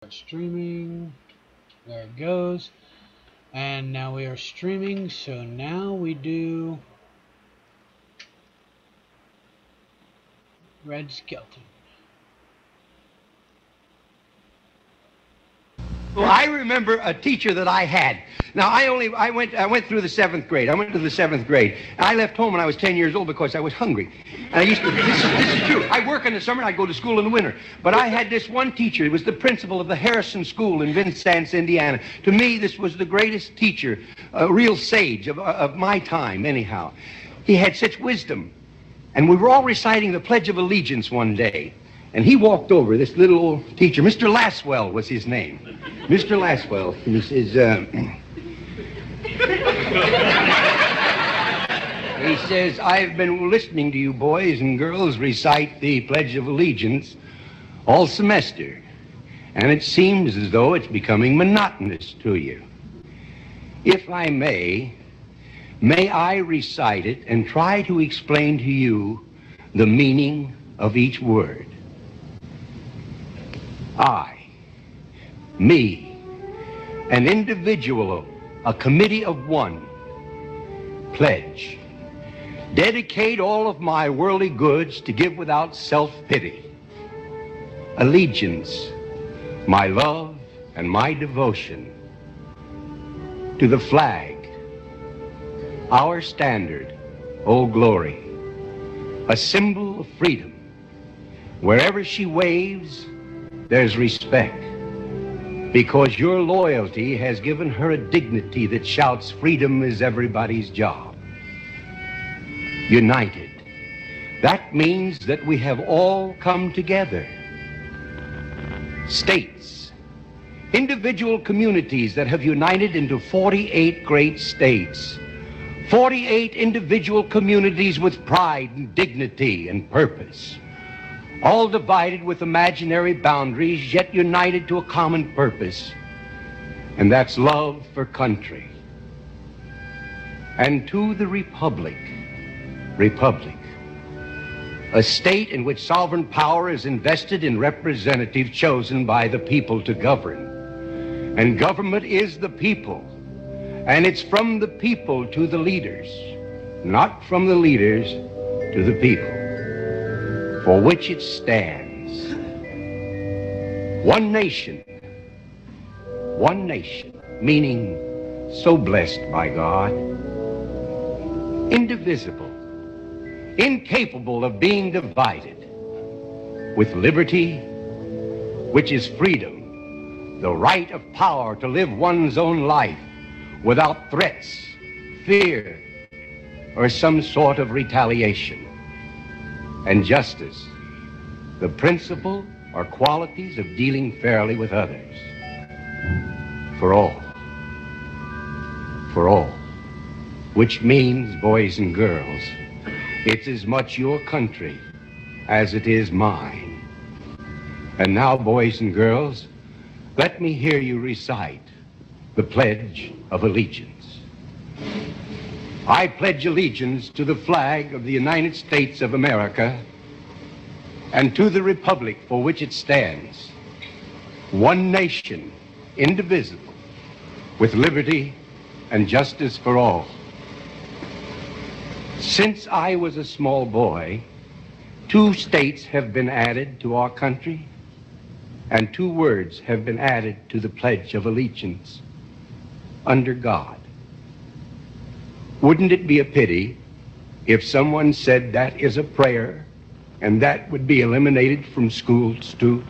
Streaming. There it goes. And now we are streaming, so now we do Red Skeleton. Well, I remember a teacher that I had. Now, I went through the 7th grade. I went to the 7th grade. I left home when I was 10 years old because I was hungry. And I used to, this is true. I work in the summer and I go to school in the winter. But I had this one teacher. He was the principal of the Harrison School in Vincennes, Indiana. To me, this was the greatest teacher, a real sage of my time, anyhow. He had such wisdom. And we were all reciting the Pledge of Allegiance one day. And he walked over, this little old teacher, Mr. Laswell was his name. Mr. Laswell, and he says, he says, I've been listening to you boys and girls recite the Pledge of Allegiance all semester, and it seems as though it's becoming monotonous to you. If I may I recite it and try to explain to you the meaning of each word? I, me, an individual, a committee of one, pledge, dedicate all of my worldly goods to give without self-pity, allegiance, my love and my devotion to the flag, our standard, Old Glory, a symbol of freedom. Wherever she waves, there's respect, because your loyalty has given her a dignity that shouts freedom is everybody's job. United. That means that we have all come together. States, individual communities that have united into 48 great states. 48 individual communities with pride and dignity and purpose. All divided with imaginary boundaries, yet united to a common purpose, and that's love for country. And to the republic, a state in which sovereign power is invested in representatives chosen by the people to govern. And government is the people, and it's from the people to the leaders, not from the leaders to the people, for which it stands. One nation, meaning so blessed by God, indivisible, incapable of being divided, with liberty, which is freedom, the right of power to live one's own life without threats, fear, or some sort of retaliation. And justice, the principle or qualities of dealing fairly with others. For all, which means, boys and girls, it's as much your country as it is mine. And now, boys and girls, let me hear you recite the Pledge of Allegiance. I pledge allegiance to the flag of the United States of America and to the republic for which it stands, one nation, indivisible, with liberty and justice for all. Since I was a small boy, 2 states have been added to our country, and 2 words have been added to the Pledge of Allegiance: under God. Wouldn't it be a pity if someone said that is a prayer and that would be eliminated from schools too?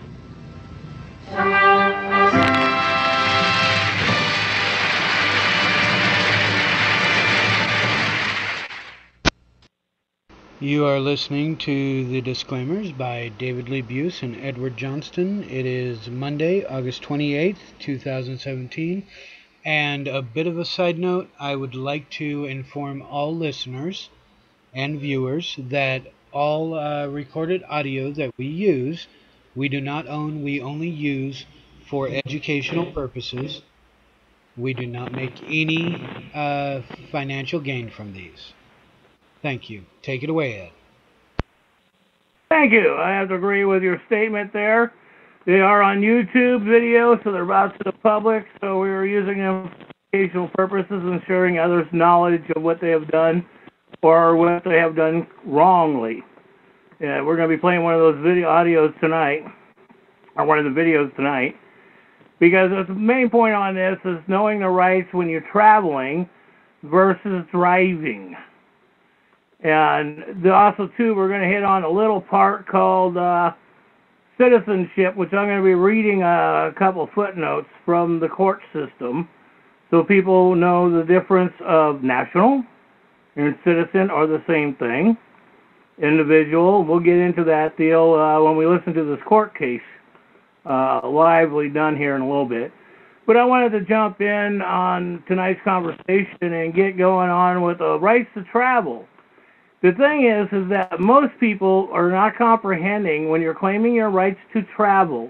You are listening to the disclaimers by Davidlee Buess and Edward Johnston. It is Monday, August 28th, 2017. And a bit of a side note, I would like to inform all listeners and viewers that all recorded audio that we use, we do not own, we only use for educational purposes. We do not make any financial gain from these. Thank you. Take it away, Ed. Thank you. I have to agree with your statement there. They are on YouTube video, so they're out to the public, so we are using them for educational purposes and sharing others' knowledge of what they have done or what they have done wrongly. Yeah, we're going to be playing one of those audios tonight, or one of the videos tonight, because the main point on this is knowing the rights when you're traveling versus driving. And also, too, we're going to hit on a little part called citizenship, which I'm going to be reading a couple footnotes from the court system so people know the difference of national and citizen are the same thing. Individual, we'll get into that deal when we listen to this court case lively done here in a little bit. But I wanted to jump in on tonight's conversation and get going on with the rights to travel. The thing is that most people are not comprehending when you're claiming your rights to travel,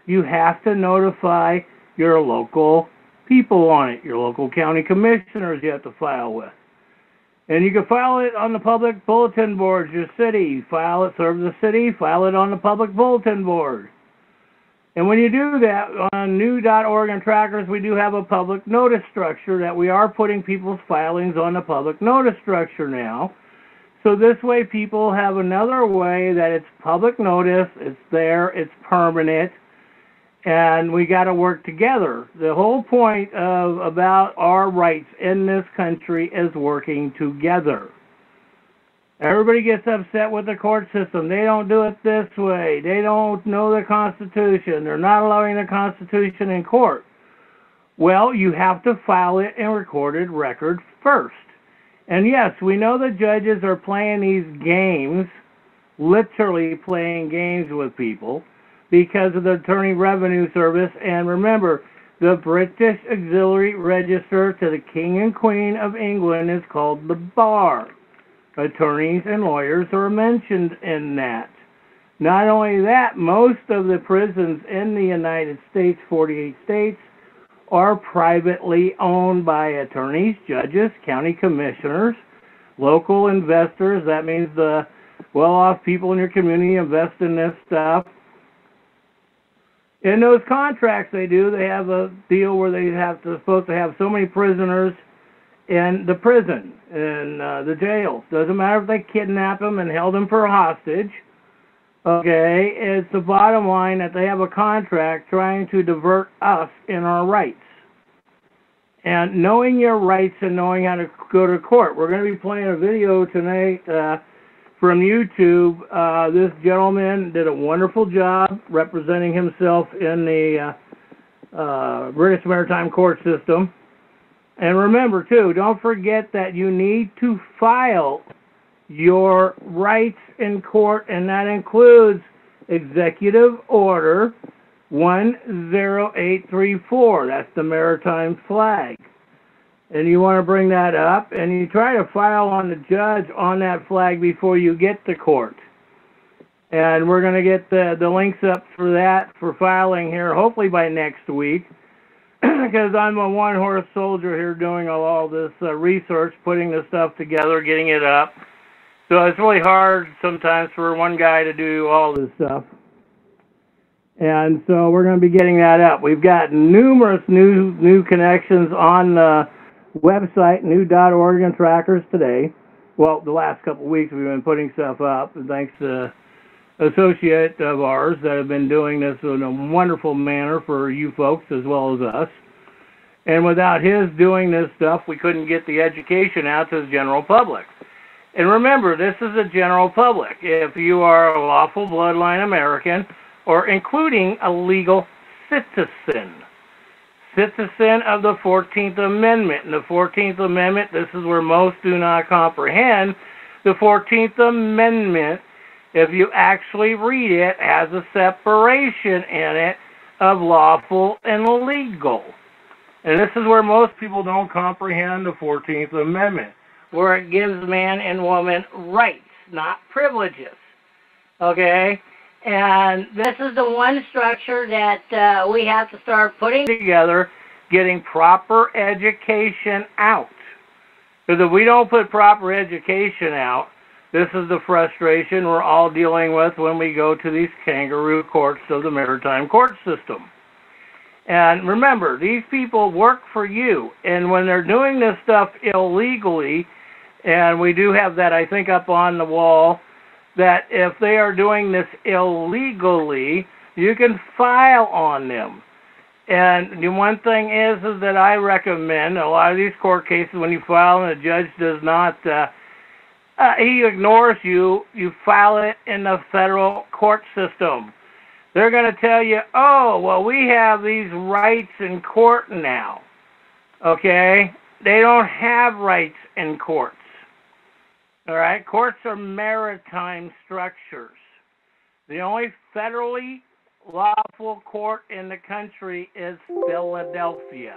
you have to notify your local people on it, your local county commissioners you have to file with. And you can file it on the public bulletin boards, your city. File it, serve the city, file it on the public bulletin board. And when you do that, on new.org and trackers, we do have a public notice structure that we are putting people's filings on the public notice structure now. So this way people have another way that it's public notice, it's there, it's permanent, and we got to work together. The whole point about our rights in this country is working together. Everybody gets upset with the court system. They don't do it this way. They don't know the Constitution. They're not allowing the Constitution in court. Well, you have to file it in recorded record first. And yes, we know the judges are playing these games, literally playing games with people because of the Attorney Revenue Service. And remember, the British Auxiliary Register to the King and Queen of England is called the bar. Attorneys and lawyers are mentioned in that. Not only that, most of the prisons in the United States, 48 states, are privately owned by attorneys, judges, county commissioners, local investors. That means the well-off people in your community invest in this stuff. In those contracts they do, they have a deal where they supposed to have so many prisoners in the prison, in the jails. Doesn't matter if they kidnap them and held them for a hostage. Okay, it's the bottom line that they have a contract trying to divert us in our rights. And knowing your rights and knowing how to go to court. We're going to be playing a video tonight from YouTube. This gentleman did a wonderful job representing himself in the British Maritime Court System. And remember, too, don't forget that you need to file your rights in court, and that includes Executive Order 10834. That's the maritime flag. And you want to bring that up, and you try to file on the judge on that flag before you get to court. And we're going to get the links up for that, for filing here, hopefully by next week. Because I'm a one-horse soldier here doing all this research, putting this stuff together, getting it up. So it's really hard sometimes for one guy to do all this stuff. And so we're going to be getting that up. We've got numerous new connections on the website, new.org and trackers today. Well, the last couple of weeks we've been putting stuff up, thanks to associate of ours that have been doing this in a wonderful manner for you folks as well as us. And without his doing this stuff, we couldn't get the education out to the general public. And remember, this is the general public. If you are a lawful bloodline American, or including a legal citizen of the 14th Amendment. And the 14th Amendment, this is where most do not comprehend. The 14th Amendment, if you actually read it, has a separation in it of lawful and legal. And this is where most people don't comprehend the 14th Amendment, where it gives man and woman rights, not privileges. Okay? And this is the one structure that we have to start putting together, getting proper education out. Because if we don't put proper education out, This is the frustration we're all dealing with when we go to these kangaroo courts of the maritime court system. And remember, these people work for you. And when they're doing this stuff illegally, and we do have that, I think, up on the wall, that if they are doing this illegally, you can file on them. And the one thing is that I recommend, a lot of these court cases, when you file and the judge does not, he ignores you, you file it in the federal court system. They're going to tell you, oh, well, we have these rights in court now. Okay? They don't have rights in courts. All right? Courts are maritime structures. The only federally lawful court in the country is Philadelphia.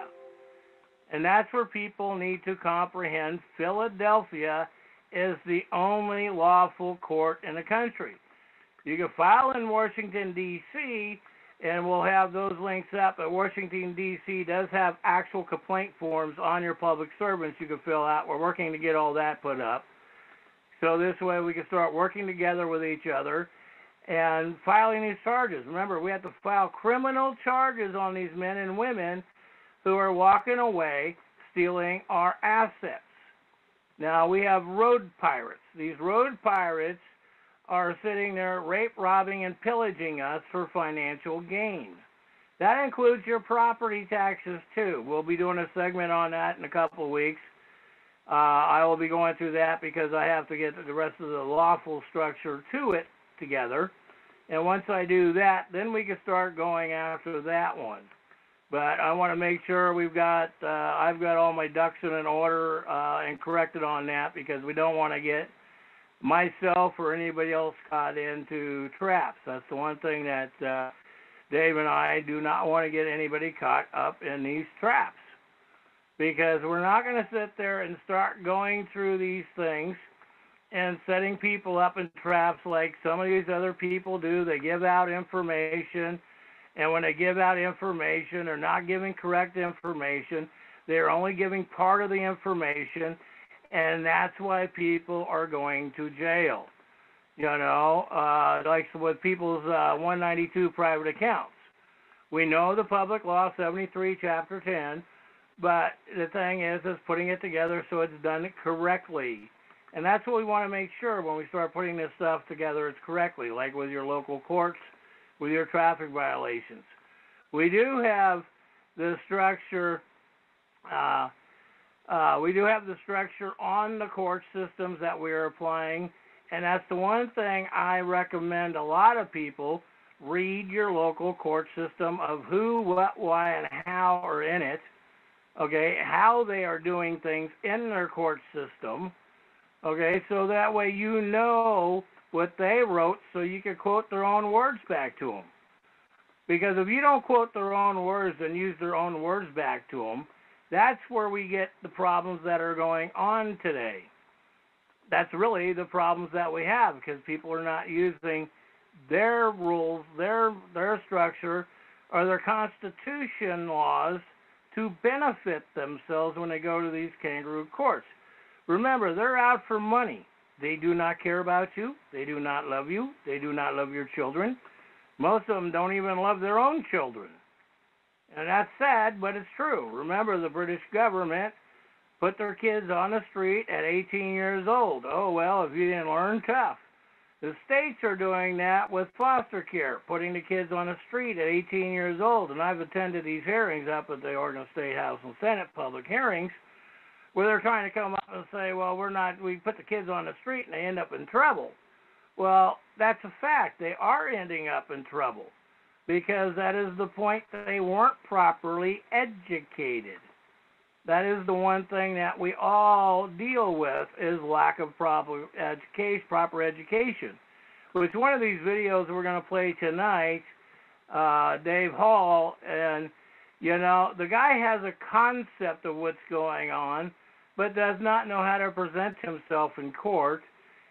And that's where people need to comprehend. Philadelphia is the only lawful court in the country. You can file in Washington, D.C., and we'll have those links up. But Washington, D.C. does have actual complaint forms on your public servants you can fill out. We're working to get all that put up. So this way we can start working together with each other and filing these charges. Remember, we have to file criminal charges on these men and women who are walking away stealing our assets. Now, we have road pirates. These road pirates are sitting there rape, robbing, and pillaging us for financial gain. That includes your property taxes, too. We'll be doing a segment on that in a couple of weeks. I will be going through that because I have to get the rest of the lawful structure to it together. And once I do that, then we can start going after that one. But I want to make sure I've got all my ducks in an order and corrected on that, because we don't want to get myself or anybody else caught into traps. That's the one thing that Dave and I do not want to get anybody caught up in these traps, because we're not going to sit there and start going through these things and setting people up in traps like some of these other people do. They give out information, and when they give out information, they're not giving correct information. They're only giving part of the information, and that's why people are going to jail. You know, like with people's 192 private accounts. We know the Public Law 73, Chapter 10, but the thing is putting it together so it's done correctly. And that's what we want to make sure when we start putting this stuff together, it's correctly, like with your local courts, with your traffic violations. We do have the structure. We do have the structure on the court systems that we are applying, and that's the one thing I recommend a lot of people read your local court system of who, what, why, and how are in it. Okay, how they are doing things in their court system. Okay, so that way you know what they wrote, so you can quote their own words back to them. Because if you don't quote their own words and use their own words back to them, that's where we get the problems that are going on today. That's really the problems that we have, because people are not using their rules, their structure, or their constitution laws to benefit themselves when they go to these kangaroo courts. Remember, they're out for money. They do not care about you. They do not love you. They do not love your children. Most of them don't even love their own children. And that's sad, but it's true. Remember, the British government put their kids on the street at 18 years old. Oh, well, if you didn't learn, tough. The states are doing that with foster care, putting the kids on the street at 18 years old. And I've attended these hearings up at the Oregon State House and Senate public hearings, where they're trying to come up and say, well, we put the kids on the street and they end up in trouble. Well, that's a fact. They are ending up in trouble, because that is the point that they weren't properly educated. That is the one thing that we all deal with, is lack of proper education. Which one of these videos we're going to play tonight, Dave Hall, and you know, the guy has a concept of what's going on, but does not know how to present himself in court.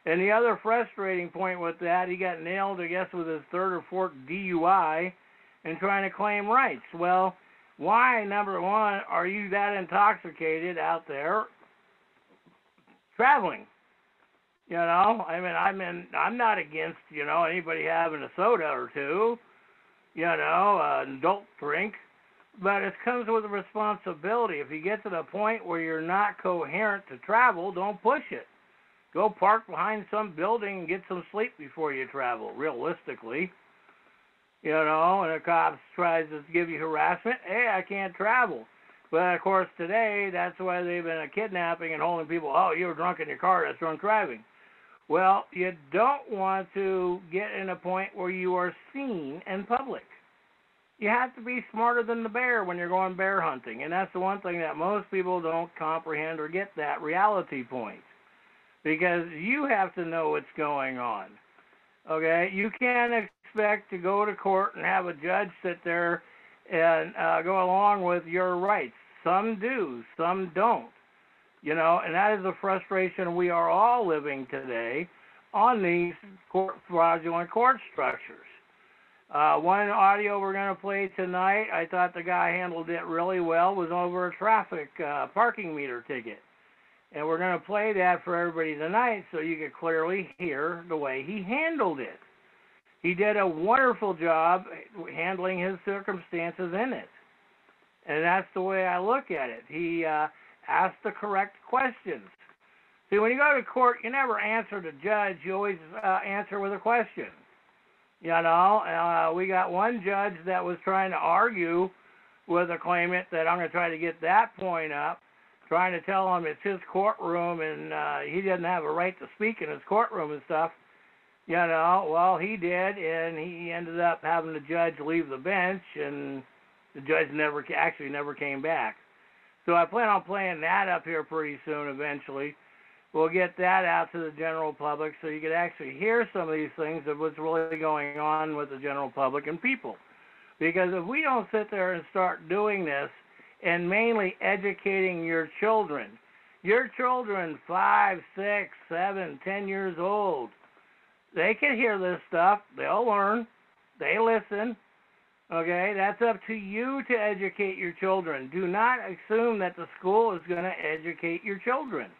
And the other frustrating point with that, he got nailed, I guess, with his third or fourth DUI and trying to claim rights. Well, why, number one, are you that intoxicated out there traveling? You know, I'm not against, anybody having a soda or two, an adult drink, but it comes with a responsibility. If you get to the point where you're not coherent to travel, don't push it. Go park behind some building and get some sleep before you travel, realistically. And the cops tries to give you harassment. Hey, I can't travel. But, of course, today, that's why they've been kidnapping and holding people. Oh, you were drunk in your car. That's drunk driving. Well, you don't want to get in a point where you are seen in public. You have to be smarter than the bear when you're going bear hunting. And that's the one thing that most people don't comprehend or get that reality point. Because you have to know what's going on. Okay? You can't expect to go to court and have a judge sit there and go along with your rights. Some do, some don't. And that is the frustration we are all living today on these fraudulent court structures. One audio we're going to play tonight, I thought the guy handled it really well, was over a traffic parking meter ticket. And we're going to play that for everybody tonight so you can clearly hear the way he handled it. He did a wonderful job handling his circumstances in it. And that's the way I look at it. He asked the correct questions. See, when you go to court, you never answer the judge. You always answer with a question. We got one judge that was trying to argue with a claimant that I'm going to try to get that point up, trying to tell him it's his courtroom and he doesn't have a right to speak in his courtroom and stuff. Well, he did, and he ended up having the judge leave the bench, and the judge never came back. So I plan on playing that up here pretty soon eventually. We'll get that out to the general public so you can actually hear some of these things of what's really going on with the general public and people. Because if we don't sit there and start doing this and mainly educating your children 5, 6, 7, 10 years old, they can hear this stuff. They'll learn. They listen. Okay, that's up to you to educate your children. Do not assume that the school is going to educate your children.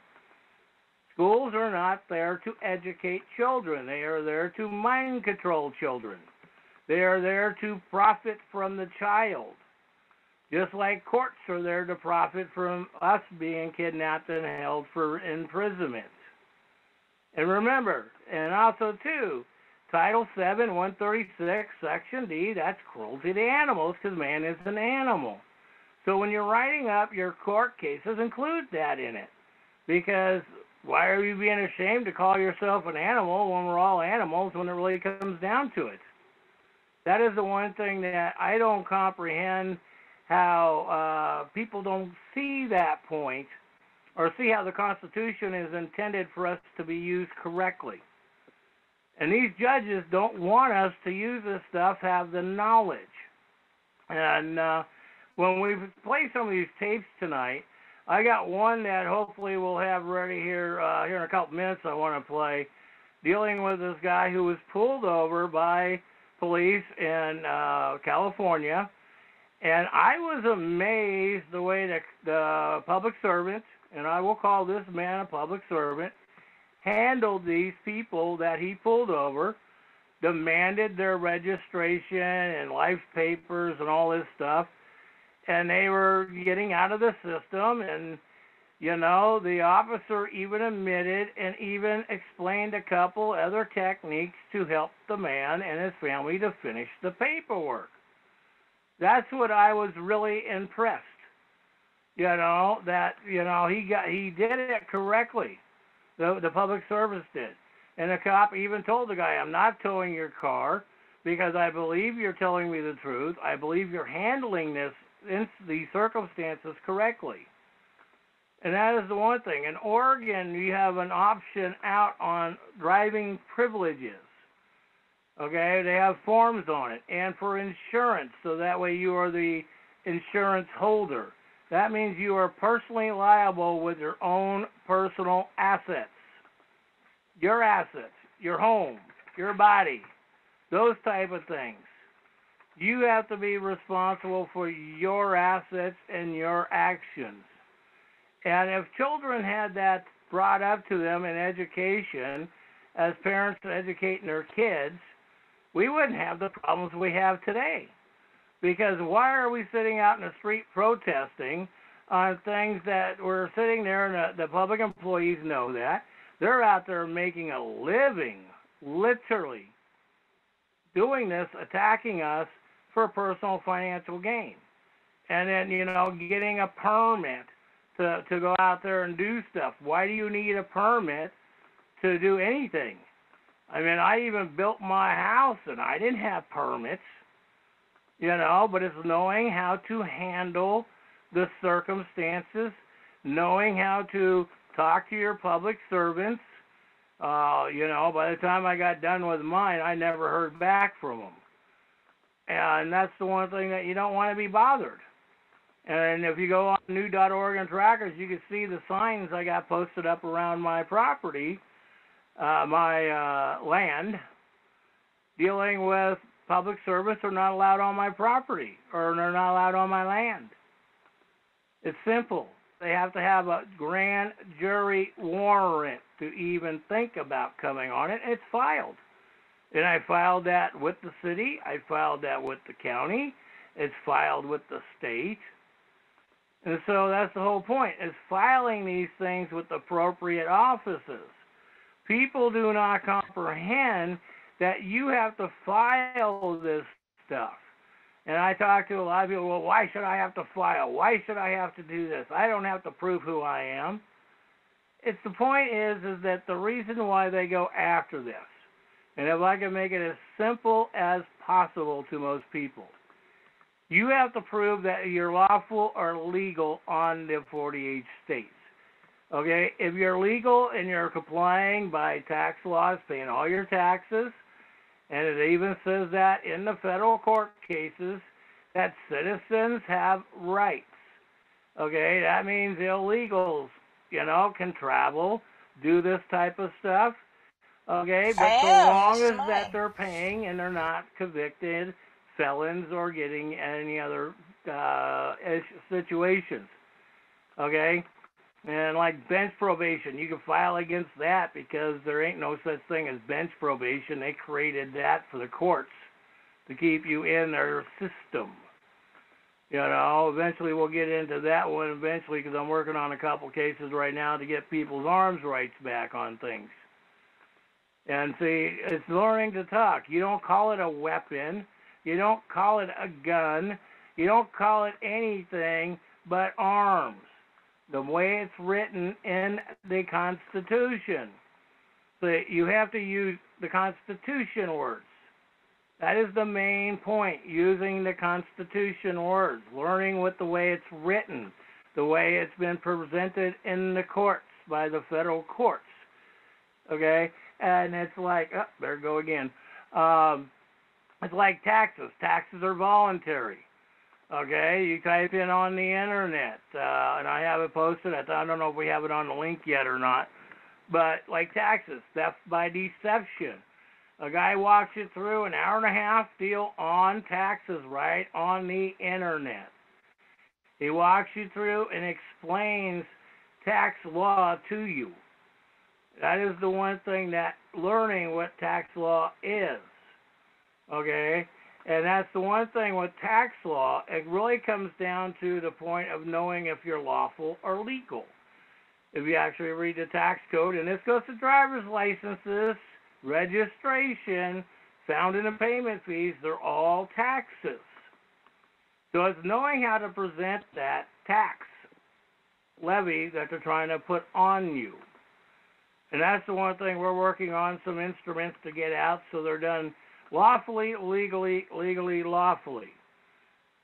Schools are not there to educate children. They are there to mind control children. They are there to profit from the child. Just like courts are there to profit from us being kidnapped and held for imprisonment. And remember, and also too, Title 7, 136, Section D, that's cruelty to animals because man is an animal. So when you're writing up your court cases, include that in it. Because why are you being ashamed to call yourself an animal when we're all animals when it really comes down to it? That is the one thing that I don't comprehend, how people don't see that point or see how the Constitution is intended for us to be used correctly. And these judges don't want us to use this stuff, have the knowledge. And when we play some of these tapes tonight, I got one that hopefully we'll have ready here in a couple minutes I want to play, dealing with this guy who was pulled over by police in California. And I was amazed the way that the public servant, and I will call this man a public servant, handled these people that he pulled over, demanded their registration and life papers and all this stuff, and they were getting out of the system. And, the officer even admitted and even explained a couple other techniques to help the man and his family to finish the paperwork. That's what I was really impressed. He did it correctly. The public service did. And the cop even told the guy, I'm not towing your car because I believe you're telling me the truth. I believe you're handling these circumstances correctly. And that is the one thing. In Oregon, you have an option out on driving privileges. Okay, they have forms on it. And for insurance, so that way you are the insurance holder. That means you are personally liable with your own personal assets. Your assets, your home, your body, those type of things. You have to be responsible for your assets and your actions. And if children had that brought up to them in education as parents educating their kids, we wouldn't have the problems we have today. Because why are we sitting out in the street protesting on things that we're sitting there, and the public employees know that. They're out there making a living, literally, doing this, attacking us for personal financial gain. And then, getting a permit to go out there and do stuff. Why do you need a permit to do anything? I mean, I even built my house and I didn't have permits, but it's knowing how to handle the circumstances, knowing how to talk to your public servants. By the time I got done with mine, I never heard back from them. And that's the one thing that you don't want to be bothered. And if you go on new.org and trackers, you can see the signs I got posted up around my property, my land, dealing with public servants are not allowed on my property, or they're not allowed on my land. It's simple. They have to have a grand jury warrant to even think about coming on it. It's filed. And I filed that with the city. I filed that with the county. It's filed with the state. And so that's the whole point, is filing these things with appropriate offices. People do not comprehend that you have to file this stuff. And I talk to a lot of people, well, why should I have to file? Why should I have to do this? I don't have to prove who I am. The point is that the reason why they go after this, and if I can make it as simple as possible to most people, you have to prove that you're lawful or legal on the 48 states. Okay? If you're legal and you're complying by tax laws, paying all your taxes, and it even says that in the federal court cases that citizens have rights. Okay? That means illegals, can travel, do this type of stuff. Okay? But so long as that they're paying and they're not convicted felons or getting any other situations. Okay? And like bench probation, you can file against that because there ain't no such thing as bench probation. They created that for the courts to keep you in their system. Eventually we'll get into that one eventually because I'm working on a couple cases right now to get people's arms rights back on things. And see, it's learning to talk. You don't call it a weapon. You don't call it a gun. You don't call it anything but arms, the way it's written in the Constitution. So you have to use the Constitution words. That is the main point, using the Constitution words, learning with the way it's written, the way it's been presented in the courts by the federal courts. Okay? And it's like, there we go again. It's like taxes. Taxes are voluntary. Okay, you type in on the internet, and I have it posted. I don't know if we have it on the link yet or not. But like taxes, theft by deception. A guy walks you through an hour and a half deal on taxes right on the internet. He walks you through and explains tax law to you. That is the one thing, that learning what tax law is. Okay? And that's the one thing with tax law, it really comes down to the point of knowing if you're lawful or legal. If you actually read the tax code, and this goes to driver's licenses, registration, found in the payment fees, they're all taxes. So it's knowing how to present that tax levy that they're trying to put on you. And that's the one thing we're working on, some instruments to get out so they're done lawfully, legally, lawfully.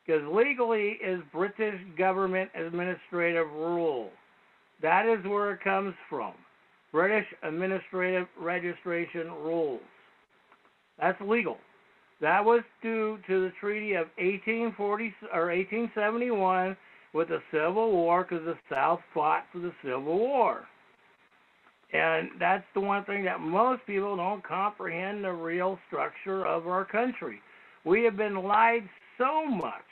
Because legally is British government administrative rule. That is where it comes from. British administrative registration rules. That's legal. That was due to the Treaty of 1871 with the Civil War, because the South fought for the Civil War. And that's the one thing that most people don't comprehend, the real structure of our country. We have been lied so much,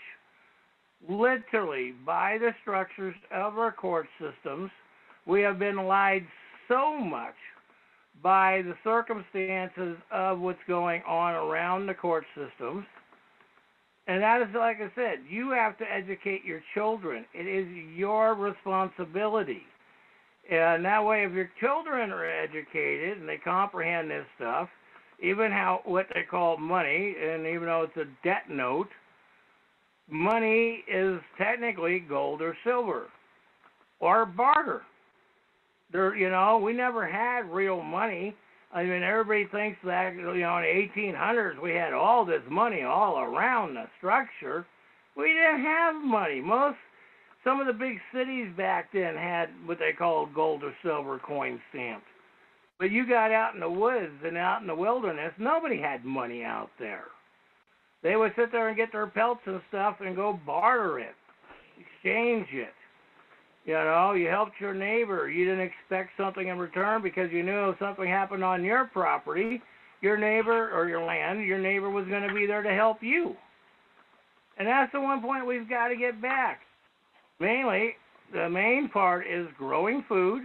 literally, by the structures of our court systems. We have been lied so much by the circumstances of what's going on around the court systems. And that is, like I said, you have to educate your children. It is your responsibility. And that way, if your children are educated and they comprehend this stuff, even what they call money, and even though it's a debt note, money is technically gold or silver or barter. We never had real money. I mean, everybody thinks that, in the 1800s we had all this money all around the structure. We didn't have money. Some of the big cities back then had what they called gold or silver coin stamped. But you got out in the woods and out in the wilderness, nobody had money out there. They would sit there and get their pelts and stuff and go barter it, exchange it. You helped your neighbor. You didn't expect something in return because you knew if something happened on your property, your neighbor or your land, your neighbor was going to be there to help you. And that's the one point we've got to get back. Mainly, the main part is growing food.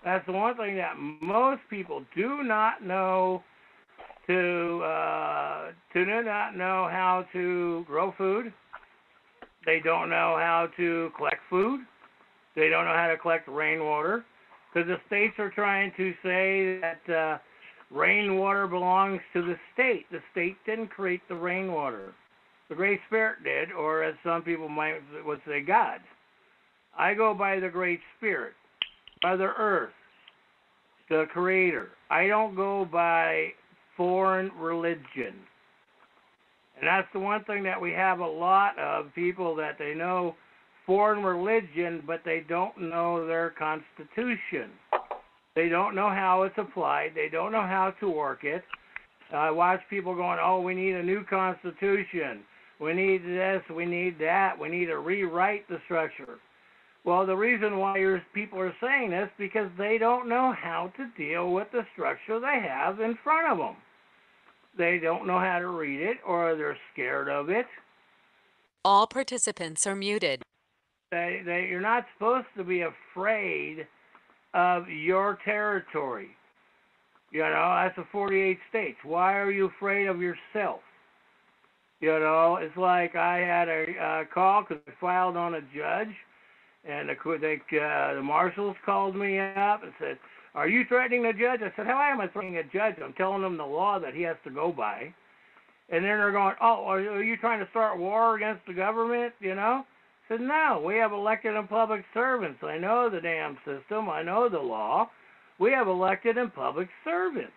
That's the one thing that most people do not know do not know how to grow food. They don't know how to collect food. They don't know how to collect rainwater, because the states are trying to say that rainwater belongs to the state. The state didn't create the rainwater. The Great Spirit did, or as some people would say, God. I go by the Great Spirit, Mother Earth, the Creator. I don't go by foreign religion. And that's the one thing that we have a lot of people that they know foreign religion, but they don't know their constitution. They don't know how it's applied. They don't know how to work it. I watch people going, oh, we need a new constitution. We need this, we need that. We need to rewrite the structure. Well, the reason why people are saying this because they don't know how to deal with the structure they have in front of them. They don't know how to read it, or they're scared of it. All participants are muted. You're not supposed to be afraid of your territory. That's the 48 states. Why are you afraid of yourself? It's like I had a call because I filed on a judge, and the marshals called me up and said, are you threatening the judge? I said, how am I threatening a judge? I'm telling him the law that he has to go by. And then they're going, oh, are you trying to start war against the government, I said, no, we have elected and public servants. I know the damn system. I know the law. We have elected and public servants.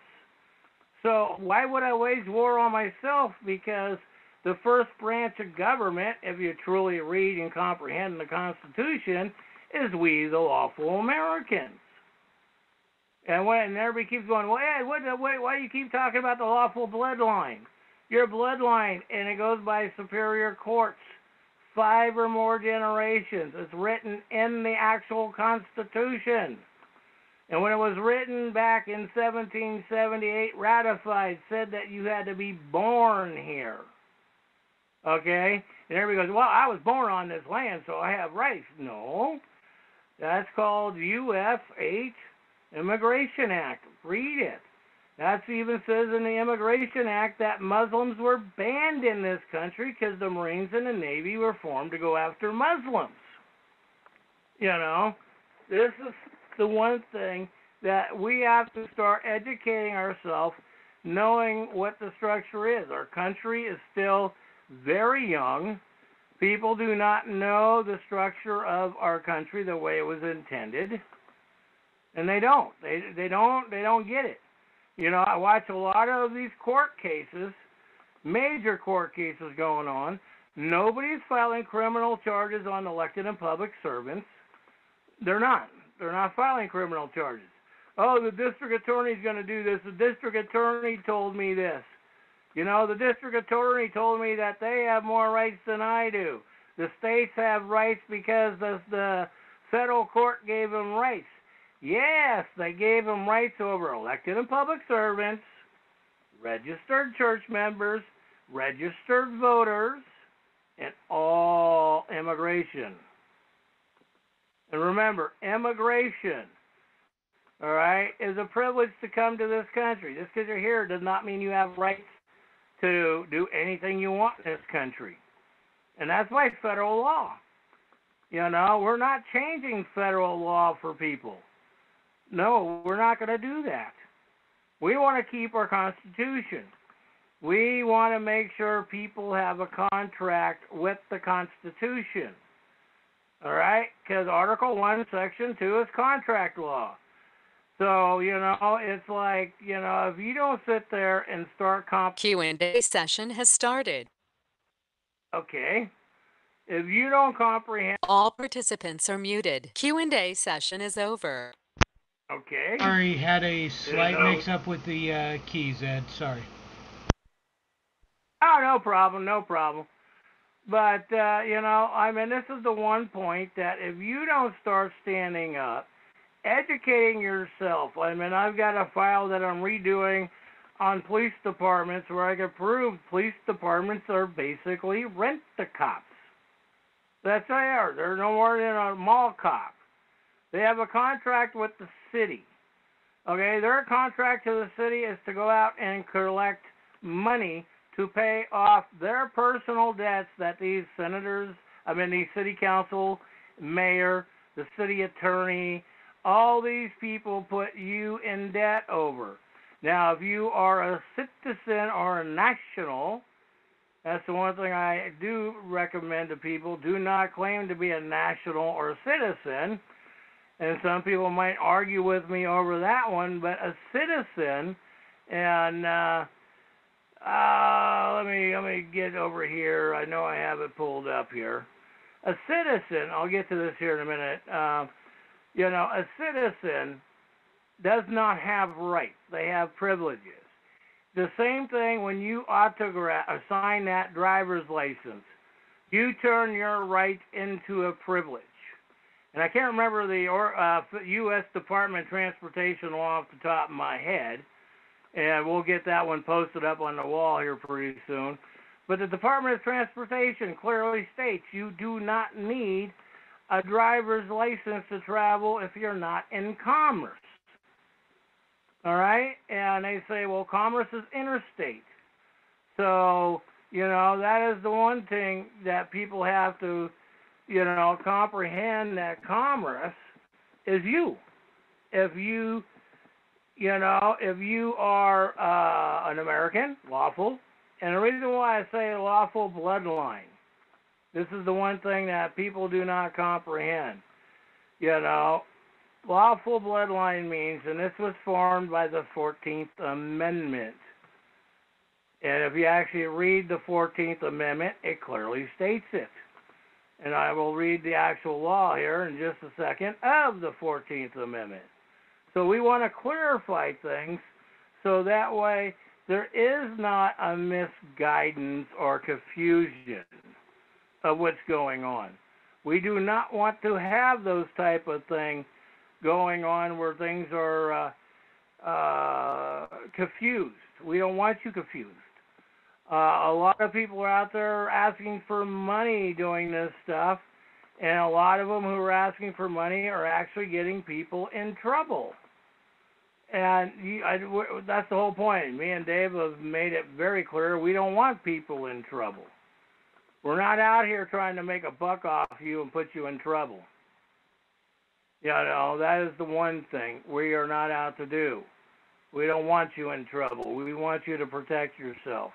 So why would I wage war on myself? Because the first branch of government, if you truly read and comprehend the Constitution, is we, the lawful Americans. And everybody keeps going, well, Ed, why do you keep talking about the lawful bloodline? Your bloodline, and it goes by superior courts. 5 or more generations. It's written in the actual Constitution. And when it was written back in 1778, ratified, said that you had to be born here. Okay? And everybody goes, well, I was born on this land, so I have rights. No. That's called UF 8 Immigration Act. Read it. That even says in the Immigration Act that Muslims were banned in this country because the Marines and the Navy were formed to go after Muslims. This is the one thing that we have to start educating ourselves, knowing what the structure is. Our country is still very young. People do not know the structure of our country the way it was intended. And they don't. They don't get it. I watch a lot of these court cases, major court cases going on. Nobody's filing criminal charges on elected and public servants. They're not. They're not filing criminal charges. Oh, the district attorney's going to do this. The district attorney told me this. The district attorney told me that they have more rights than I do. The states have rights because the federal court gave them rights. Yes, they gave them rights over elected and public servants, registered church members, registered voters, and all immigration. And remember, immigration all right, is a privilege to come to this country. Just because you're here does not mean you have rights to do anything you want in this country. And that's by federal law. You know, we're not changing federal law for people. No, we're not going to do that. We want to keep our Constitution. We want to make sure people have a contract with the Constitution. All right? Because Article 1, Section 2 is contract law. So, you know, it's like, you know, if you don't sit there and start Q&A session has started. Okay. If you don't comprehend... All participants are muted. Q&A session is over. Okay. Sorry, had a slight mix-up with the keys, Ed. Sorry. Oh, no problem, no problem. But, you know, I mean, this is the one point that if you don't start standing up, educating yourself. I mean, I've got a file that I'm redoing on police departments where I can prove police departments are basically rent-a-cops. That's what they are. They're no more than a mall cop. They have a contract with the city. Okay, their contract to the city is to go out and collect money to pay off their personal debts that these senators, these city council, mayor, the city attorney, all these people put you in debt over. Now, if you are a citizen or a national, that's the one thing I do recommend to people. Do not claim to be a national or a citizen. And some people might argue with me over that one, but a citizen, and let me get over here. I know I have it pulled up here. A citizen, I'll get to this here in a minute. You know, a citizen does not have rights. They have privileges. The same thing when you sign that driver's license. You turn your right into a privilege. And I can't remember the U.S. Department of Transportation law off the top of my head. And we'll get that one posted up on the wall here pretty soon. But the Department of Transportation clearly states you do not need a driver's license to travel if you're not in commerce. All right? And they say, well, commerce is interstate. So, you know, that is the one thing that people have to, you know, comprehend, that commerce is you. If you, you know, if you are an American, lawful, and the reason why I say lawful bloodline, this is the one thing that people do not comprehend. You know, lawful bloodline means, and this was formed by the 14th Amendment. And if you actually read the 14th Amendment, it clearly states it. And I will read the actual law here in just a second of the 14th Amendment. So we want to clarify things so that way there is not a misguidance or confusion of what's going on. We do not want to have those type of things going on where things are confused. We don't want you confused. A lot of people are out there asking for money doing this stuff, and a lot of them who are asking for money are actually getting people in trouble. And that's the whole point. Me and Dave have made it very clear we don't want people in trouble. We're not out here trying to make a buck off you and put you in trouble. You know, that is the one thing we are not out to do. We don't want you in trouble. We want you to protect yourself.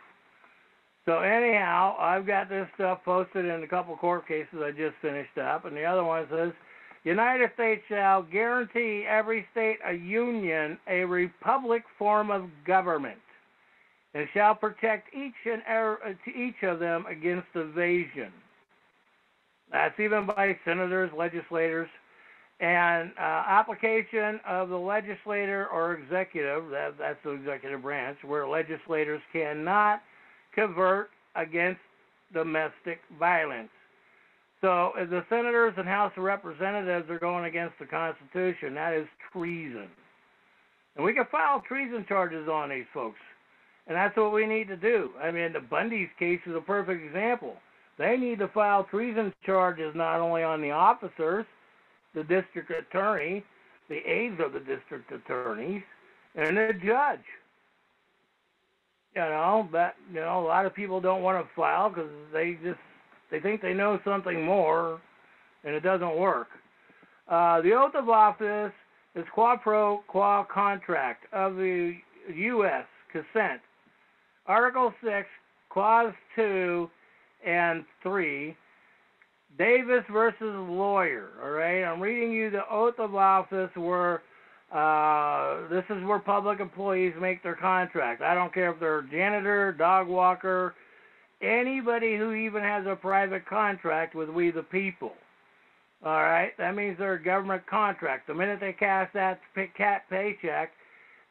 So anyhow, I've got this stuff posted in a couple court cases I just finished up, and the other one says, United States shall guarantee every state a union, a republic form of government, and shall protect each of them against evasion. That's even by senators, legislators, and application of the legislator or executive, that's the executive branch, where legislators cannot convert against domestic violence. So if the senators and House of Representatives are going against the Constitution, that is treason. And we can file treason charges on these folks. And that's what we need to do. I mean, the Bundy's case is a perfect example. They need to file treason charges not only on the officers, the district attorney, the aides of the district attorneys, and a judge. But a lot of people don't want to file because they think they know something more, and it doesn't work. The oath of office is quid pro quo contract of the U.S. consent. Article 6, Clause 2 and 3, Davis versus lawyer. All right, I'm reading you the oath of office where this is where public employees make their contract. I don't care if they're a janitor, dog walker, anybody who even has a private contract with we the people. All right, that means they're a government contract. The minute they cash that paycheck,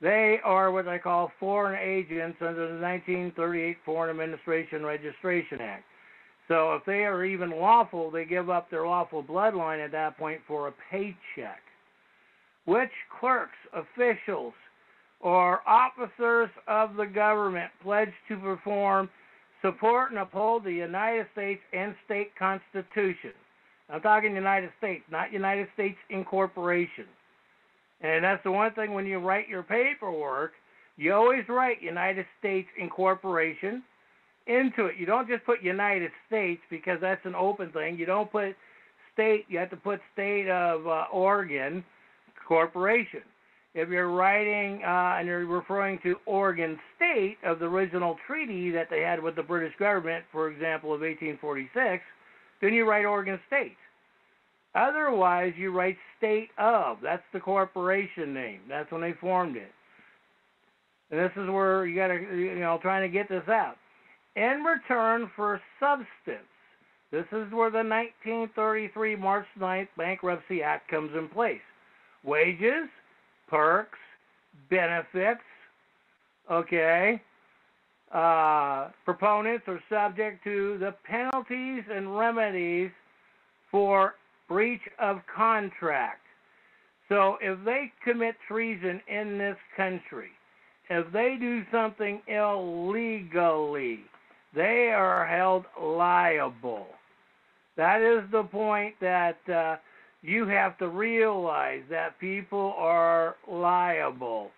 they are what they call foreign agents under the 1938 Foreign Administration Registration Act. So if they are even lawful, they give up their lawful bloodline at that point for a paycheck. Which clerks, officials, or officers of the government pledge to perform, support, and uphold the United States and state constitution. I'm talking United States, not United States Incorporation. And that's the one thing when you write your paperwork, you always write United States Incorporation into it. You don't just put United States because that's an open thing. You don't put state, you have to put state of Oregon Corporation. If you're writing and you're referring to Oregon State of the original treaty that they had with the British government, for example, of 1846, then you write Oregon State. Otherwise, you write state of. That's the corporation name. That's when they formed it. And this is where you got to, trying to get this out. In return for substance. This is where the 1933 March 9th Bankruptcy Act comes in place. Wages, perks, benefits, okay. Proponents are subject to the penalties and remedies for breach of contract. So if they commit treason in this country, if they do something illegally, they are held liable. That is the point that you have to realize, that people are liable.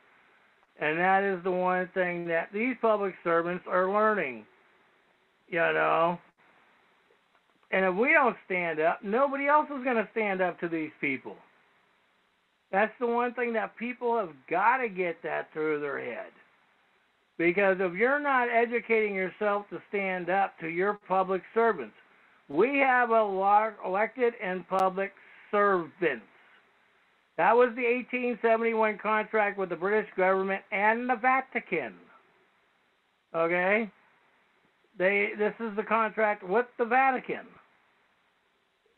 And that is the one thing that these public servants are learning, And if we don't stand up, nobody else is going to stand up to these people. That's the one thing that people have got to get that through their head. Because if you're not educating yourself to stand up to your public servants, we have elected and public servants. That was the 1871 contract with the British government and the Vatican. Okay? This is the contract with the Vatican.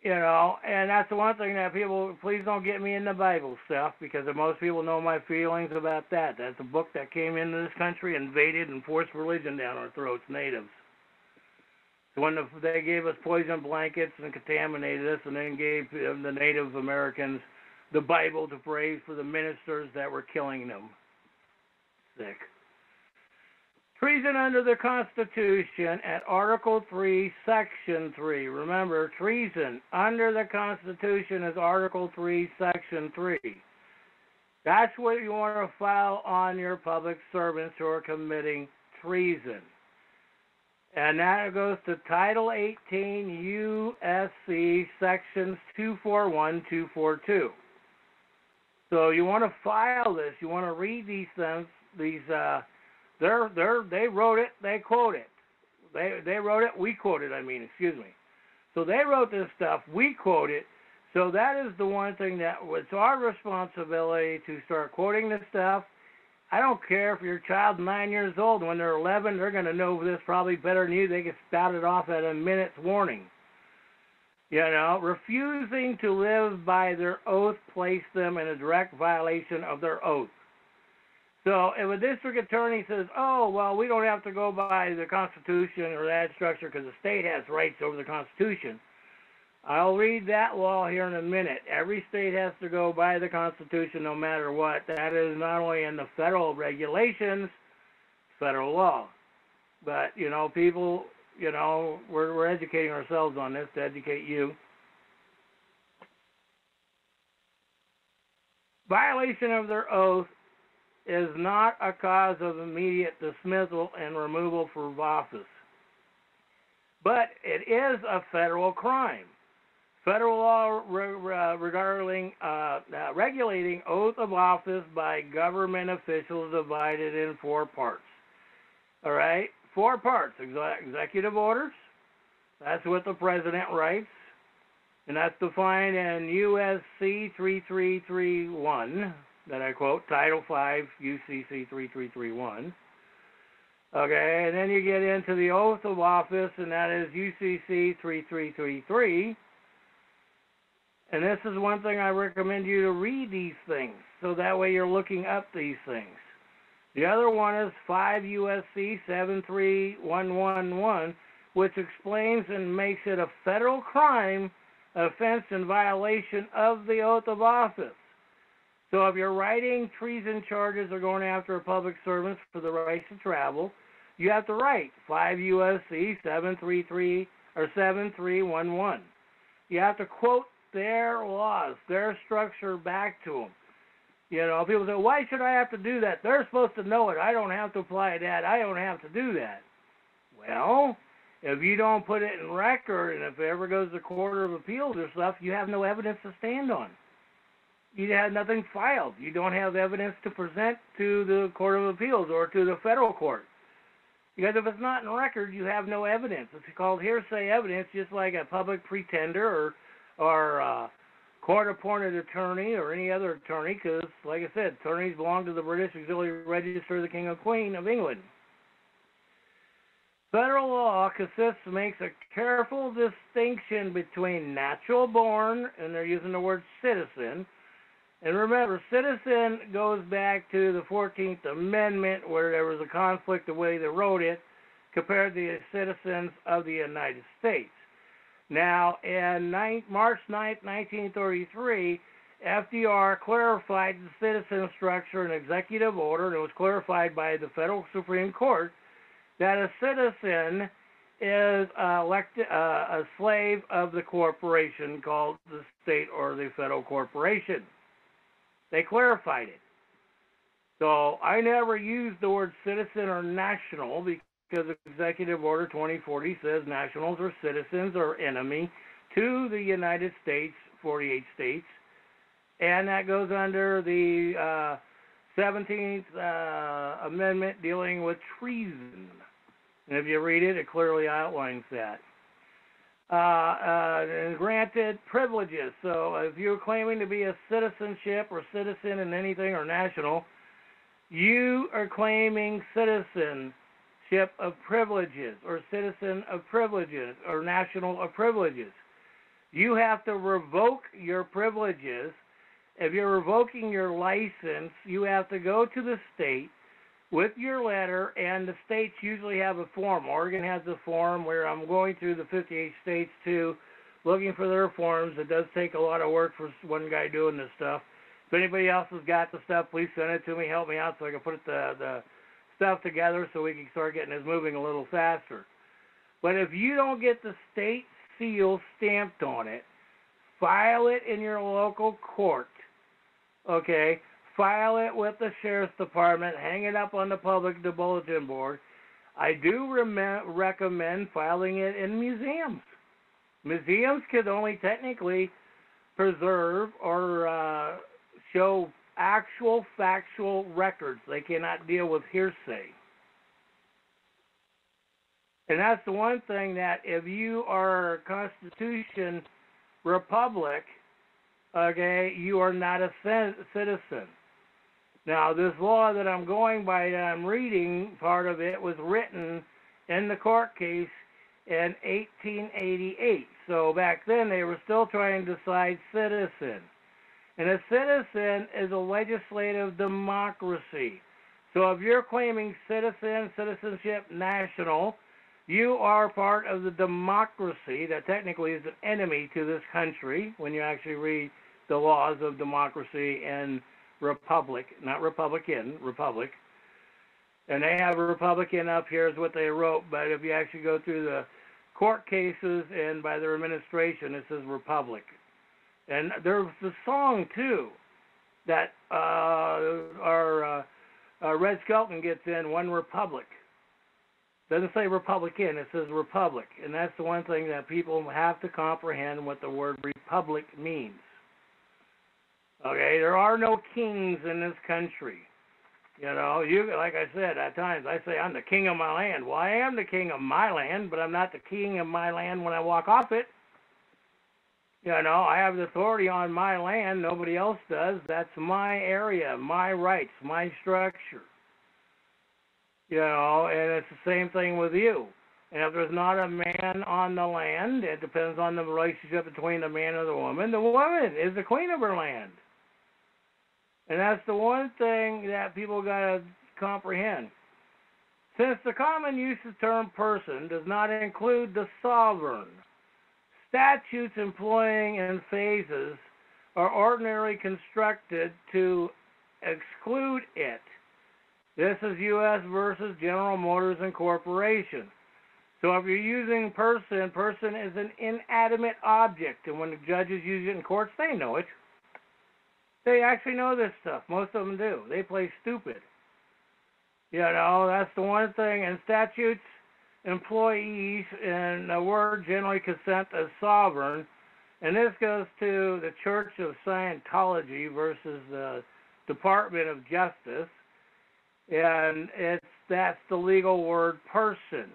And that's the one thing that people, please don't get me in the Bible stuff, because most people know my feelings about that. That's a book that came into this country, invaded, and forced religion down our throats, natives. So when they gave us poison blankets and contaminated us, and then gave the Native Americans the Bible to pray for the ministers that were killing them. Sick. Treason under the Constitution at Article 3, Section 3. Remember, treason under the Constitution is Article 3, Section 3. That's what you want to file on your public servants who are committing treason. And that goes to Title 18 U.S.C. Sections 241, 242. So you want to file this. You want to read these things. They wrote it. They quote it. They wrote it. We quote it. Excuse me. So they wrote this stuff. We quote it. So that is the one thing that was our responsibility, to start quoting this stuff. I don't care if your child's 9 years old. When they're 11, they're going to know this probably better than you. They can spout it off at a minute's warning. Refusing to live by their oath placed them in a direct violation of their oath. So if a district attorney says, oh, well, we don't have to go by the Constitution or that structure because the state has rights over the Constitution, I'll read that law here in a minute. Every state has to go by the Constitution no matter what. That is not only in the federal regulations, federal law. But, people, we're educating ourselves on this to educate you. Violation of their oath is not a cause of immediate dismissal and removal from office, but it is a federal crime. Federal law regarding regulating oath of office by government officials divided in 4 parts. All right, 4 parts. Executive orders. That's what the president writes, and that's defined in USC 3331. That I quote, Title 5, UCC 3331. Okay, and then you get into the oath of office, and that is UCC 3333. And this is one thing I recommend you to read these things, so that way you're looking up these things. The other one is 5 USC 73111, which explains and makes it a federal crime, offense in violation of the oath of office. So if you're writing treason charges or going after a public servant for the right to travel, you have to write 5 USC 733 or 7311. You have to quote their laws, their structure back to them. You know, people say, why should I have to do that? They're supposed to know it. I don't have to apply that. I don't have to do that. Well, if you don't put it in record, and if it ever goes to Court of Appeals or stuff, you have no evidence to stand on. You have nothing filed. You don't have evidence to present to the Court of Appeals or to the federal court. Because if it's not in record, you have no evidence. It's called hearsay evidence, just like a public pretender or court-appointed attorney or any other attorney, because, like I said, attorneys belong to the British Auxiliary Register of the King and Queen of England. Federal law makes a careful distinction between natural born, and they're using the word citizen. And remember, citizen goes back to the 14th Amendment, where there was a conflict the way they wrote it, compared to the citizens of the United States. Now, in March 9th, 1933, FDR clarified the citizen structure in executive order, and it was clarified by the Federal Supreme Court, that a citizen is a slave of the corporation called the state or the federal corporation. They clarified it. So I never used the word citizen or national because Executive Order 2040 says nationals or citizens are enemy to the United States, 48 states, and that goes under the 17th Amendment dealing with treason. And if you read it, it clearly outlines that. And granted privileges. So if you're claiming to be a citizenship or citizen in anything or national, you are claiming citizenship of privileges or citizen of privileges or national of privileges. You have to revoke your privileges. If you're revoking your license, you have to go to the state with your letter, and the states usually have a form. Oregon has a form where I'm going through the 58 states too, looking for their forms. It does take a lot of work for one guy doing this stuff. If anybody else has got the stuff, please send it to me. Help me out so I can put the stuff together so we can start getting this moving a little faster. But if you don't get the state seal stamped on it, file it in your local court, okay? File it with the Sheriff's Department, hang it up on the public bulletin board. I do recommend filing it in museums. Museums could only technically preserve or show actual factual records. They cannot deal with hearsay. And that's the one thing that if you are a Constitution Republic, okay, you are not a citizen. Now, this law that I'm going by, that I'm reading, part of it was written in the court case in 1888. So back then, they were still trying to decide citizen. And a citizen is a legislative democracy. So if you're claiming citizenship, national, you are part of the democracy that technically is an enemy to this country when you actually read the laws of democracy and republic, not Republican, republic. And they have a Republican up here is what they wrote, but if you actually go through the court cases and by their administration, it says republic. And there's the song, too. that our Red Skelton gets in, one republic. Doesn't say Republican, it says republic. And that's the one thing that people have to comprehend what the word republic means. Okay, there are no kings in this country. You know, like I said, at times I say I'm the king of my land. Well, I am the king of my land, but I'm not the king of my land when I walk off it. You know, I have the authority on my land. Nobody else does. That's my area, my rights, my structure. You know, and it's the same thing with you. And if there's not a man on the land, it depends on the relationship between the man and the woman. The woman is the queen of her land. And that's the one thing that people got to comprehend. Since the common use of the term person does not include the sovereign, statutes employing in phases are ordinarily constructed to exclude it. This is U.S. versus General Motors Incorporation. So if you're using person, person is an inanimate object. And when the judges use it in courts, they know it. They actually know this stuff. Most of them do. They play stupid. You know, that's the one thing. And statutes, employees, and the word generally consent as sovereign. And this goes to the Church of Scientology versus the Department of Justice. And that's the legal word person.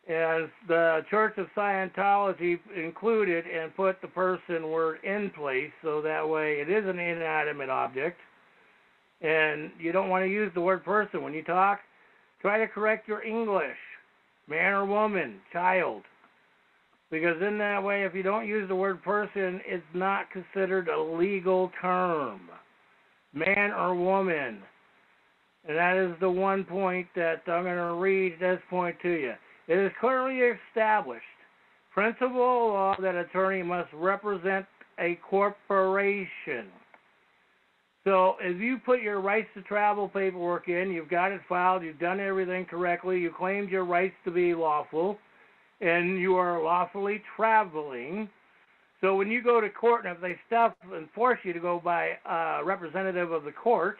And the Church of Scientology included and put the person word in place so that way it is an inanimate object. And you don't want to use the word person when you talk. Try to correct your English, man or woman, child. Because in that way, if you don't use the word person, it's not considered a legal term. Man or woman. And that is the one point that I'm going to read this point to you. It is clearly established principle law that attorney must represent a corporation. So if you put your rights to travel paperwork in, you've got it filed, you've done everything correctly, you claimed your rights to be lawful, and you are lawfully traveling. So when you go to court, and if they stuff and force you to go by a representative of the court,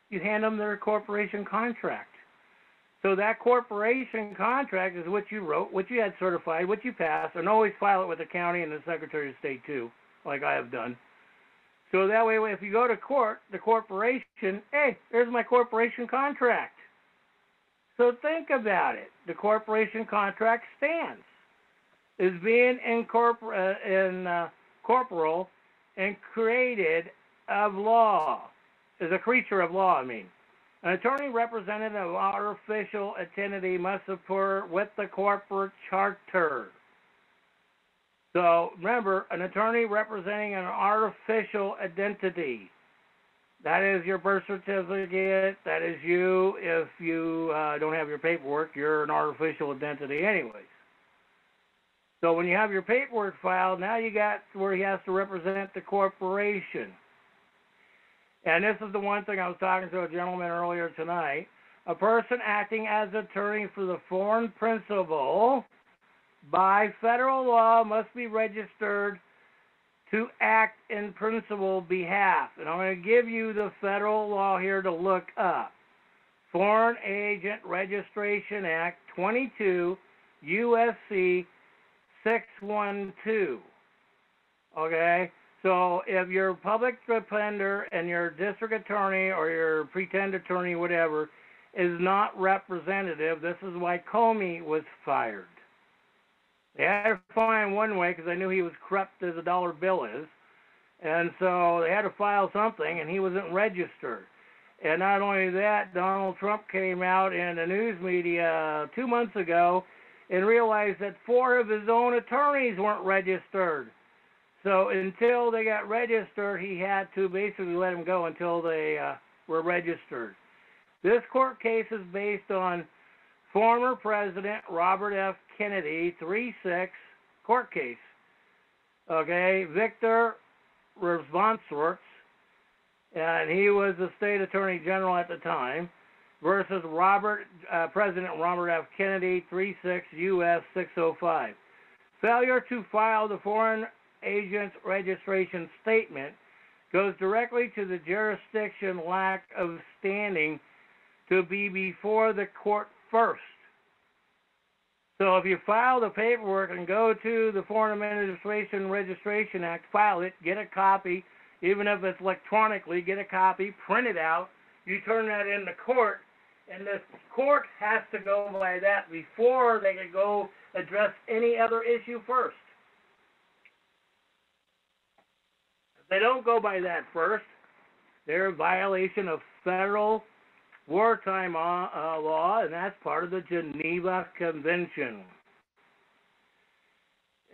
you hand them their corporation contract. So that corporation contract is what you wrote, what you had certified, what you passed, and always file it with the county and the Secretary of State too, like I have done. So that way, if you go to court, the corporation, hey, there's my corporation contract. So think about it. The corporation contract stands. Is being corporal and created of law. Is a creature of law, I mean. An attorney representative of our official entity must support with the corporate charter. So remember, an attorney representing an artificial identity. That is your birth certificate. That is you. If you don't have your paperwork, you're an artificial identity anyways. So when you have your paperwork filed, now you got where he has to represent the corporation. And this is the one thing I was talking to a gentleman earlier tonight. A person acting as attorney for the foreign principal by federal law must be registered to act in principal behalf. And I'm going to give you the federal law here to look up. Foreign Agent Registration Act 22 USC 612. Okay? So if your public defender and your district attorney or your pretend attorney, whatever, is not representative, this is why Comey was fired. They had to fine one way because they knew he was corrupt as a dollar bill is. And so they had to file something, and he wasn't registered. And not only that, Donald Trump came out in the news media 2 months ago and realized that 4 of his own attorneys weren't registered. So until they got registered, he had to basically let them go until they were registered. This court case is based on former President Robert F. Kennedy 3-6 court case. Okay, Victor Responsorts, and he was the state attorney general at the time, versus President Robert F. Kennedy 3-6 U.S. 605. Failure to file the foreign agent's registration statement goes directly to the jurisdiction lack of standing to be before the court first. So if you file the paperwork and go to the Foreign Administration Registration Act, file it, get a copy, even if it's electronically, get a copy, print it out, you turn that in to court, and the court has to go by that before they can go address any other issue first. If they don't go by that first, they're in violation of federal wartime law, and that's part of the Geneva Convention.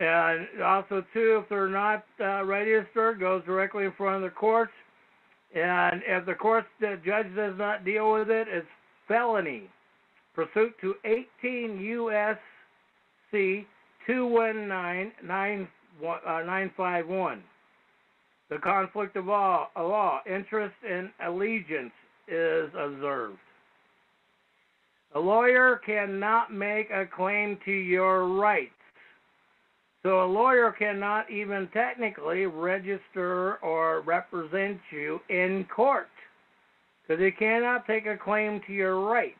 And also, too, if they're not registered, goes directly in front of the courts. And if the judge does not deal with it, it's felony. Pursuant to 18 U.S.C. 219-951. The conflict of law, interest, and allegiance is observed. A lawyer cannot make a claim to your rights. So a lawyer cannot even technically register or represent you in court, because he cannot take a claim to your rights.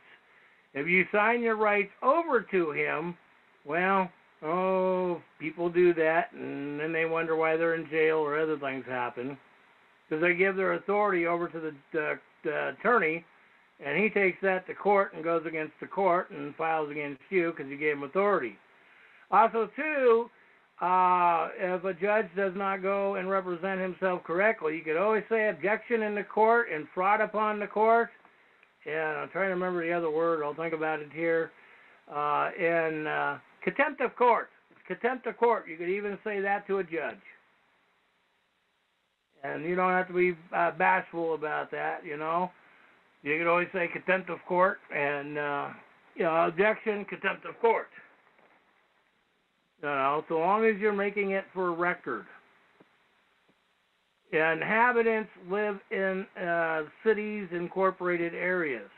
If you sign your rights over to him, well, people do that, and then they wonder why they're in jail or other things happen, because they give their authority over to the attorney, and he takes that to court and goes against the court and files against you because you gave him authority. Also, too, if a judge does not go and represent himself correctly, you could always say objection in the court and fraud upon the court. And I'm trying to remember the other word. I'll think about it here. And contempt of court. Contempt of court. You could even say that to a judge. And you don't have to be bashful about that, you know. You could always say contempt of court and, objection, contempt of court. So long as you're making it for record. Inhabitants live in cities, incorporated areas.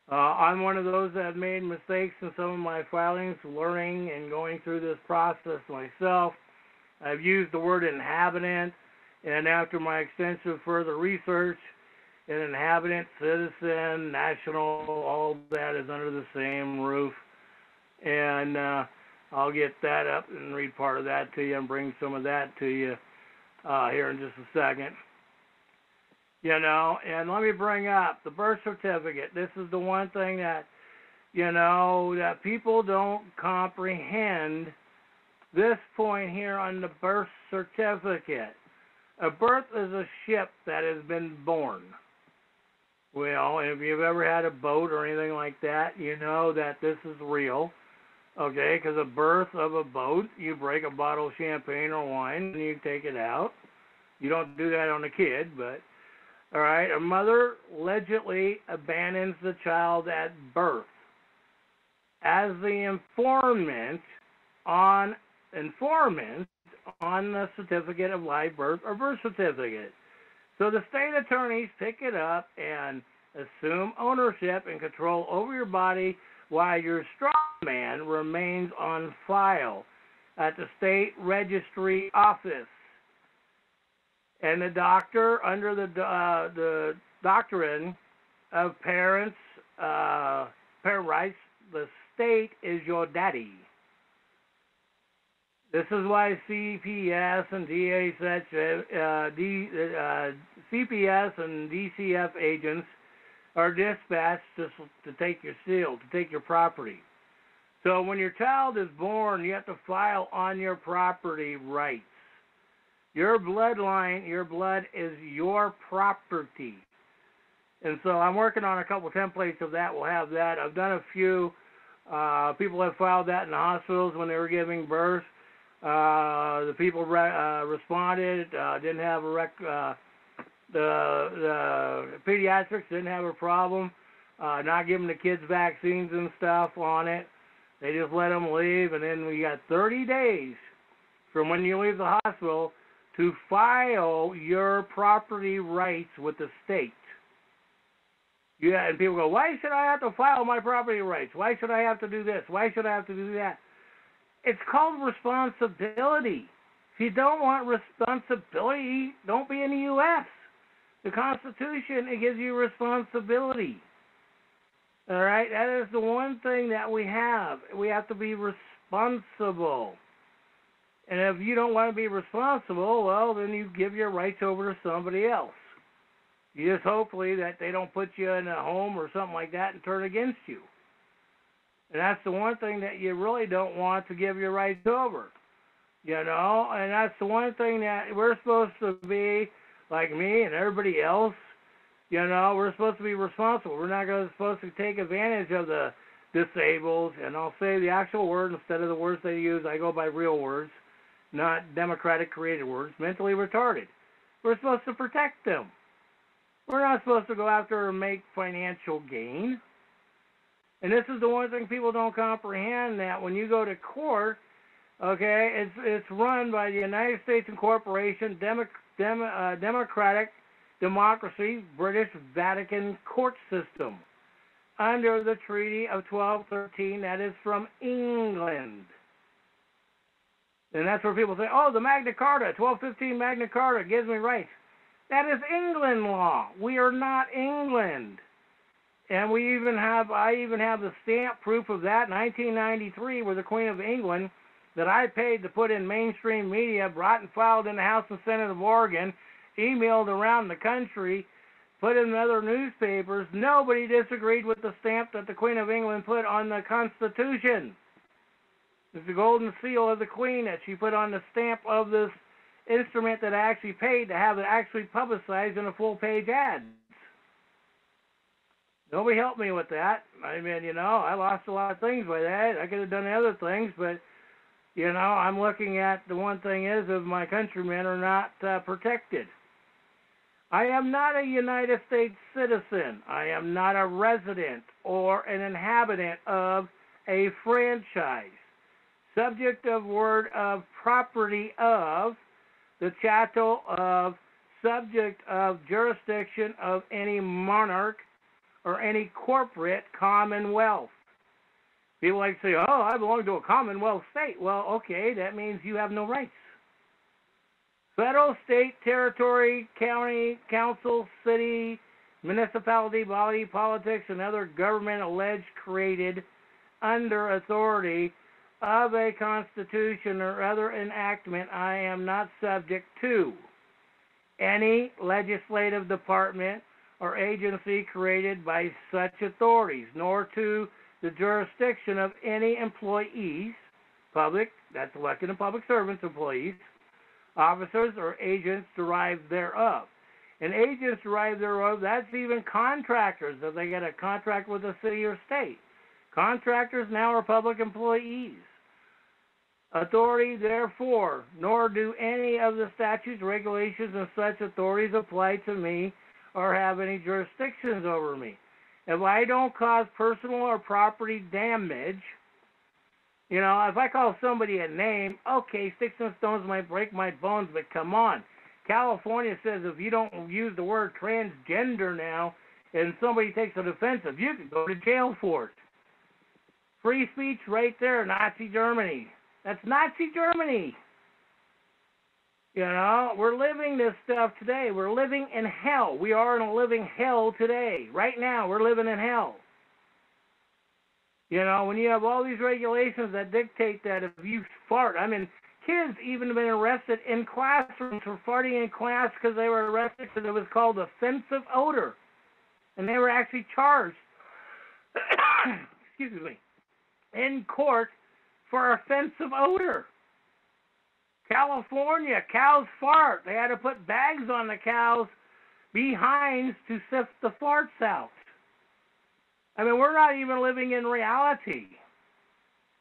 I'm one of those that have made mistakes in some of my filings, learning and going through this process myself. I've used the word inhabitant, and after my extensive further research, an inhabitant, citizen, national, all that is under the same roof. And I'll get that up and read part of that to you and bring some of that to you here in just a second. And let me bring up the birth certificate. This is the one thing that, that people don't comprehend this point here on the birth certificate. A birth is a ship that has been born. Well, if you've ever had a boat or anything like that, you know that this is real. Okay, because a birth of a boat, you break a bottle of champagne or wine and you take it out. You don't do that on a kid, but, all right, a mother allegedly abandons the child at birth. As the informant on the certificate of live birth or birth certificate. So the state attorneys pick it up and assume ownership and control over your body while your straw man remains on file at the state registry office. And the doctor, under the doctrine of parent rights, the state is your daddy. This is why CPS and CPS and DCF agents are dispatched to take your seal, to take your property. So when your child is born, you have to file on your property rights. Your bloodline, your blood is your property. And so I'm working on a couple templates of that. We'll have that. I've done a few. People have filed that in the hospitals when they were giving birth. The people responded, didn't have the pediatrics didn't have a problem not giving the kids vaccines and stuff on it. They just let them leave, and then we got 30 days from when you leave the hospital to file your property rights with the state. Yeah, and people go, why should I have to file my property rights? Why should I have to do this? Why should I have to do that? It's called responsibility. If you don't want responsibility, don't be in the U.S. The Constitution, it gives you responsibility. All right? That is the one thing that we have. We have to be responsible. And if you don't want to be responsible, well, then you give your rights over to somebody else. You just hopefully that they don't put you in a home or something like that and turn against you. And that's the one thing that you really don't want, to give your rights over. You know, and that's the one thing that we're supposed to be, like me and everybody else, you know, we're supposed to be responsible. We're not supposed to take advantage of the disabled, and I'll say the actual word instead of the words they use. I go by real words, not democratic created words, mentally retarded. We're supposed to protect them. We're not supposed to go after and make financial gain. And this is the one thing people don't comprehend, that when you go to court, okay, it's run by the United States Incorporation, Democratic Democracy, British Vatican court system, under the Treaty of 1213, that is from England. And that's where people say, oh, the Magna Carta, 1215 Magna Carta gives me rights. That is England law. We are not England. And I even have the stamp proof of that, 1993, where the Queen of England, that I paid to put in mainstream media, brought and filed in the House and Senate of Oregon, emailed around the country, put in other newspapers. Nobody disagreed with the stamp that the Queen of England put on the Constitution. It's the golden seal of the Queen that she put on the stamp of this instrument that I actually paid to have it actually publicized in a full-page ad. Nobody helped me with that. I mean, you know, I lost a lot of things by that. I could have done other things, but, you know, I'm looking at the one thing is if my countrymen are not protected. I am not a United States citizen. I am not a resident or an inhabitant of a franchise. Subject of word of property of, the chattel of, subject of jurisdiction of any monarch or any corporate commonwealth. People like to say, oh, I belong to a commonwealth state. Well, okay, that means you have no rights. Federal, state, territory, county, council, city, municipality, body, politics, and other government alleged created under authority of a constitution or other enactment, I am not subject to any legislative department or agency created by such authorities, nor to the jurisdiction of any employees, public, that's elected and public servants, employees, officers, or agents derived thereof. And agents derived thereof, that's even contractors, if they get a contract with a city or state. Contractors now are public employees. Authority, therefore, nor do any of the statutes, regulations, and such authorities apply to me or have any jurisdictions over me. If I don't cause personal or property damage, you know, if I call somebody a name, okay, sticks and stones might break my bones, but come on. California says if you don't use the word transgender now and somebody takes it offensive, you can go to jail for it. Free speech right there, Nazi Germany. That's Nazi Germany. You know, we're living this stuff today. We're living in hell. We are in a living hell today. Right now, we're living in hell. You know, when you have all these regulations that dictate that if you fart, I mean, kids even have been arrested in classrooms for farting in class because they were arrested because it was called offensive odor. And they were actually charged, excuse me, in court for offensive odor. California, cows fart. They had to put bags on the cows' behinds to sift the farts out. I mean, we're not even living in reality.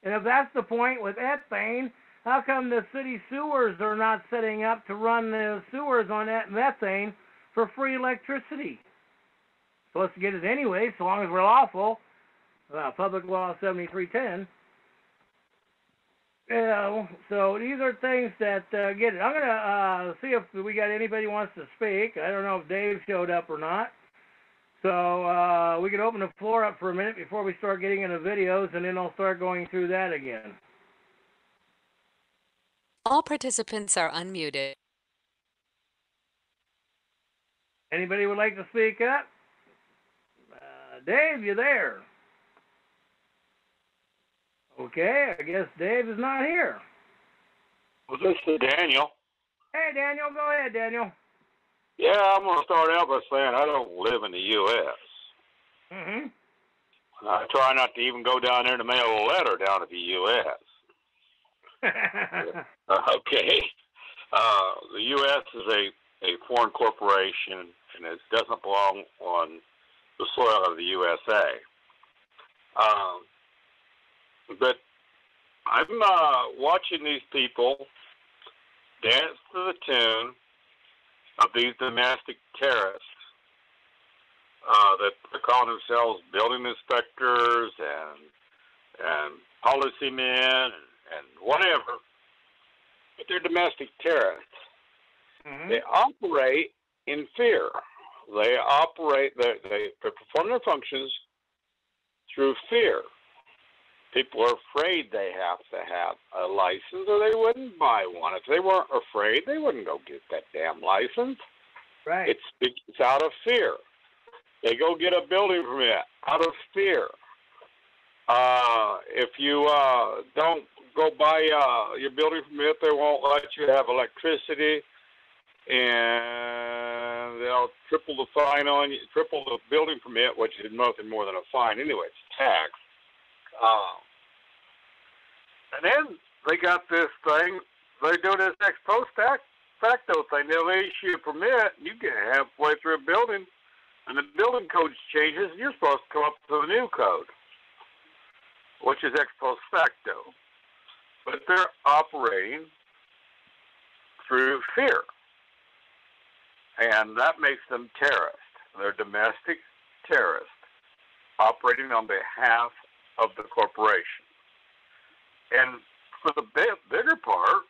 And if that's the point with ethane, how come the city sewers are not setting up to run the sewers on that methane for free electricity? Supposed to get it anyway, so long as we're lawful. Public Law 7310. You know, so these are things that get it. I'm going to see if we got anybody who wants to speak. I don't know if Dave showed up or not. So we can open the floor up for a minute before we start getting into videos, and then I'll start going through that again. All participants are unmuted. Anybody would like to speak up? Dave, you there? Okay, I guess Dave is not here. Well, this is Daniel. Hey, Daniel, go ahead, Daniel. Yeah, I'm going to start out by saying I don't live in the U.S. Mm-hmm. I try not to even go down there to mail a letter down to the U.S. Okay. The U.S. is a foreign corporation, and it doesn't belong on the soil of the USA. But I'm watching these people dance to the tune of these domestic terrorists that are calling themselves building inspectors and policy men and whatever, but they're domestic terrorists. Mm-hmm. They operate in fear. They perform their functions through fear. People are afraid they have to have a license or they wouldn't buy one. If they weren't afraid, they wouldn't go get that damn license. Right. It's out of fear. They go get a building permit out of fear. If you don't go buy your building permit, they won't let you have electricity, and they'll triple the fine on you, triple the building permit, which is nothing more than a fine anyway. It's tax. And then they got this thing. They do this ex post facto thing. They'll issue a permit. You get halfway through a building, and the building code changes, and you're supposed to come up to the new code, which is ex post facto. But they're operating through fear, and that makes them terrorists. They're domestic terrorists operating on behalf of the corporation. And for the bigger part,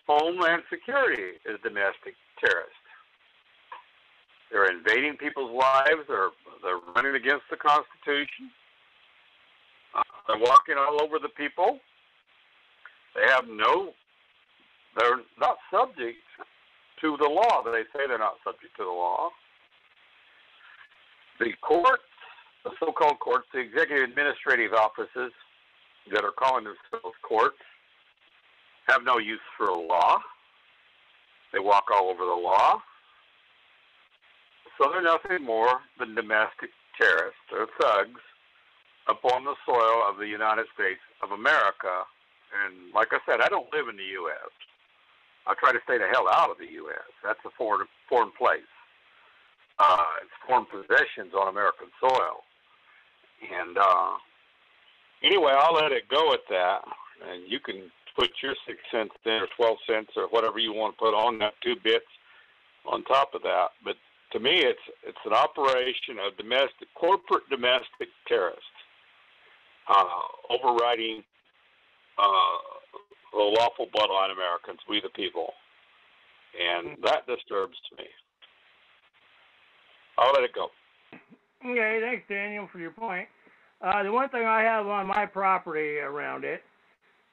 Homeland Security is domestic terrorists. They're invading people's lives. They're running against the Constitution. They're walking all over the people. They're not subject to the law. They say they're not subject to the law. The courts, the so-called courts, the executive administrative offices that are calling themselves courts, have no use for the law. They walk all over the law. So they're nothing more than domestic terrorists. They're thugs upon the soil of the United States of America. And like I said, I don't live in the U.S. I try to stay the hell out of the U.S. That's a foreign place. It's foreign possessions on American soil. And anyway, I'll let it go at that. And you can put your 6 cents in or 12 cents or whatever you want to put on that, 2 bits on top of that. But to me, it's an operation of corporate domestic terrorists overriding the lawful bloodline Americans, we the people. And that disturbs me. I'll let it go. Okay, thanks, Daniel, for your point. The one thing I have on my property around it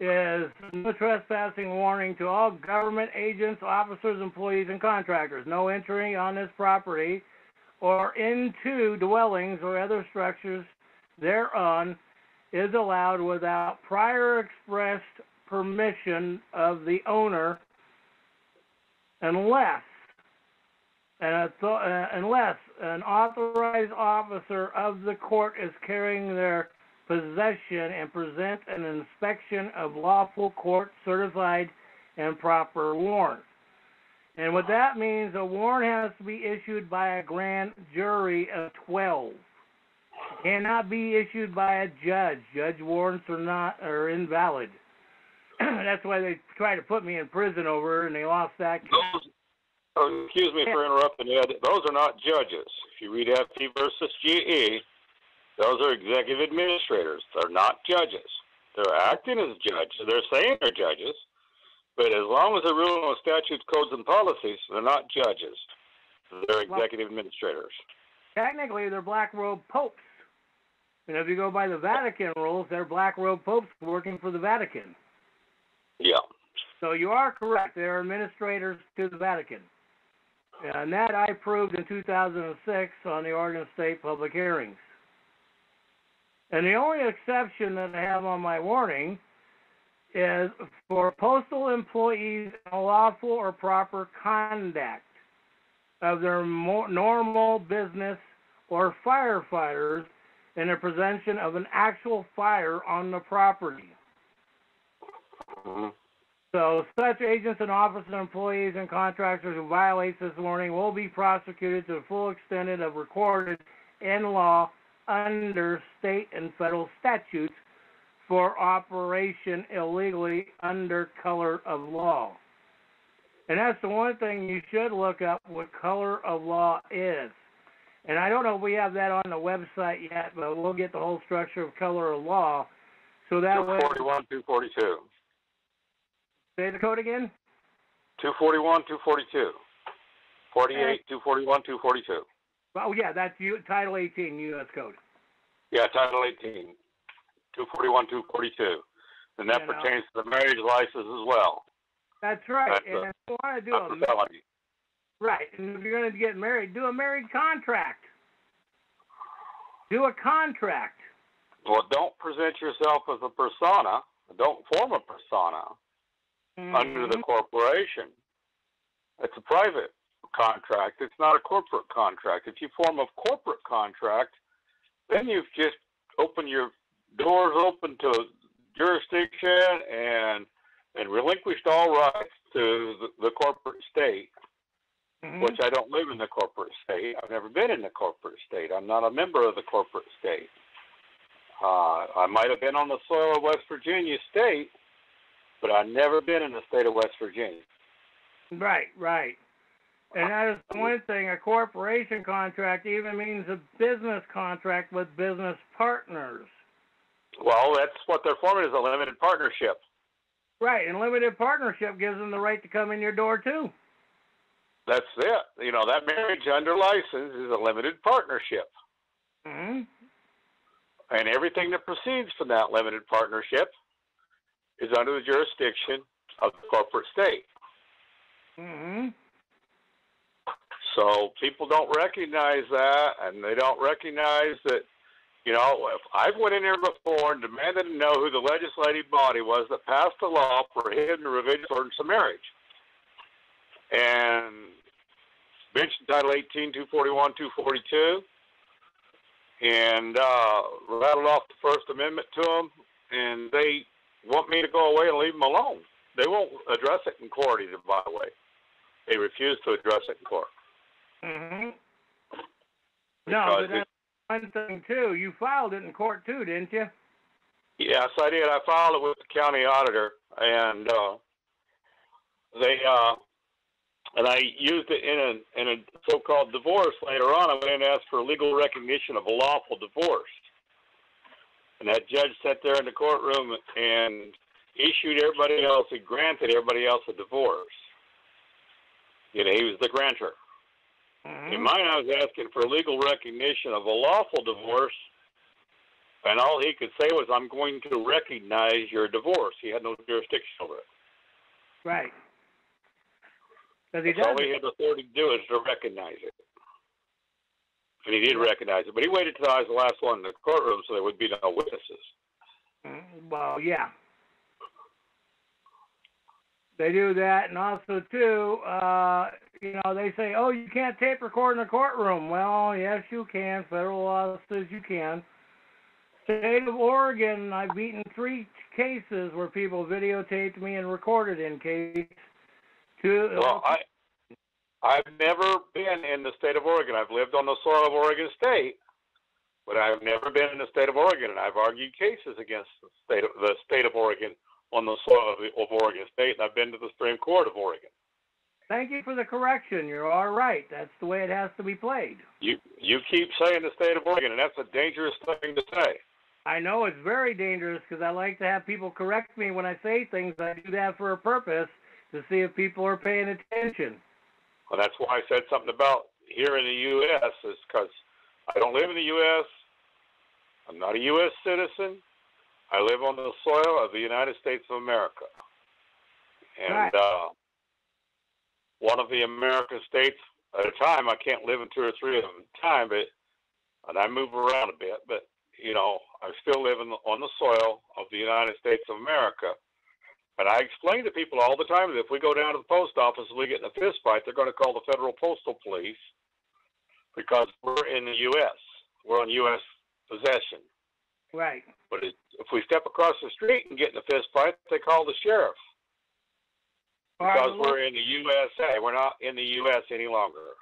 is no trespassing warning to all government agents, officers, employees, and contractors. No entering on this property or into dwellings or other structures thereon is allowed without prior expressed permission of the owner unless an authorized officer of the court is carrying their possession and present an inspection of lawful court certified and proper warrant. And what that means, a warrant has to be issued by a grand jury of 12. It cannot be issued by a judge. Judge warrants are invalid. That's why they tried to put me in prison over it, and they lost that case. Excuse me for interrupting, Ed. Those are not judges. If you read FP versus GE, those are executive administrators. They're not judges. They're acting as judges. They're saying they're judges, but as long as they're ruling on statutes, codes, and policies, they're not judges. They're executive administrators. Technically, they're black robe popes. And if you go by the Vatican rules, they're black robe popes working for the Vatican. Yeah. So you are correct. They're administrators to the Vatican. And that I proved in 2006 on the Oregon State public hearings. And the only exception that I have on my warning is for postal employees in lawful or proper conduct of their normal business, or firefighters in the prevention of an actual fire on the property. Mm-hmm. So such agents and officers, employees, and contractors who violate this warning will be prosecuted to the full extent of recorded in law under state and federal statutes for operation illegally under color of law. And that's the one thing you should look up, what color of law is. And I don't know if we have that on the website yet, but we'll get the whole structure of color of law. So that 241, 242. Say the code again? 241, 242. 48, 241, 242. Oh, yeah, that's Title 18 U.S. Code. Yeah, Title 18. 241, 242. And that pertains to the marriage license as well. That's right. And if you want to do a felony. Right. And if you're going to get married, do a married contract. Do a contract. Well, don't present yourself as a persona. Don't form a persona under the corporation. It's a private contract. It's not a corporate contract. If you form a corporate contract, then you've just opened your doors open to jurisdiction and relinquished all rights to the corporate state, which I don't live in the corporate state. I've never been in the corporate state. I'm not a member of the corporate state. I might have been on the soil of West Virginia state, but I've never been in the state of West Virginia. Right, right. And that is one thing. A corporation contract even means a business contract with business partners. Well, that's what they're forming, is a limited partnership. Right, and limited partnership gives them the right to come in your door, too. That's it. You know, that marriage under license is a limited partnership. Mm-hmm. And everything that proceeds from that limited partnership is under the jurisdiction of the corporate state. Mm-hmm. So people don't recognize that, and they don't recognize that, you know, if I've went in there before and demanded to know who the legislative body was that passed the law prohibiting the religious ordinance of marriage. And mentioned Title 18, 241, 242, and rattled off the First Amendment to them, and they want me to go away and leave them alone. They won't address it in court either, by the way. They refuse to address it in court. Mm-hmm. No, but that's one thing, too. You filed it in court, too, didn't you? Yes, I did. I filed it with the county auditor, and and I used it in a so-called divorce later on. I went in and asked for legal recognition of a lawful divorce. And that judge sat there in the courtroom and issued everybody else, and granted everybody else a divorce. You know, he was the grantor. In mine, I was asking for legal recognition of a lawful divorce, and all he could say was, I'm going to recognize your divorce. He had no jurisdiction over it. Right. That's all he had the authority to do, is to recognize it. And he did recognize it, but he waited till I was the last one in the courtroom so there would be no witnesses. Well, yeah. They do that, and also, too, you know, they say, oh, you can't tape record in a courtroom. Well, yes, you can. Federal law says you can. State of Oregon, I've beaten 3 cases where people videotaped me and recorded in case. Well, I've never been in the state of Oregon. I've lived on the soil of Oregon State, but I've never been in the state of Oregon, and I've argued cases against the state of Oregon on the soil of Oregon State, and I've been to the Supreme Court of Oregon. Thank you for the correction. You're all right. That's the way it has to be played. You keep saying the state of Oregon, and that's a dangerous thing to say. I know it's very dangerous because I like to have people correct me when I say things. I do that for a purpose, to see if people are paying attention. Well, that's why I said something about here in the U.S., is because I don't live in the U.S., I'm not a U.S. citizen, I live on the soil of the United States of America. And one of the American states at a time, I can't live in 2 or 3 of them at a time, and I move around a bit, but, I still live on the soil of the United States of America. And I explain to people all the time that if we go down to the post office and we get in a fist fight, they're going to call the Federal Postal Police because we're in the U.S. We're on U.S. possession. Right. But if we step across the street and get in a fist fight, they call the sheriff. Because we're in the USA. We're not in the U.S. any longer.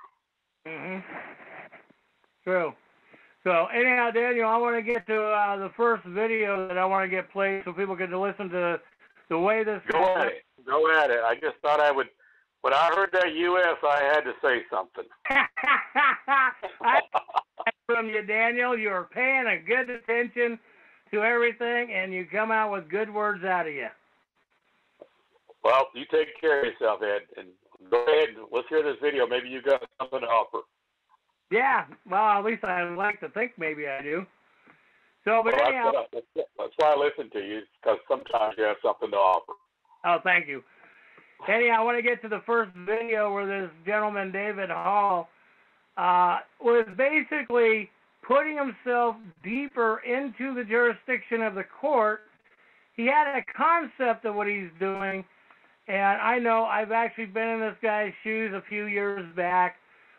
True. So, anyhow, Daniel, I want to get to the first video that I want to get played so people can listen to the way this... Go at it. I just thought I would... When I heard that U.S., I had to say something. From you, Daniel, you're paying a good attention to everything, and you come out with good words out of you. Well, you take care of yourself, Ed, and go ahead and let's hear this video. Maybe you got something to offer. Yeah, well, at least I like to think maybe I do. So, but anyhow... That's why I listen to you, because sometimes you have something to offer. Oh, thank you. Anyhow, I want to get to the first video where this gentleman, David Hall, was basically putting himself deeper into the jurisdiction of the court. He had a concept of what he's doing, and I know I've actually been in this guy's shoes a few years back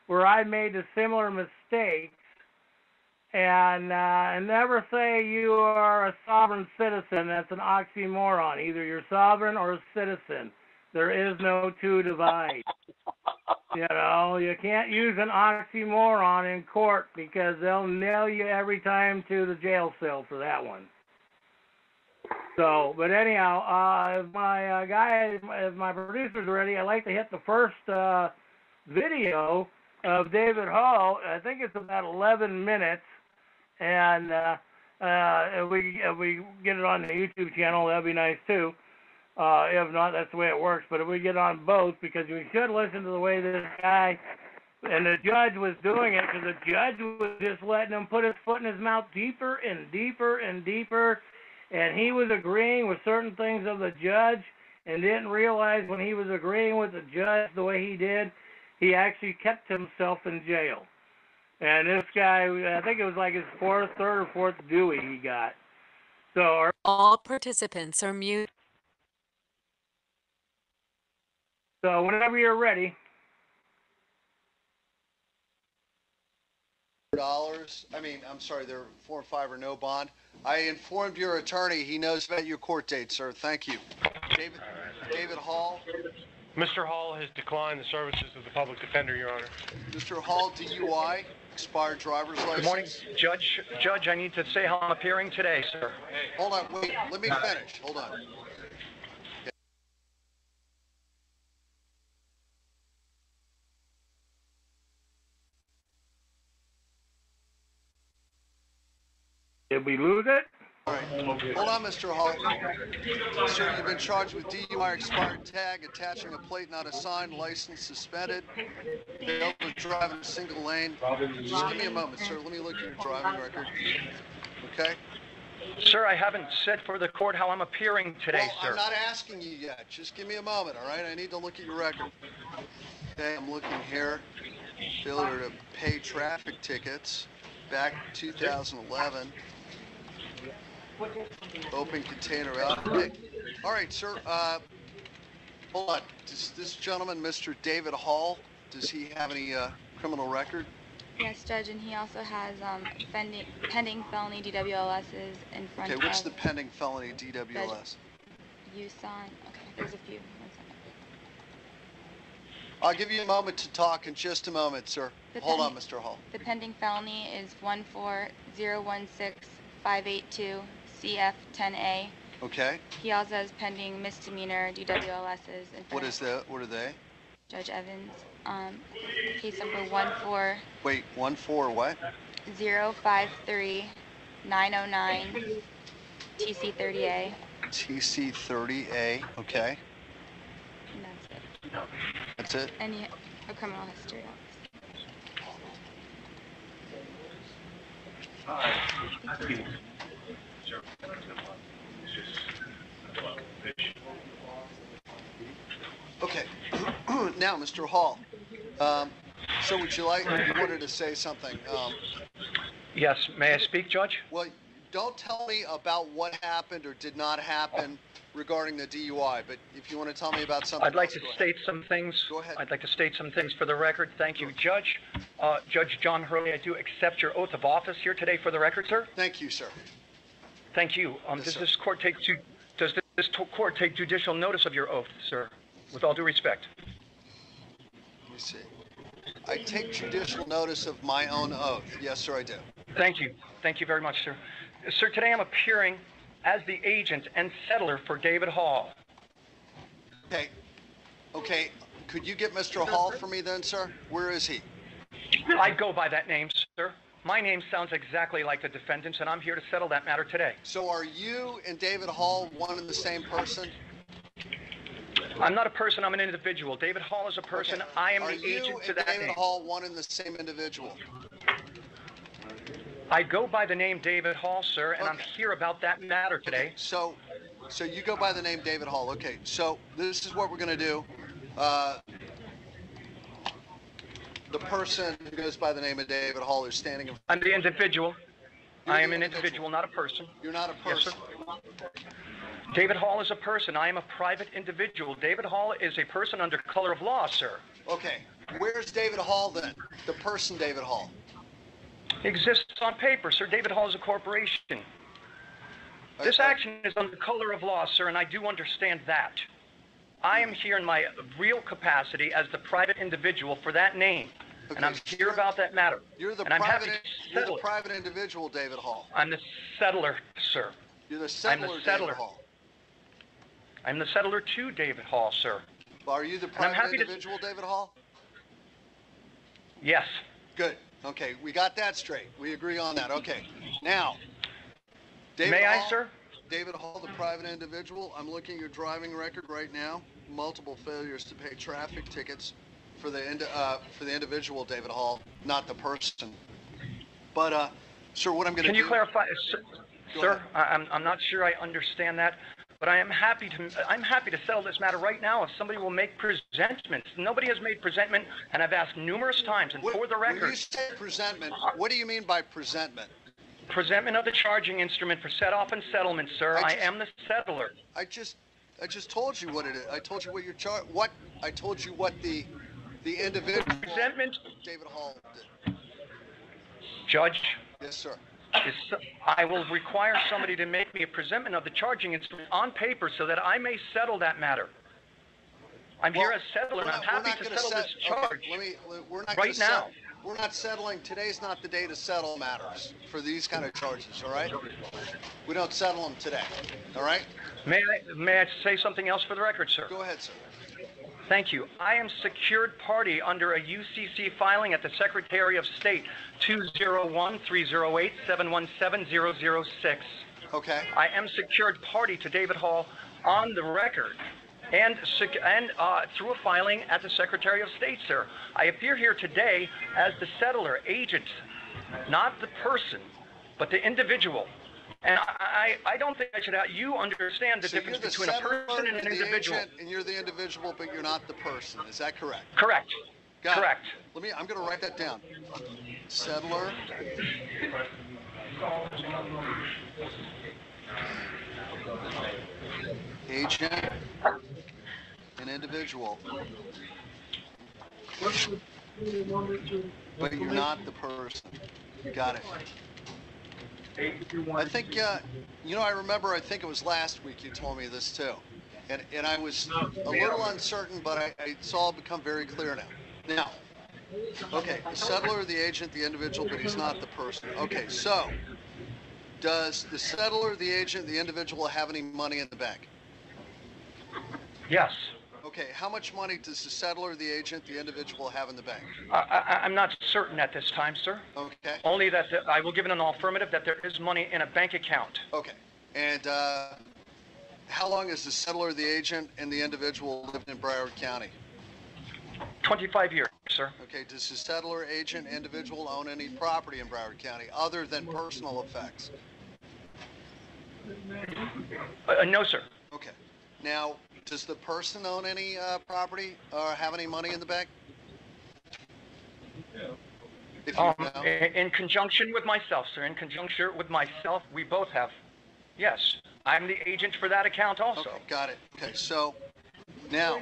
where I made a similar mistake. And never say you are a sovereign citizen. That's an oxymoron. Either you're sovereign or a citizen. There is no two divide. You can't use an oxymoron in court because they'll nail you every time to the jail cell for that one. So, but anyhow, if my producer's ready, I'd like to hit the first video of David Hall. I think it's about 11 minutes. And if we get it on the YouTube channel, that'd be nice too. If not, that's the way it works. But if we get on both, because we should listen to the way this guy and the judge was doing it, because the judge was just letting him put his foot in his mouth deeper and deeper and deeper, and he was agreeing with certain things of the judge and didn't realize when he was agreeing with the judge the way he did, he actually kept himself in jail. And this guy, I think it was like his third or fourth Dewey he got. So all participants are muted. So whenever you're ready. I'm sorry, there are 4 or 5 or no bond. I informed your attorney. He knows about your court date, sir. Thank you. David Hall. Mr. Hall has declined the services of the public defender, Your Honor. Mr. Hall, DUI, expired driver's license. Good morning, Judge. Judge, I need to say how I'm appearing today, sir. Hold on, wait. Let me finish. Hold on. Did we lose it? All right. Hold on, Mr. Hall. Sir, you've been charged with DUI, expired tag, attaching a plate not assigned, license suspended, failed to drive in a single lane. Just give me a moment, sir. Let me look at your driving record. Okay? Sir, I haven't said for the court how I'm appearing today, sir. I'm not asking you yet. Just give me a moment, all right? I need to look at your record. Okay, I'm looking here. Failure to pay traffic tickets back 2011. Open container out. Okay. All right, sir. Hold on. Does this gentleman, Mr. David Hall, does he have any criminal record? Yes, Judge, and he also has pending felony DWLSs in front of... Okay, what's the pending felony DWLS? Judge, you saw... Okay, there's a few. 1 second. I'll give you a moment to talk in just a moment, sir. Hold on, Mr. Hall. The pending felony is 14016-582 CF10A. Okay. He also has pending misdemeanor DWLSs in front What is that? What are they? Judge Evans. Case number 14... Wait, 14 what? 053909 TC30A. TC30A, okay. And that's it. That's it? And a criminal history. Now, Mr. Hall, so would you wanted to say something? Yes, may I speak, Judge? Well, don't tell me about what happened or did not happen regarding the DUI, but if you want to tell me about something I'd like else, to state some things. Go ahead. I'd like to state some things for the record. Thank you, Judge. Judge John Hurley, I do accept your oath of office here today for the record, sir. Thank you, sir. Thank you. Yes, Does sir. this court take judicial notice of your oath, sir? With all due respect. Let me see. I take judicial notice of my own oath. Yes, sir, I do. Thank you. Thank you very much, sir. Sir, today I'm appearing as the agent and settler for David Hall. Okay. Okay. Could you get Mr. Hall for me then, sir? Where is he? I go by that name, sir. My name sounds exactly like the defendant's, and I'm here to settle that matter today. So are you and David Hall one and the same person? I'm not a person, I'm an individual. David Hall is a person, Okay. I am Are the you agent to and that David name. Hall one and the same individual? I go by the name David Hall, sir, and I'm Okay. here about that matter today. Okay, so you go by the name David Hall. Okay, so this is what we're going to do. The person who goes by the name of David Hall is standing in. I'm the individual. You're I the am an individual, not a person. You're not a Yes, sir. person. David Hall is a person. I am a private individual. David Hall is a person under color of law, sir. Okay, where's David Hall then? The person David Hall. He exists on paper, sir. David Hall is a corporation. This action is under color of law, sir, and I do understand that. I am here in my real capacity as the private individual for that name, Okay, and I'm so here about that matter. You're the and I'm happy private. to You're settle the it. private individual, David Hall. I'm the settler, sir. You're the I'm settler, the settler. David Hall. I'm the settler to David Hall, sir. Are you the I'm private happy to- individual, David Hall? Yes. Good. Okay, we got that straight. We agree on that. Okay. Now, David May I, Hall, sir? David Hall, the private individual. I'm looking at your driving record right now. Multiple failures to pay traffic tickets for the individual, David Hall, not the person. But, sir, what I'm going to do... Can you clarify, Go sir? ahead. I'm not sure I understand that, but I'm happy to settle this matter right now if somebody will make presentments. Nobody has made presentment, and I've asked numerous times, and for the When you record, say presentment, what do you mean by presentment? presentment of the charging instrument for set-off and settlement, sir. I am the settler. I just told you what it is. I told you what your I told you what the individual Presentment, David Hall did. Judge, Yes, sir. I will require somebody to make me a presentment of the charging instrument on paper so that I may settle that matter. I'm here as settler, and I'm happy to settle this charge We're not right now. We're not settling. Today's not the day to settle matters for these kind of charges. All right. We don't settle them today. All right. May I say something else for the record, sir? Go ahead, sir. Thank you. I am secured party under a UCC filing at the Secretary of State 201-308-717-006. Okay. I am secured party to David Hall on the record and through a filing at the Secretary of State, sir. I appear here today as the settler, agent, not the person, but the individual. And I don't think I should have you understand the difference between a person and an individual. And you're the individual, but you're not the person. Is that correct? Correct. Got Correct. It. I'm going to write that down. Settler. Agent. An individual. But you're not the person. Got it. I think, I remember, I think it was last week you told me this too. And I was a little uncertain, but it's all become very clear now. Now, okay, the settler, the agent, the individual, but he's not the person. Okay, so does the settler, the agent, the individual have any money in the bank? Yes. Okay, how much money does the settler, the agent, the individual have in the bank? I'm not certain at this time, sir. Okay. Only that I will give it an affirmative that there is money in a bank account. Okay. And how long has the settler, the agent, and the individual lived in Broward County? 25 years, sir. Okay, does the settler, agent, individual own any property in Broward County other than personal effects? No, sir. Okay. Now, Does the person own any property or have any money in the bank? If you know. In conjunction with myself, sir, in conjunction with myself, we both have. Yes, I'm the agent for that account also. Okay, got it. Okay, so now,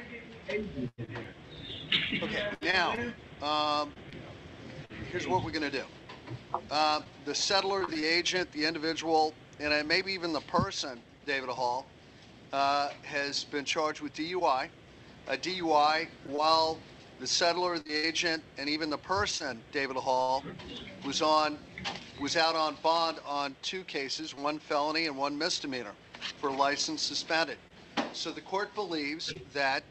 here's what we're going to do. The settler, the agent, the individual, and maybe even the person, David Hall, has been charged with DUI. A DUI while the settler, the agent, and even the person, David Hall, was out on bond on 2 cases, 1 felony and 1 misdemeanor, for license suspended. So the court believes that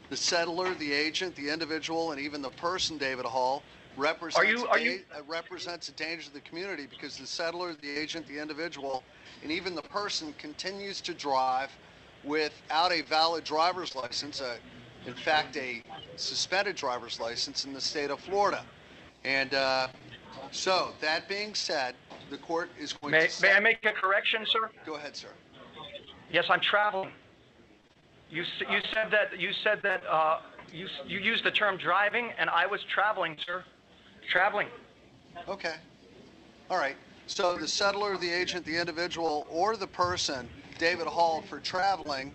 the settler, the agent, the individual, and even the person, David Hall, represents a danger to the community because the settler, the agent, the individual, and even the person continues to drive without a valid driver's license, in fact, a suspended driver's license in the state of Florida. And so, that being said, the court is going to... May I make a correction, sir? Go ahead, sir. Yes, I'm traveling. You said that you used the term driving, and I was traveling, sir. Traveling. Okay. All right. So the settler, the agent, the individual, or the person, David Hall, for traveling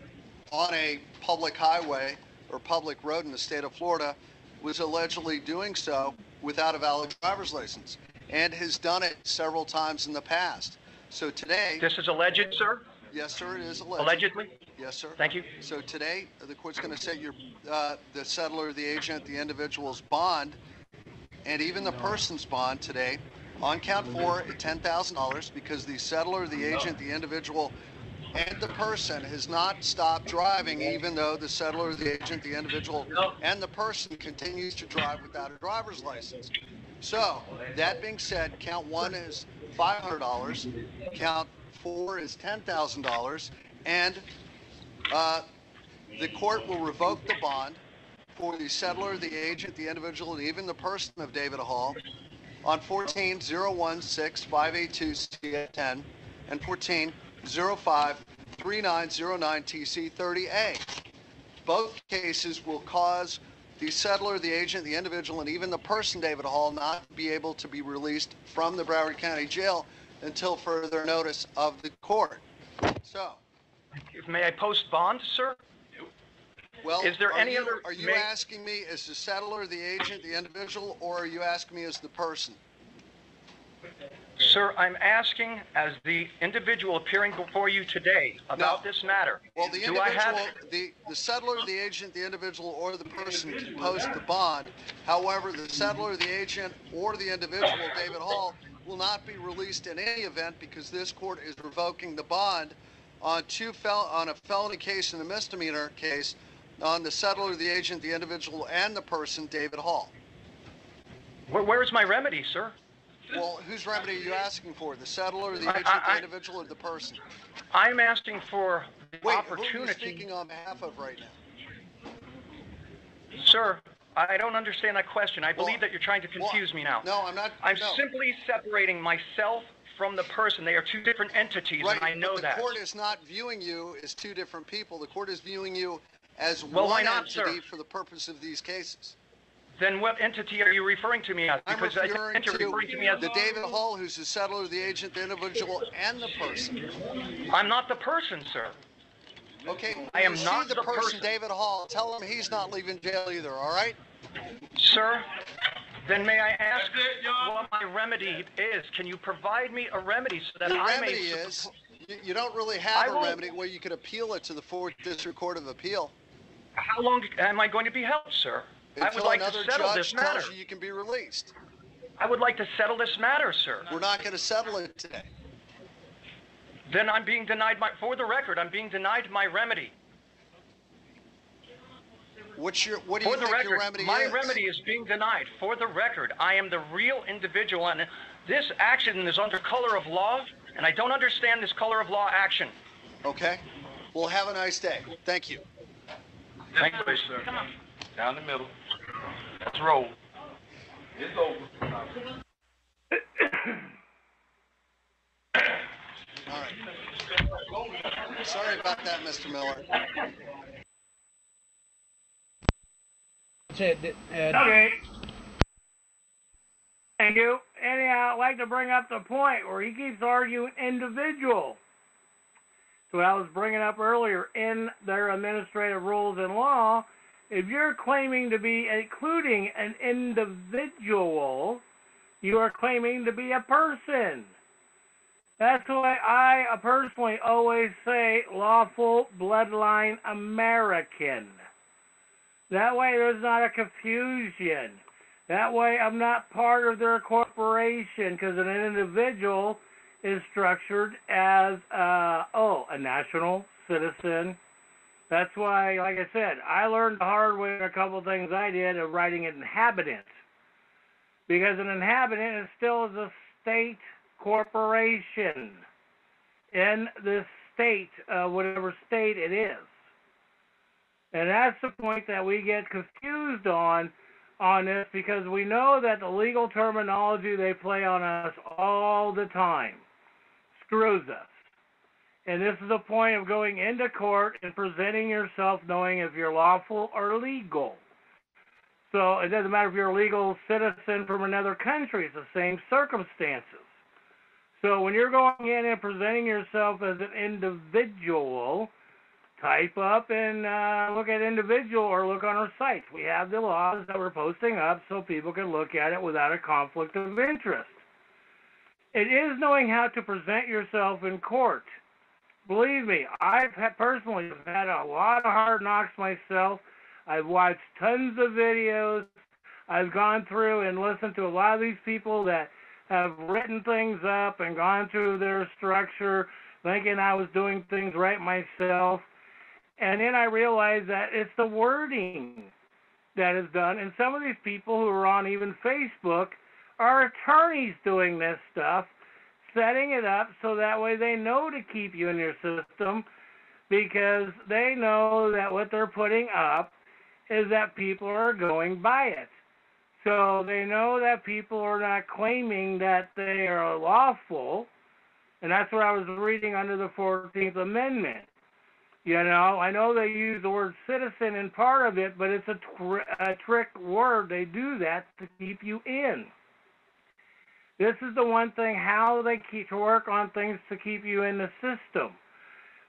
on a public highway or public road in the state of Florida, was allegedly doing so without a valid driver's license, and has done it several times in the past. So today... This is alleged, sir? Yes, sir, it is alleged. Allegedly? Yes, sir. Thank you. So today, the court's going to set the settler, the agent, the individual's bond, and even the person's bond today on count 4 at $10,000 because the settler, the agent, the individual, and the person has not stopped driving, even though the settler, the agent, the individual, and the person continues to drive without a driver's license. So, that being said, count 1 is $500, count 4 is $10,000, and the court will revoke the bond for the settler, the agent, the individual, and even the person of David Hall on 14-016-582-CF10 and 14-05-3909-TC30A. Both cases will cause the settler, the agent, the individual, and even the person, David Hall, not to be able to be released from the Broward County Jail until further notice of the court. So, may I post bond, sir? Well, is there any other? Are you asking me as the settler, the agent, the individual, or are you asking me as the person? Sir, I'm asking as the individual appearing before you today about this matter. Well, the individual, the settler, the agent, the individual, or the person can post the bond. However, the settler, the agent, or the individual, David Hall, will not be released in any event because this court is revoking the bond on a felony case and a misdemeanor case on the settler, the agent, the individual, and the person, David Hall. Where is my remedy, sir? Well, whose remedy are you asking for? The settler, the agent, the individual, or the person? I'm asking for the opportunity. Who are you speaking on behalf of right now? Sir, I don't understand that question. I believe that you're trying to confuse me now. No, I'm not. I'm simply separating myself from the person. They are 2 different entities, and I know that. The court is not viewing you as 2 different people. The court is viewing you as why not, entity sir? For the purpose of these cases. Then what entity are you referring to me as? Because I'm referring to the David Hall, who's the settler, the agent, the individual, and the person. I'm not the person, sir. Okay, I am not the person, David Hall. Tell him he's not leaving jail either, all right? Sir, then may I ask what my remedy is? Can you provide me a remedy so that I may... The remedy is, you don't really have a remedy where you could appeal it to the 4th District Court of Appeal. How long am I going to be held, sir? I would like to settle this matter. Tells you can be released. I would like to settle this matter, sir. We're not going to settle it today. Then I'm being denied for the record, I'm being denied my remedy. What do you think your remedy is? My remedy is being denied. For the record, I am the real individual, and this action is under color of law, and I don't understand this color of law action. Okay. Well, have a nice day. Thank you. Thank you, sir. Come on. Down the middle. Let's roll. It's over. All right. Sorry about that, Mr. Miller. That's it, Ed. Okay. Thank you. Anyhow, I'd like to bring up the point where he keeps arguing individual. So I was bringing up earlier, in their administrative rules and law, if you're claiming to be including an individual, you are claiming to be a person. That's why I personally always say lawful bloodline American. That way there's not a confusion. That way I'm not part of their corporation, because an individual is structured as a national citizen. That's why, like I said, I learned the hard way a couple things I did of writing inhabitant. Because an inhabitant is still a state corporation in this state, whatever state it is. And that's the point that we get confused on this, because we know that the legal terminology they play on us all the time screws us. And this is the point of going into court and presenting yourself knowing if you're lawful or legal. So it doesn't matter if you're a legal citizen from another country, it's the same circumstances. So when you're going in and presenting yourself as an individual, type up and look at individual, or look on our site. We have the laws that we're posting up so people can look at it without a conflict of interest. It is knowing how to present yourself in court. Believe me, I've personally had a lot of hard knocks myself. I've watched tons of videos. I've gone through and listened to a lot of these people that have written things up and gone through their structure thinking I was doing things right myself. And then I realized that it's the wording that is done. And some of these people who are on even Facebook are attorneys doing this stuff, setting it up so that way they know to keep you in your system, because they know that what they're putting up is that people are going by it. So they know that people are not claiming that they are lawful, and that's what I was reading under the 14th Amendment. You know, I know they use the word citizen in part of it, but it's a trick word. They do that to keep you in. This is the one thing, how they keep to work on things to keep you in the system.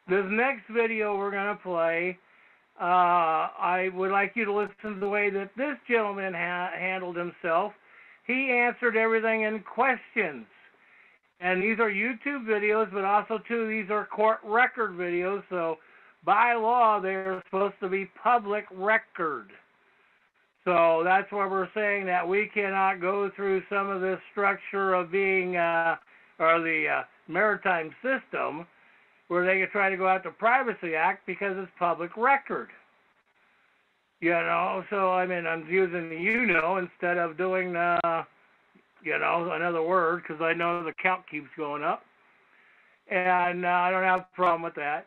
This next video we're going to play, I would like you to listen to the way that this gentleman handled himself. He answered everything in questions. And these are YouTube videos, but also, too, these are court record videos. So, by law, they're supposed to be public record. So that's why we're saying that we cannot go through some of this structure of being, or the maritime system, where they can try to go out the Privacy Act because it's public record. You know, so I mean, I'm using the instead of doing another word, because I know the count keeps going up. And I don't have a problem with that.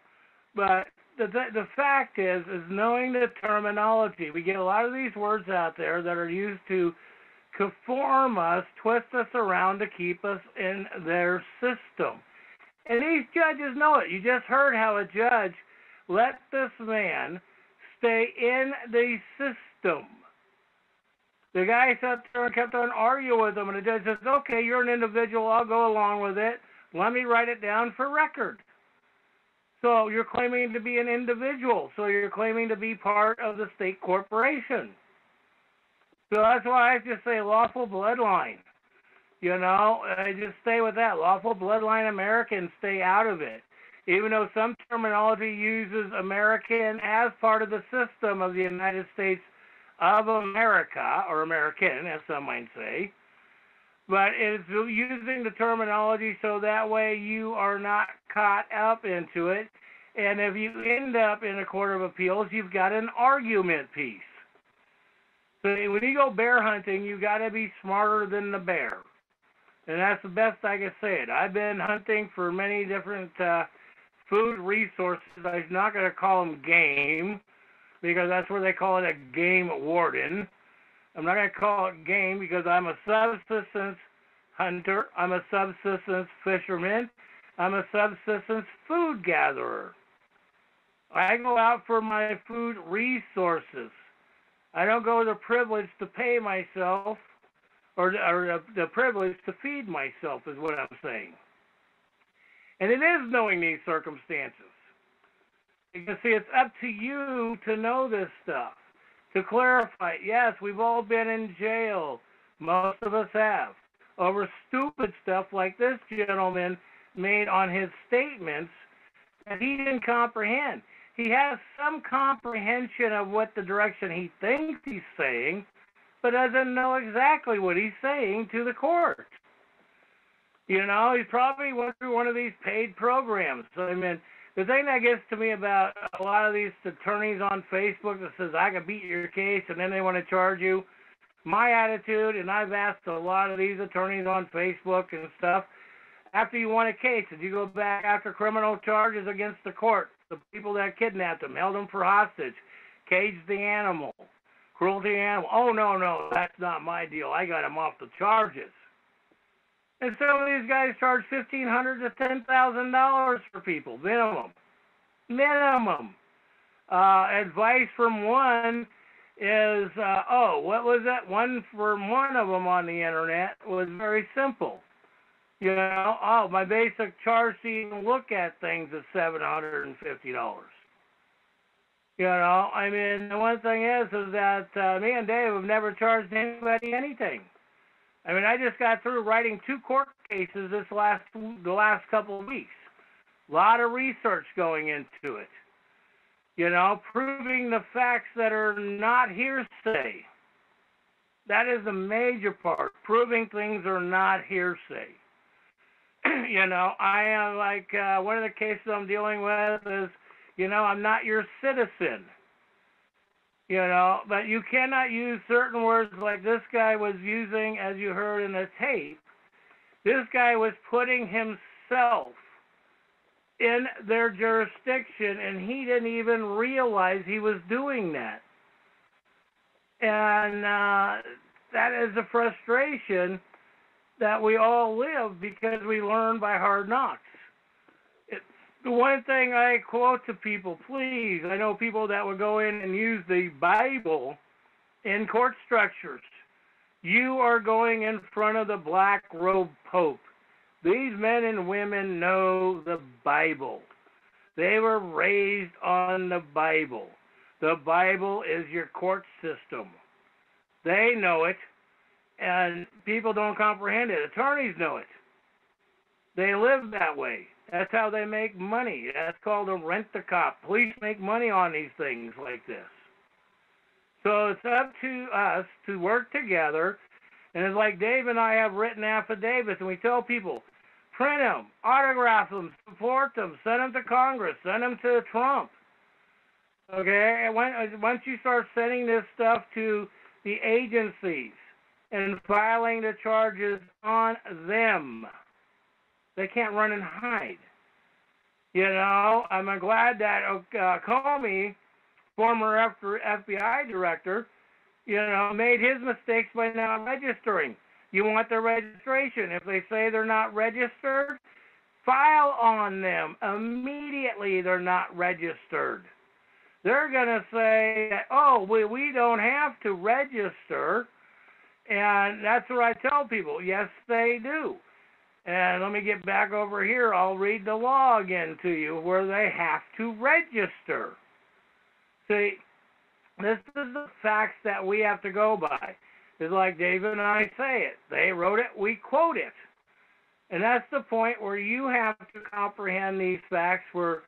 But the fact is knowing the terminology. We get a lot of these words out there that are used to conform us, twist us around to keep us in their system. And these judges know it. You just heard how a judge let this man stay in the system. The guy sat there and kept on arguing with him, and the judge says, okay, you're an individual, I'll go along with it. Let me write it down for record. So you're claiming to be an individual. So you're claiming to be part of the state corporation. So that's why I just say lawful bloodline. You know, I just stay with that. Lawful bloodline American, stay out of it. Even though some terminology uses American as part of the system of the United States of America, or American, as some might say. But it's using the terminology so that way you are not caught up into it. And if you end up in a court of appeals, you've got an argument piece. So when you go bear hunting, you've got to be smarter than the bear. And that's the best I can say it. I've been hunting for many different food resources. I'm not going to call them game, because that's where they call it a game warden. I'm not going to call it game because I'm a subsistence hunter. I'm a subsistence fisherman. I'm a subsistence food gatherer. I go out for my food resources. I don't go the privilege to pay myself or the privilege to feed myself is what I'm saying. And it is knowing these circumstances. Because, see, it's up to you to know this stuff. To clarify, yes, we've all been in jail. Most of us have. Over stupid stuff like this gentleman made on his statements that he didn't comprehend. He has some comprehension of what the direction he thinks he's saying, but doesn't know exactly what he's saying to the court. You know, he probably went through one of these paid programs. So, I mean, the thing that gets to me about a lot of these attorneys on Facebook that says, I can beat your case, and then they want to charge you. My attitude, and I've asked a lot of these attorneys on Facebook and stuff, after you won a case, did you go back after criminal charges against the court? The people that kidnapped them, held them for hostage, caged the animal, cruelty to the animal. Oh, no, that's not my deal. I got him off the charges. And some of these guys charge $1,500 to $10,000 for people, minimum. Advice from one is, what was that? One from one of them on the internet was very simple. You know, my basic charge to even look at things is $750. You know, I mean, the one thing is that me and Dave have never charged anybody anything. I mean, I just got through writing 2 court cases the last couple of weeks. A lot of research going into it. You know, proving the facts that are not hearsay. That is the major part. Proving things are not hearsay. You know, I am like, one of the cases I'm dealing with is, you know, I'm not your citizen. You know, but you cannot use certain words like this guy was using, as you heard in the tape. This guy was putting himself in their jurisdiction, and he didn't even realize he was doing that. And that is a frustration that we all live because we learn by hard knocks. The one thing I quote to people, please, I know people that will go in and use the Bible in court structures. You are going in front of the black robe Pope. These men and women know the Bible. They were raised on the Bible. The Bible is your court system. They know it, and people don't comprehend it. Attorneys know it. They live that way. That's how they make money. That's called a rent-a-cop. Police make money on these things like this. So it's up to us to work together. And it's like Dave and I have written affidavits, and we tell people, print them, autograph them, support them, send them to Congress, send them to Trump. Okay? And once you start sending this stuff to the agencies and filing the charges on them, they can't run and hide. You know, I'm glad that Comey, former FBI director, you know, made his mistakes by not registering. You want their registration. If they say they're not registered, file on them. Immediately they're not registered. They're going to say, that, we don't have to register. And that's what I tell people. Yes, they do. And let me get back over here. I'll read the law again to you where they have to register. See, this is the facts that we have to go by. It's like David and I say it. They wrote it, we quote it. And that's the point where you have to comprehend these facts where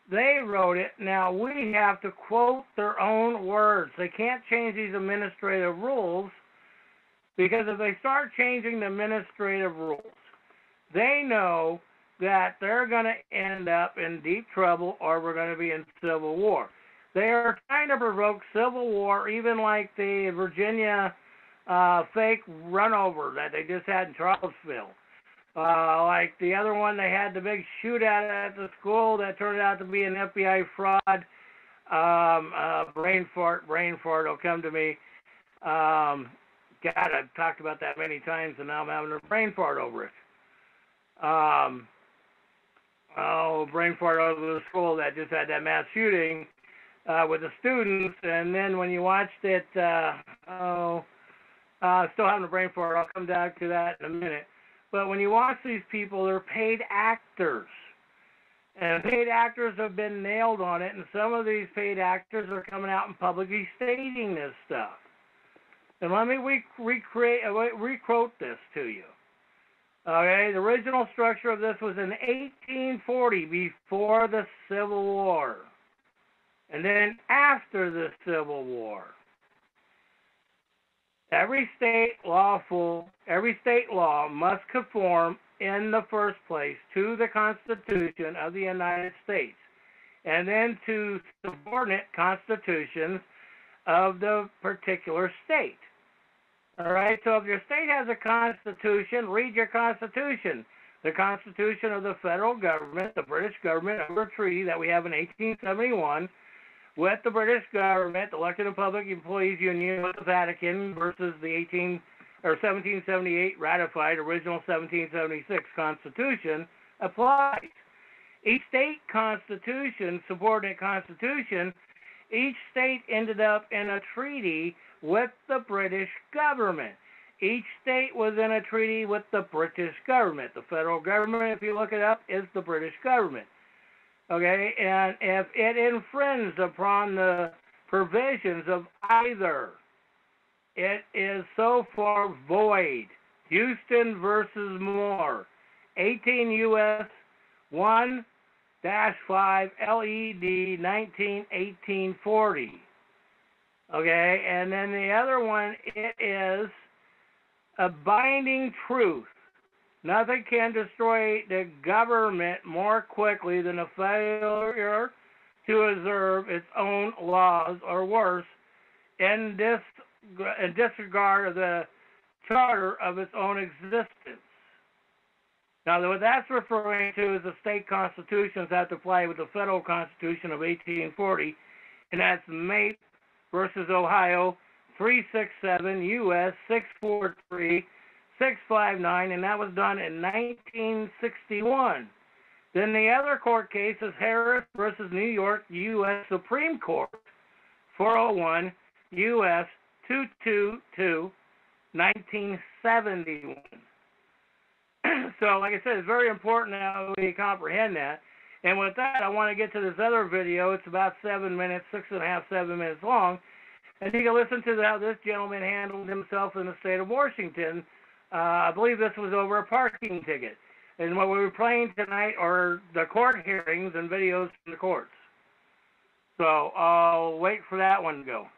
they wrote it. Now we have to quote their own words. They can't change these administrative rules because if they start changing the administrative rules, they know that they're going to end up in deep trouble or we're going to be in civil war. They are trying to provoke civil war, even like the Virginia fake runover that they just had in Charlottesville. Like the other one, they had the big shootout at the school that turned out to be an FBI fraud. Brain fart will come to me. God, I've talked about that many times, and now I'm having a brain fart over it. brain fart over the school that just had that mass shooting with the students, and then when you watched it, still having a brain fart. I'll come back to that in a minute. But when you watch these people, they're paid actors. And paid actors have been nailed on it, and some of these paid actors are coming out and publicly stating this stuff. And let me re-quote this to you. Okay, the original structure of this was in 1840, before the Civil War. And then after the Civil War. Every state law must conform in the first place to the Constitution of the United States, and then to subordinate constitutions of the particular state. All right, so if your state has a constitution, read your constitution. The Constitution of the federal government, the British government, under a treaty that we have in 1871, with the British government, the Elected and Public Employees Union with the Vatican versus the 1778 ratified original 1776 Constitution applies. Each state constitution, subordinate constitution, each state ended up in a treaty with the British government. Each state was in a treaty with the British government. The federal government, if you look it up, is the British government. Okay, and if it infringes upon the provisions of either, it is so far void. Houston versus Moore, 18 U.S. 1-5 LED 1918-40. Okay, and then the other one, it is a binding truth. Nothing can destroy the government more quickly than a failure to observe its own laws, or worse, in disregard of the charter of its own existence. Now, what that's referring to is the state constitutions have to apply with the federal constitution of 1840, and that's Mape versus Ohio, 367 U.S. 643 659, and that was done in 1961. Then the other court case is Harris versus New York U.S. Supreme Court, 401 U.S. 222 1971. So, like I said, it's very important that we comprehend that. And with that, I want to get to this other video. It's about 7 minutes, 6.5, 7 minutes long. And you can listen to how this gentleman handled himself in the state of Washington. I believe this was over a parking ticket. And what we were playing tonight are the court hearings and videos from the courts. So I'll wait for that one to go.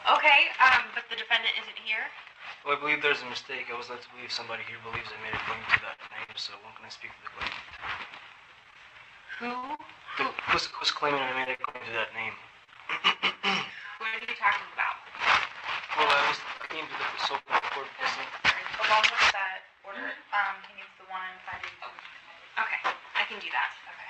Okay, but the defendant isn't here? Well, I believe there's a mistake. I was led to believe somebody here believes I made a claim to that name, so when can I speak to the claimant? Who's claiming I made a claim to that name? What are you talking about? Well, I came to the so-called court because along with that order, he needs the one inside of you. Okay, I can do that. Okay.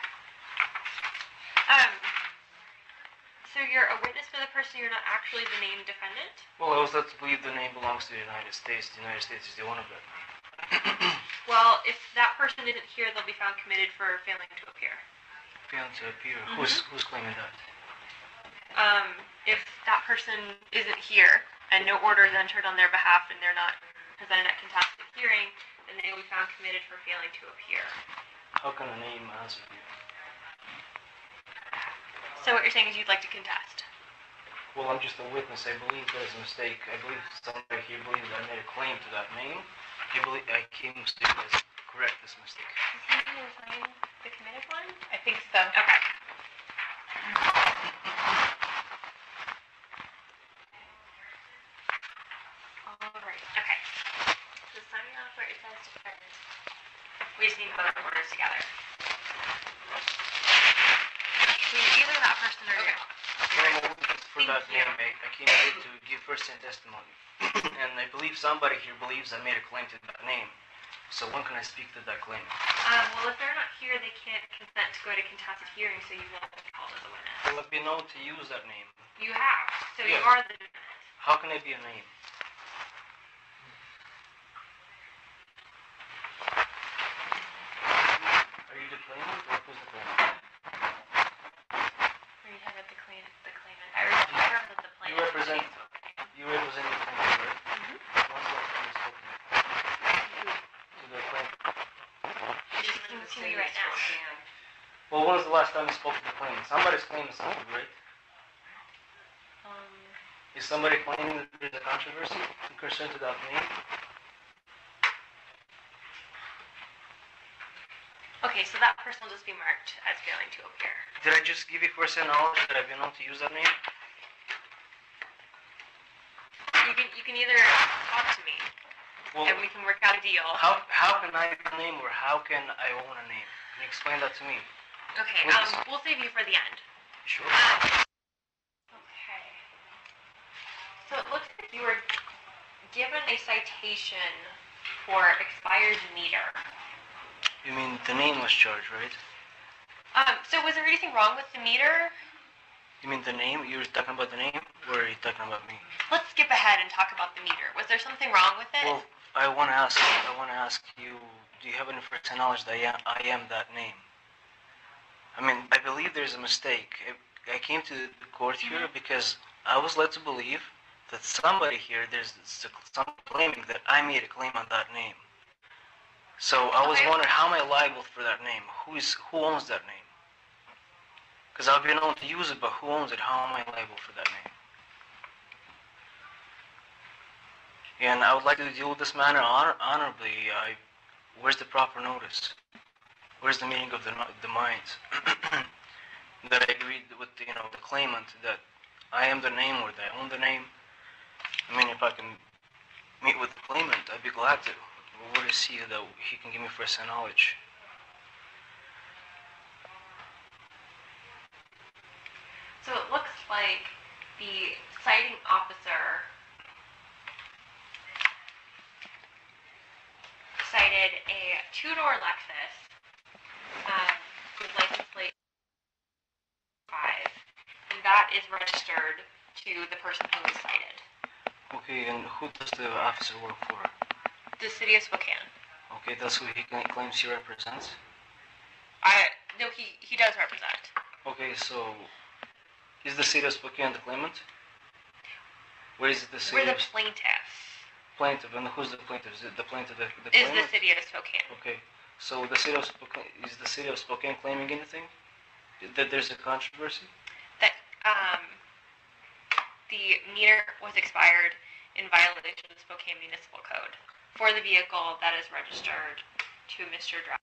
So you're a witness for the person, you're not actually the named defendant? Well, I was led to believe the name belongs to the United States. The United States is the owner of it. Well, if that person isn't here, they'll be found committed for failing to appear. Failing to appear? Mm-hmm. Who's claiming that? If that person isn't here and no order is entered on their behalf and they're not presented at contested hearing, then they will be found committed for failing to appear. How can a name answer you? So what you're saying is you'd like to contest? Well, I'm just a witness. I believe there's a mistake. I believe somebody here believes I made a claim to that name. I came to you guys to correct this mistake. Is he the committed one? I think so. Okay. Alright, okay. So signing off where it says defendant. We just need both orders together. So either that person or you. For that name, I came here to give first-hand testimony. And I believe somebody here believes I made a claim to that name. So when can I speak to that claimant? Well, if they're not here, they can't consent to go to contested hearing, so you won't be called as a witness. Will it be known to use that name? You have, so Yes. you are the defendant. How can I be a name? Are you the claimant or who's the claimant? Or you have the claimant. I represent the plaintiff. You represent the plaintiff, right? Mm-hmm. When's the last time you spoke to me? To the plaintiff? She's listening to me right now. Well, when was the last time you spoke to the claimant? Somebody's claiming something, right? Is somebody claiming that there's a controversy in concern to that name? Okay, so that person will just be marked as failing to appear. Did I just give you first-hand knowledge that I've been known to use that name? You can either talk to me, and we can work out a deal. How can I have a name, or how can I own a name? Can you explain that to me? Okay, we'll save you for the end. Sure. Okay. So it looks like you were given a citation for expired meter. You mean the name was charged, right? So was there anything wrong with the meter? You mean the name? You were talking about the name, or are you talking about me? Let's skip ahead and talk about the meter. Was there something wrong with it? Well, I want to ask you, do you have any first-hand knowledge that I am that name? I mean, I believe there's a mistake. I came to the court here because I was led to believe that somebody here, there's some claiming that I made a claim on that name. So I was wondering, how am I liable for that name? Who owns that name? Because I've been known to use it, but who owns it? How am I liable for that name? And I would like to deal with this matter honorably. Where's the proper notice? Where's the meeting of the minds? That I agreed with the claimant that I am the name, or that I own the name. I mean, if I can meet with the claimant, I'd be glad to. What is he that he can give me first-hand knowledge? So it looks like the citing officer cited a two-door Lexus with license plate 5, and that is registered to the person who was cited. Okay, and who does the officer work for? The city of Spokane. Okay, that's who he claims he represents? No, he does represent. Okay, so is the city of Spokane the claimant? Where is the city? We're the plaintiffs. Plaintiff, and who's the plaintiff? Is it the plaintiff the Is claimant? the city of Spokane. Okay, so the city of Spokane, is the city of Spokane claiming anything? That there's a controversy? That the meter was expired in violation of the Spokane Municipal Code for the vehicle that is registered to Mr. Driver.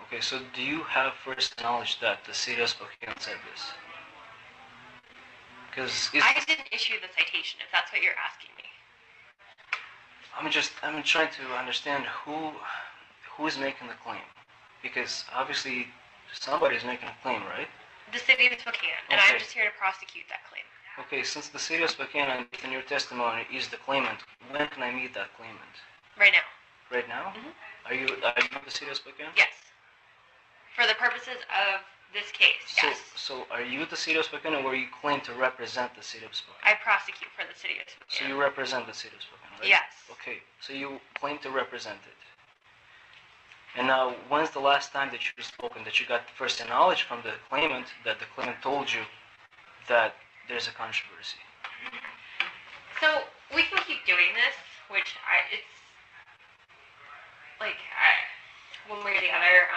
Okay, so do you have first knowledge that the city of Spokane said this? Because I didn't issue the citation, if that's what you're asking me. I'm trying to understand who is making the claim, because obviously somebody's making a claim, right? The city of Spokane, and Okay. I'm just here to prosecute that claim. Okay, since the city of Spokane, in your testimony, is the claimant, when can I meet that claimant? Right now. Right now? Mhm. Are you the city of Spokane? Yes. For the purposes of this case, yes. So are you the city of Spokane, or you claim to represent the city of Spokane? I prosecute for the city of Spokane. So you represent the city of Spokane, right? Yes. Okay, so you claim to represent it. And now, when's the last time that you've spoken, that you got first knowledge from the claimant, that the claimant told you that there's a controversy? So we can keep doing this, which it's like one way or the other.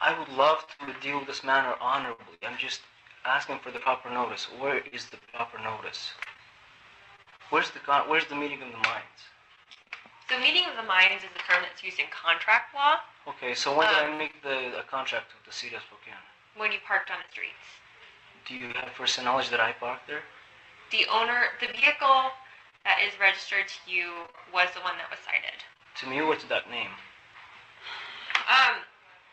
I would love to deal with this matter honorably. I'm just asking for the proper notice. Where is the proper notice? Where's the meeting of the minds? So meeting of the minds is a term that's used in contract law. Okay, so when did I make a contract with the city of Spokane? When you parked on the streets. do you have first knowledge that I parked there? The vehicle that is registered to you was the one that was cited. To me, what's that name?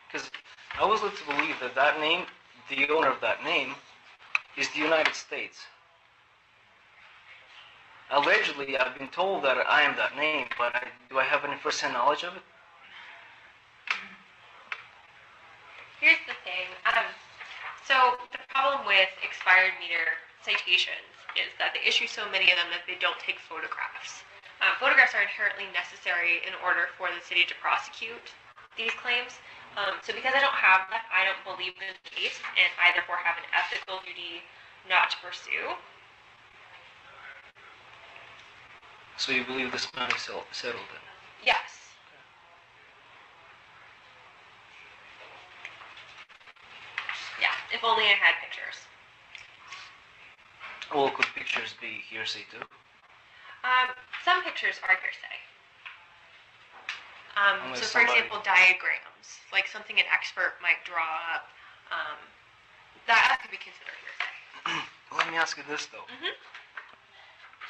Because I was led to believe that that name, the owner of that name, is the United States. Allegedly, I've been told that I am that name, but do I have any first-hand knowledge of it? Here's the thing. So the problem with expired meter citations is that they issue so many of them that they don't take photographs. Photographs are inherently necessary in order for the city to prosecute these claims. So because I don't have that, I don't believe in the case, and I therefore have an ethical duty not to pursue. So you believe this matter is settled then? Yes. Yeah, if only I had pictures. Well, could pictures be hearsay too? Some pictures are hearsay. So for somebody... example, diagrams, like something an expert might draw up, that could be considered hearsay. Let me ask you this though.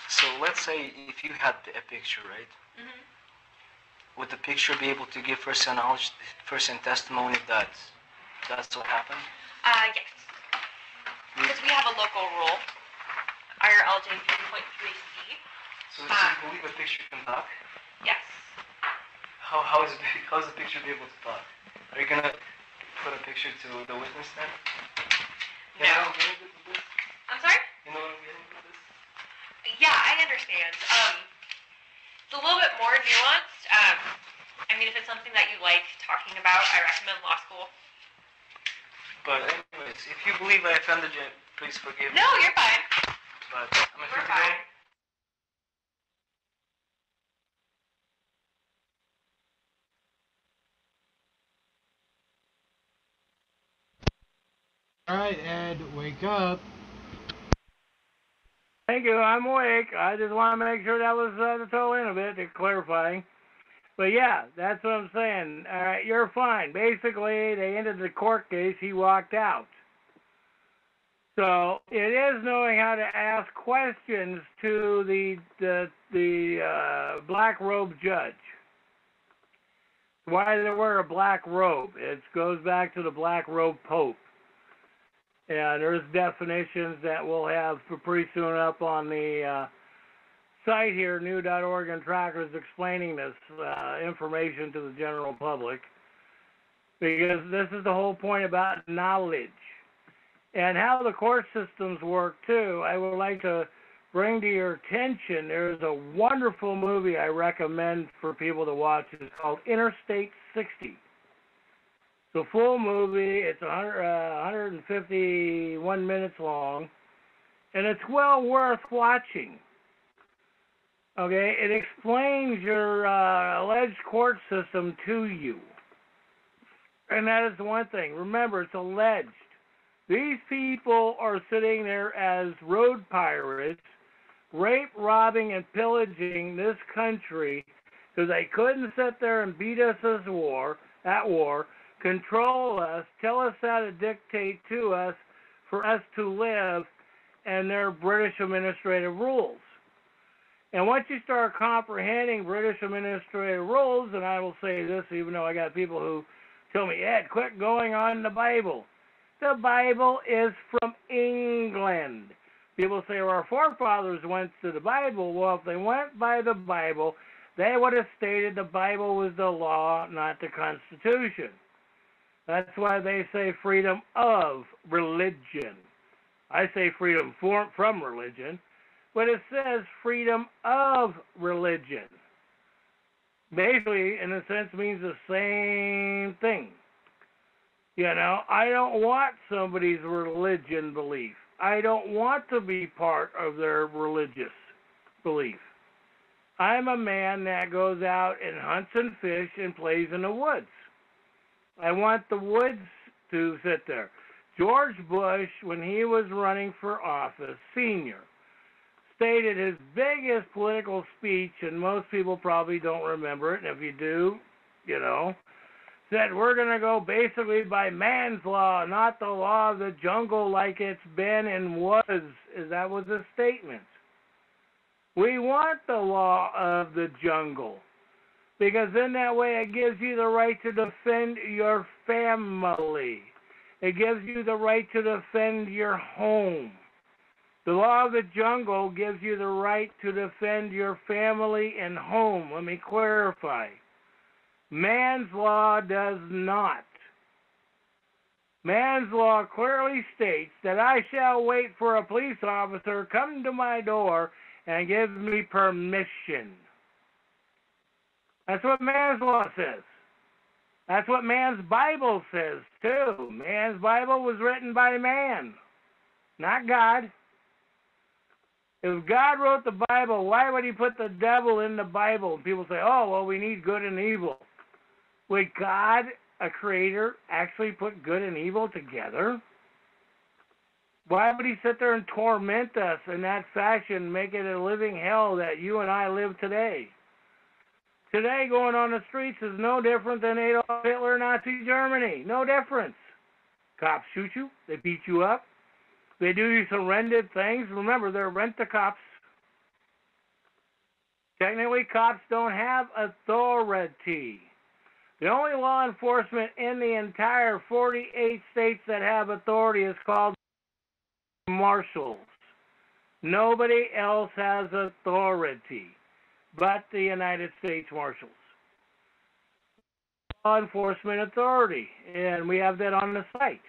So let's say if you had a picture, right? Would the picture be able to give first-hand knowledge, first-hand testimony that that's what happened? Yes. Because we have a local rule, IRLJ 3.3C. So you believe a picture can talk? Yes. How is the picture be able to talk? Are you gonna put a picture to the witness then? No. I'm sorry? You know what I'm getting with this? Yeah, I understand. It's a little bit more nuanced. I mean, if it's something that you like talking about, I recommend law school. But anyways, if you believe I offended you, please forgive me. No, you're fine. But I'm afraid to go. All right, Ed, wake up. Thank you. I'm awake. I just want to make sure that was the total end of it, to clarifying. But yeah, that's what I'm saying. All right, you're fine. Basically, they ended the court case. He walked out. So it is knowing how to ask questions to the black robe judge. Why do they wear a black robe? It goes back to the black robe pope. And there's definitions that we'll have for pretty soon up on the site here, new.org, and trackers explaining this information to the general public. Because this is the whole point about knowledge. And how the court systems work, too, I would like to bring to your attention, there's a wonderful movie I recommend for people to watch. It's called Interstate 60. It's a full movie. It's 151 minutes long, and it's well worth watching. Okay, it explains your alleged court system to you. And that is the one thing. Remember, it's alleged. These people are sitting there as road pirates, rape, robbing, and pillaging this country because they couldn't sit there and beat us at war, control us, tell us how to dictate to us for us to live, and their British administrative rules. And once you start comprehending British administrative rules, and I will say this even though I got people who tell me, Ed, quit going on the Bible. The Bible is from England. People say, well, our forefathers went to the Bible. Well, if they went by the Bible, they would have stated the Bible was the law, not the Constitution. That's why they say freedom of religion. I say freedom from religion, but it says freedom of religion. Basically, in a sense, means the same thing. You know, I don't want somebody's religion belief. I don't want to be part of their religious belief. I'm a man that goes out and hunts and fish and plays in the woods. I want the woods to sit there. George Bush, when he was running for office, senior, stated his biggest political speech, and most people probably don't remember it, and if you do, you know, said we're going to go basically by man's law, not the law of the jungle like it's been and was. That was a statement. We want the law of the jungle, because in that way it gives you the right to defend your family. It gives you the right to defend your home. The law of the jungle gives you the right to defend your family and home. Let me clarify. Man's law does not. Man's law clearly states that I shall wait for a police officer come to my door and give me permission. That's what man's law says. That's what man's Bible says, too. Man's Bible was written by man, not God. If God wrote the Bible, why would he put the devil in the Bible? And people say, oh, well, we need good and evil. Would God, a creator, actually put good and evil together? Why would he sit there and torment us in that fashion, make it a living hell that you and I live today? Today, going on the streets is no different than Adolf Hitler, Nazi Germany. No difference. Cops shoot you. They beat you up. They do these horrendous things. Remember, they're rent-a-cops. Technically, cops don't have authority. The only law enforcement in the entire 48 states that have authority is called marshals. Nobody else has authority but the United States Marshals. Law enforcement authority, and we have that on the site.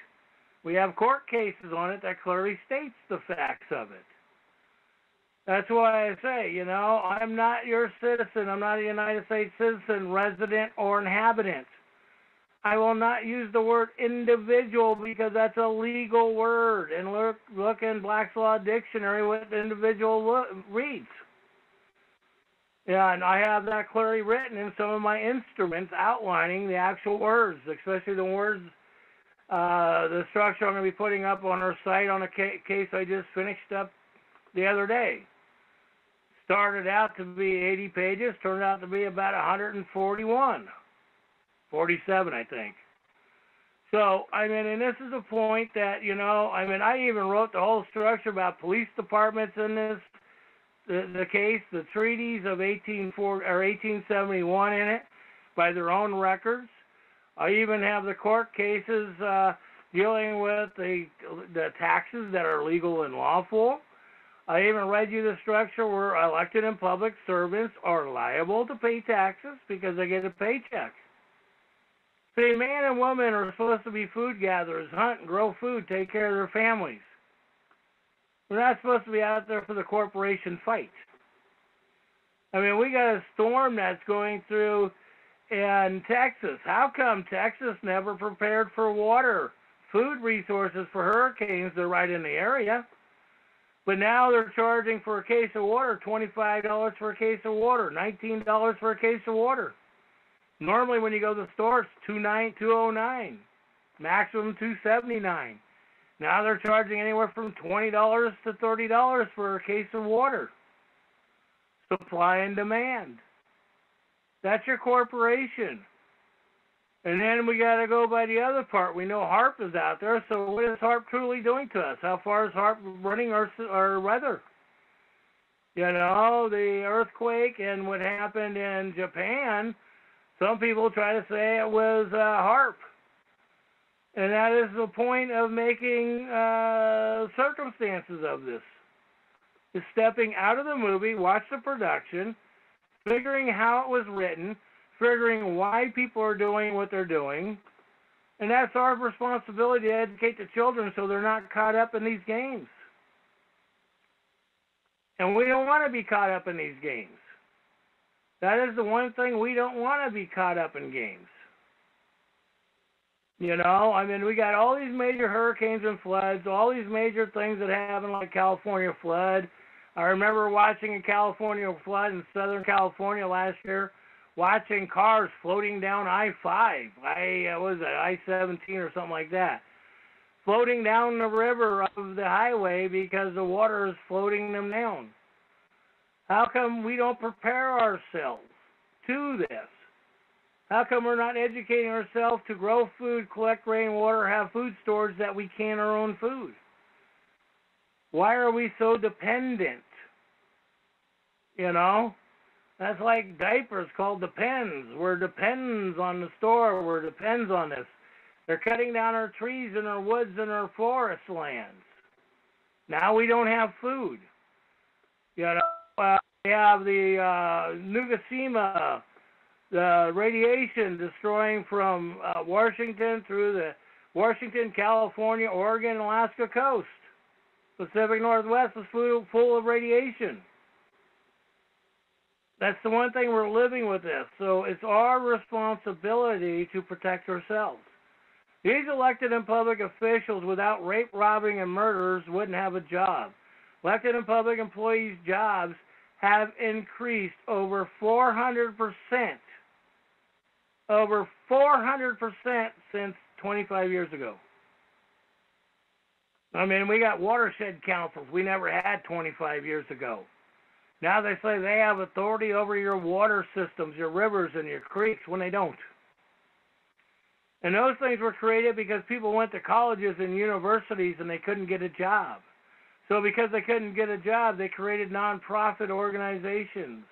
We have court cases on it that clearly states the facts of it. That's why I say, I'm not your citizen. I'm not a United States citizen, resident, or inhabitant. I will not use the word individual because that's a legal word. And look in Black's Law Dictionary what individual reads. Yeah, and I have that clearly written in some of my instruments outlining the actual words, especially the words, the structure I'm going to be putting up on our site on a case I just finished up the other day. Started out to be 80 pages, turned out to be about 141. 47, I think. So, and this is a point that, I even wrote the whole structure about police departments in this, the case, the treaties of 1871 in it, by their own records. I even have the court cases dealing with the taxes that are legal and lawful. I even read you the structure where elected and public servants are liable to pay taxes because they get a paycheck. See, man and woman are supposed to be food gatherers, hunt and grow food, take care of their families. We're not supposed to be out there for the corporation fight. We got a storm that's going through in Texas. How come Texas never prepared for water, food resources for hurricanes? They're right in the area. But now they're charging for a case of water, $25 for a case of water, $19 for a case of water. Normally when you go to the store, it's $209, maximum $279. Now they're charging anywhere from $20 to $30 for a case of water. Supply and demand. That's your corporation. And then we got to go by the other part. We know HARP is out there, so what is HARP truly doing to us? How far is HARP running our weather? The earthquake and what happened in Japan, some people try to say it was HARP. And that is the point of making circumstances of this. Is stepping out of the movie, watch the production, figuring how it was written, figuring why people are doing what they're doing. And that's our responsibility to educate the children so they're not caught up in these games. And we don't want to be caught up in these games. That is the one thing we don't want to be caught up in games. We got all these major hurricanes and floods, all these major things that happen like California flood. I remember watching a California flood in Southern California last year, watching cars floating down I-5, I-17 or something like that, floating down the river of the highway because the water is floating them down. How come we don't prepare ourselves to this? How come we're not educating ourselves to grow food, collect rainwater, have food storage that we can our own food? Why are we so dependent? You know? That's like diapers called depends. We're depends on the store. We're depends on this. They're cutting down our trees and our woods and our forest lands. Now we don't have food. You know, we have the Fukushima, the radiation destroying from Washington through the Washington, California, Oregon, Alaska coast. Pacific Northwest is full of radiation. That's the one thing we're living with this. So it's our responsibility to protect ourselves. These elected and public officials without rape, robbing, and murders wouldn't have a job. Elected and public employees' jobs have increased over 400%. Over 400% since 25 years ago. I mean, we got watershed councils we never had 25 years ago. Now they say they have authority over your water systems, your rivers, and your creeks when they don't. And those things were created because people went to colleges and universities and they couldn't get a job. So because they couldn't get a job, they created nonprofit organizations.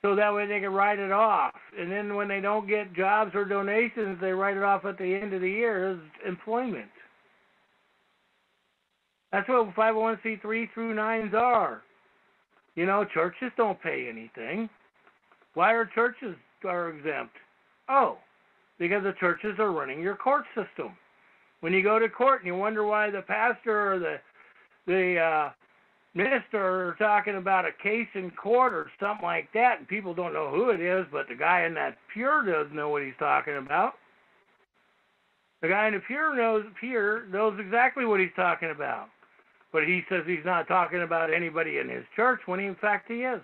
So that way they could write it off. And then when they don't get jobs or donations, they write it off at the end of the year as employment. That's what 501c3 through 9s are. You know, churches don't pay anything. Why are churches exempt? Oh, because the churches are running your court system. When you go to court and you wonder why the pastor or the minister are talking about a case in court or something like that, and people don't know who it is, but the guy in that pew does know what he's talking about. The guy in the pew knows exactly what he's talking about. But he says he's not talking about anybody in his church when in fact he is.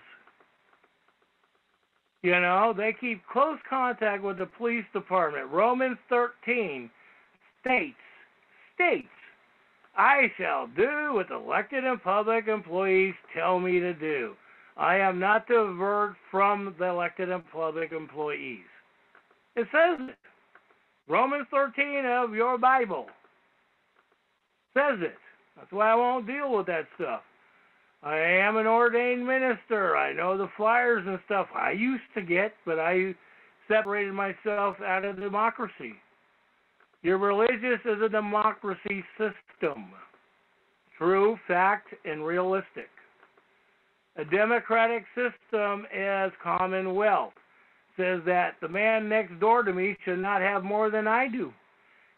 You know, they keep close contact with the police department. Romans 13 states, I shall do what elected and public employees tell me to do. I am not to divert from the elected and public employees. It says it. Romans 13 of your Bible says it. That's why I won't deal with that stuff. I am an ordained minister. I know the flyers and stuff I used to get, but I separated myself out of democracy. Your religious is a democracy system. True, fact, and realistic. A democratic system is commonwealth. Says that the man next door to me should not have more than I do.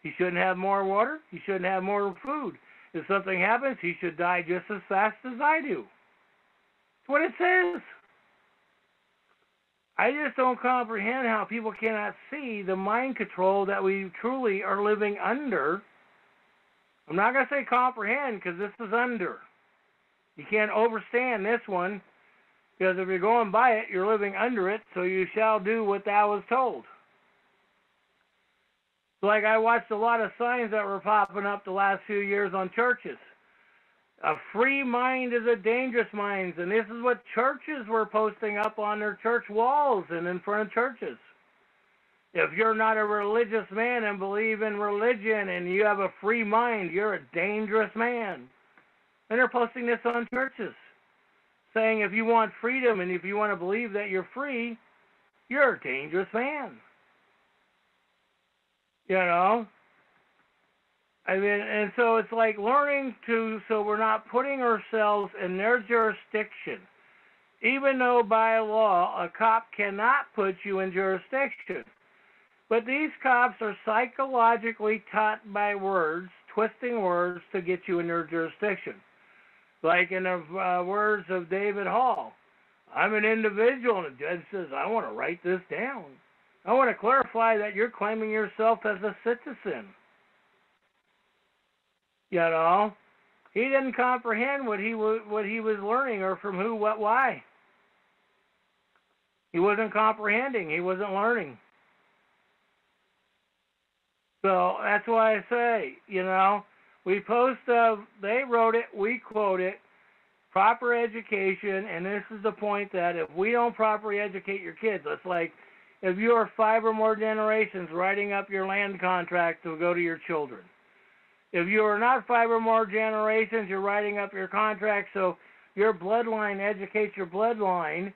He shouldn't have more water. He shouldn't have more food. If something happens, he should die just as fast as I do. That's what it says. I just don't comprehend how people cannot see the mind control that we truly are living under. I'm not going to say comprehend because this is under. You can't overstand this one because if you're going by it, you're living under it, so you shall do what thou was told. Like I watched a lot of signs that were popping up the last few years on churches. A free mind is a dangerous mind, and this is what churches were posting up on their church walls and in front of churches. If you're not a religious man and believe in religion and you have a free mind, you're a dangerous man. And they're posting this on churches, saying if you want freedom and if you want to believe that you're free, you're a dangerous man. You know? I mean, and so it's like learning so we're not putting ourselves in their jurisdiction. Even though by law, a cop cannot put you in jurisdiction. But these cops are psychologically taught by words, twisting words to get you in their jurisdiction. Like in the words of David Hall, I'm an individual, and the judge says, I want to write this down. I want to clarify that you're claiming yourself as a citizen. You know, he didn't comprehend what he was learning or from who, what, why. He wasn't comprehending. He wasn't learning. So that's why I say, you know, we post they wrote it, we quote it, proper education, and this is the point that if we don't properly educate your kids, it's like if you are 5 or more generations writing up your land contract to go to your children. If you are not 5 or more generations, you're writing up your contract so your bloodline educates your bloodline.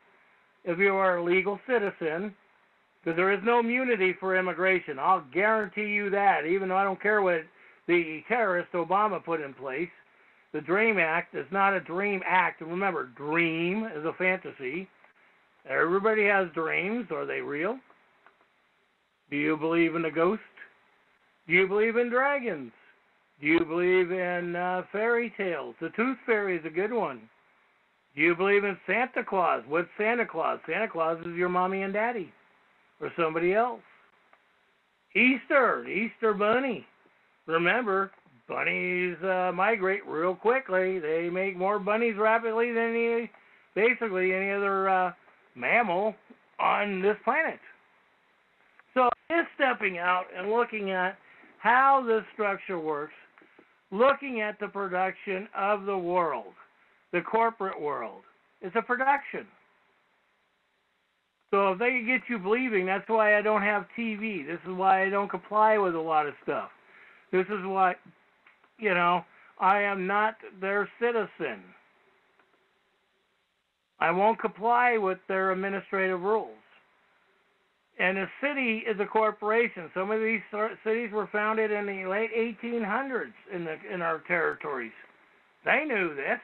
If you are a legal citizen, because there is no immunity for immigration. I'll guarantee you that, even though I don't care what the terrorist Obama put in place. The DREAM Act is not a DREAM Act. And remember, dream is a fantasy. Everybody has dreams. Are they real? Do you believe in a ghost? Do you believe in dragons? Do you believe in fairy tales? The Tooth Fairy is a good one. Do you believe in Santa Claus? What's Santa Claus? Santa Claus is your mommy and daddy or somebody else. Easter, the Easter Bunny. Remember, bunnies migrate real quickly. They make more bunnies rapidly than basically any other mammal on this planet. So just stepping out and looking at how this structure works, looking at the production of the world, the corporate world. It's a production. So if they can get you believing, that's why I don't have TV. This is why I don't comply with a lot of stuff. This is why, I am not their citizen. I won't comply with their administrative rules. And a city is a corporation. Some of these cities were founded in the late 1800s in our territories. They knew this.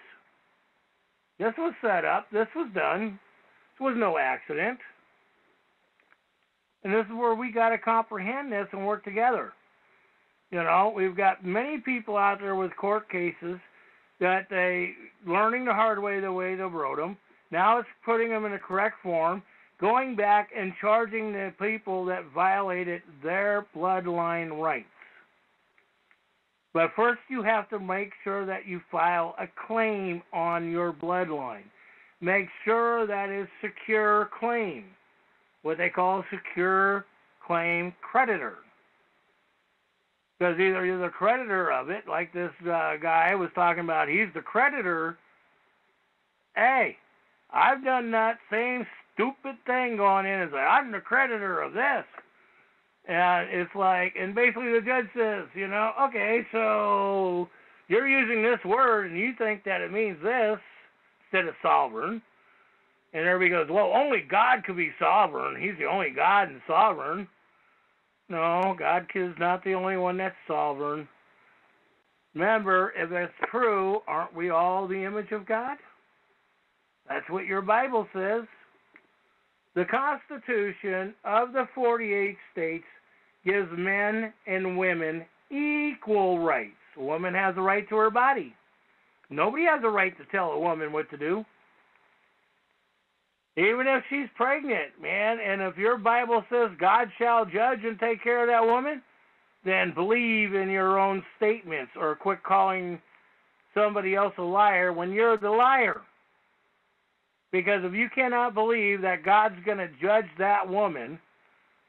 This was set up. This was done. This was no accident. And this is where we got to comprehend this and work together. We've got many people out there with court cases that they learning the hard way the way they wrote them. Now it's putting them in the correct form, going back and charging the people that violated their bloodline rights. But first you have to make sure that you file a claim on your bloodline. Make sure that is secure claim, what they call secure claim creditor. Because either you're the creditor of it, like this guy was talking about, he's the creditor. Hey, I've done that same stupid thing going in and say, I'm the creditor of this. And it's like, and basically the judge says, okay, so you're using this word and you think that it means this instead of sovereign. And everybody goes, well, only God could be sovereign. He's the only God and sovereign. No, God is not the only one that's sovereign. Remember, if that's true, aren't we all the image of God? That's what your Bible says. The Constitution of the 48 states gives men and women equal rights. A woman has a right to her body. Nobody has a right to tell a woman what to do. Even if she's pregnant, man, and if your Bible says God shall judge and take care of that woman, then believe in your own statements or quit calling somebody else a liar when you're the liar. Because if you cannot believe that God's going to judge that woman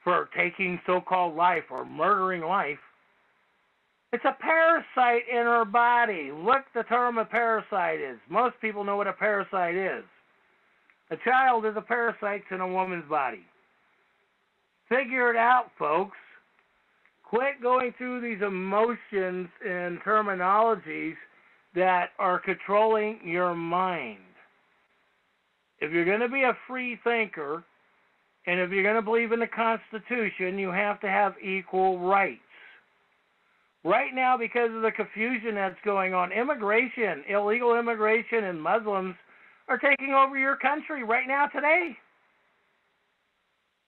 for taking so-called life or murdering life, it's a parasite in her body. Look, the term a parasite is. Most people know what a parasite is. A child is a parasite in a woman's body. Figure it out, folks. Quit going through these emotions and terminologies that are controlling your mind. If you're going to be a free thinker, and if you're going to believe in the Constitution, you have to have equal rights. Right now, because of the confusion that's going on, immigration, illegal immigration, and Muslims are taking over your country right now today.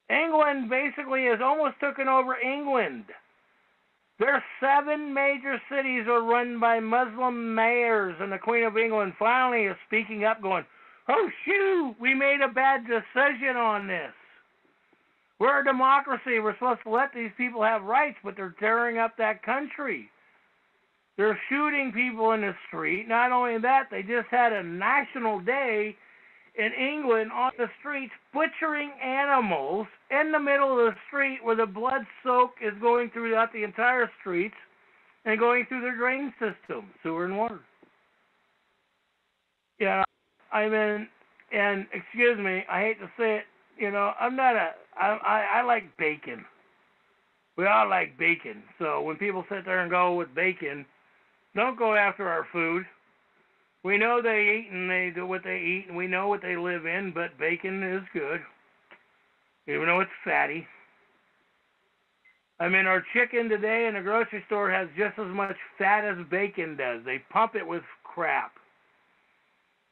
England basically has almost taken over England. Their 7 major cities are run by Muslim mayors, and the Queen of England finally is speaking up going, oh, shoot, we made a bad decision on this. We're a democracy. We're supposed to let these people have rights, but they're tearing up that country. They're shooting people in the street. Not only that, they just had a national day in England on the streets, butchering animals in the middle of the street where the blood soak is going throughout the entire streets and going through their drain system, sewer and water. Yeah, I mean, and excuse me, I hate to say it, I'm not I like bacon. We all like bacon. So when people sit there and go with bacon, don't go after our food. We know they eat and they do what they eat, and we know what they live in, but bacon is good, even though it's fatty. I mean, our chicken today in the grocery store has just as much fat as bacon does. They pump it with crap.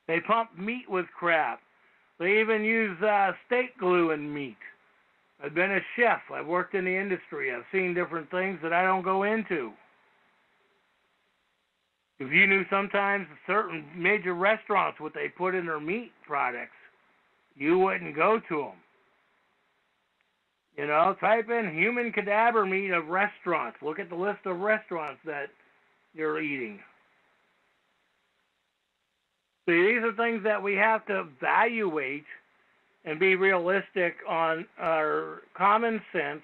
They pump meat with crap. They even use steak glue in meat. I've been a chef. I've worked in the industry. I've seen different things that I don't go into. If you knew sometimes certain major restaurants what they put in their meat products, you wouldn't go to them. Type in human cadaver meat of restaurants. Look at the list of restaurants that you're eating. See, these are things that we have to evaluate and be realistic on our common sense.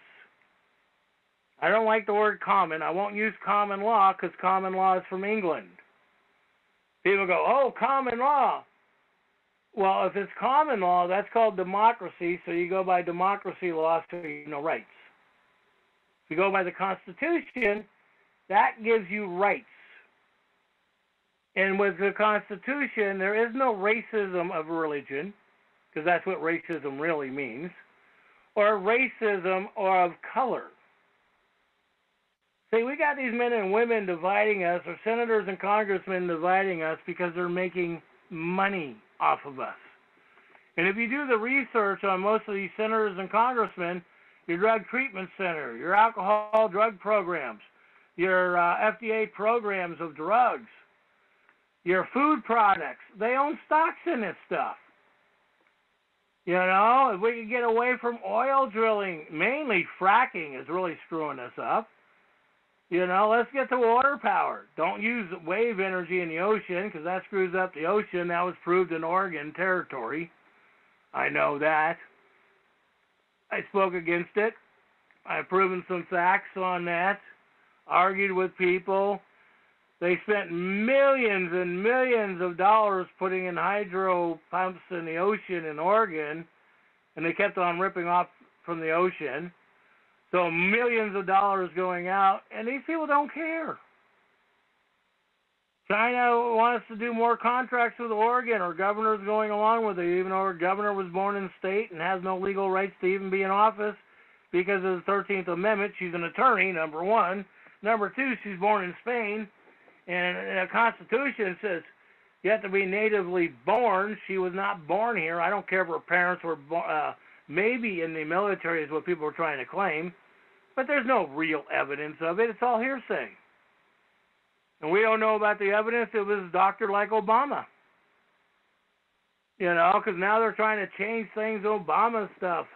I don't like the word common. I won't use common law because common law is from England. People go, oh, common law. Well, if it's common law, that's called democracy, so you go by democracy law, so you have no rights. If you go by the Constitution, that gives you rights. And with the Constitution, there is no racism of religion, because that's what racism really means, or racism or of color. See, we got these men and women dividing us, or senators and congressmen dividing us because they're making money off of us. And if you do the research on most of these senators and congressmen, your drug treatment center, your alcohol drug programs, your FDA programs of drugs, your food products, they own stocks in this stuff. If we could get away from oil drilling, mainly fracking is really screwing us up. Let's get to water power. Don't use wave energy in the ocean because that screws up the ocean. That was proved in Oregon territory. I know that. I spoke against it. I've proven some facts on that. Argued with people. They spent millions and millions of dollars putting in hydro pumps in the ocean in Oregon, and they kept on ripping off from the ocean. So millions of dollars going out, and these people don't care. China wants to do more contracts with Oregon. Our governor's going along with it, even though our governor was born in the state and has no legal rights to even be in office because of the 13th Amendment. She's an attorney, number one. Number two, she's born in Spain, and the Constitution says you have to be natively born. She was not born here. I don't care if her parents were maybe in the military is what people are trying to claim, but there's no real evidence of it. It's all hearsay. And we don't know about the evidence. It was a doctor like Obama. Because now they're trying to change things, Obama stuff,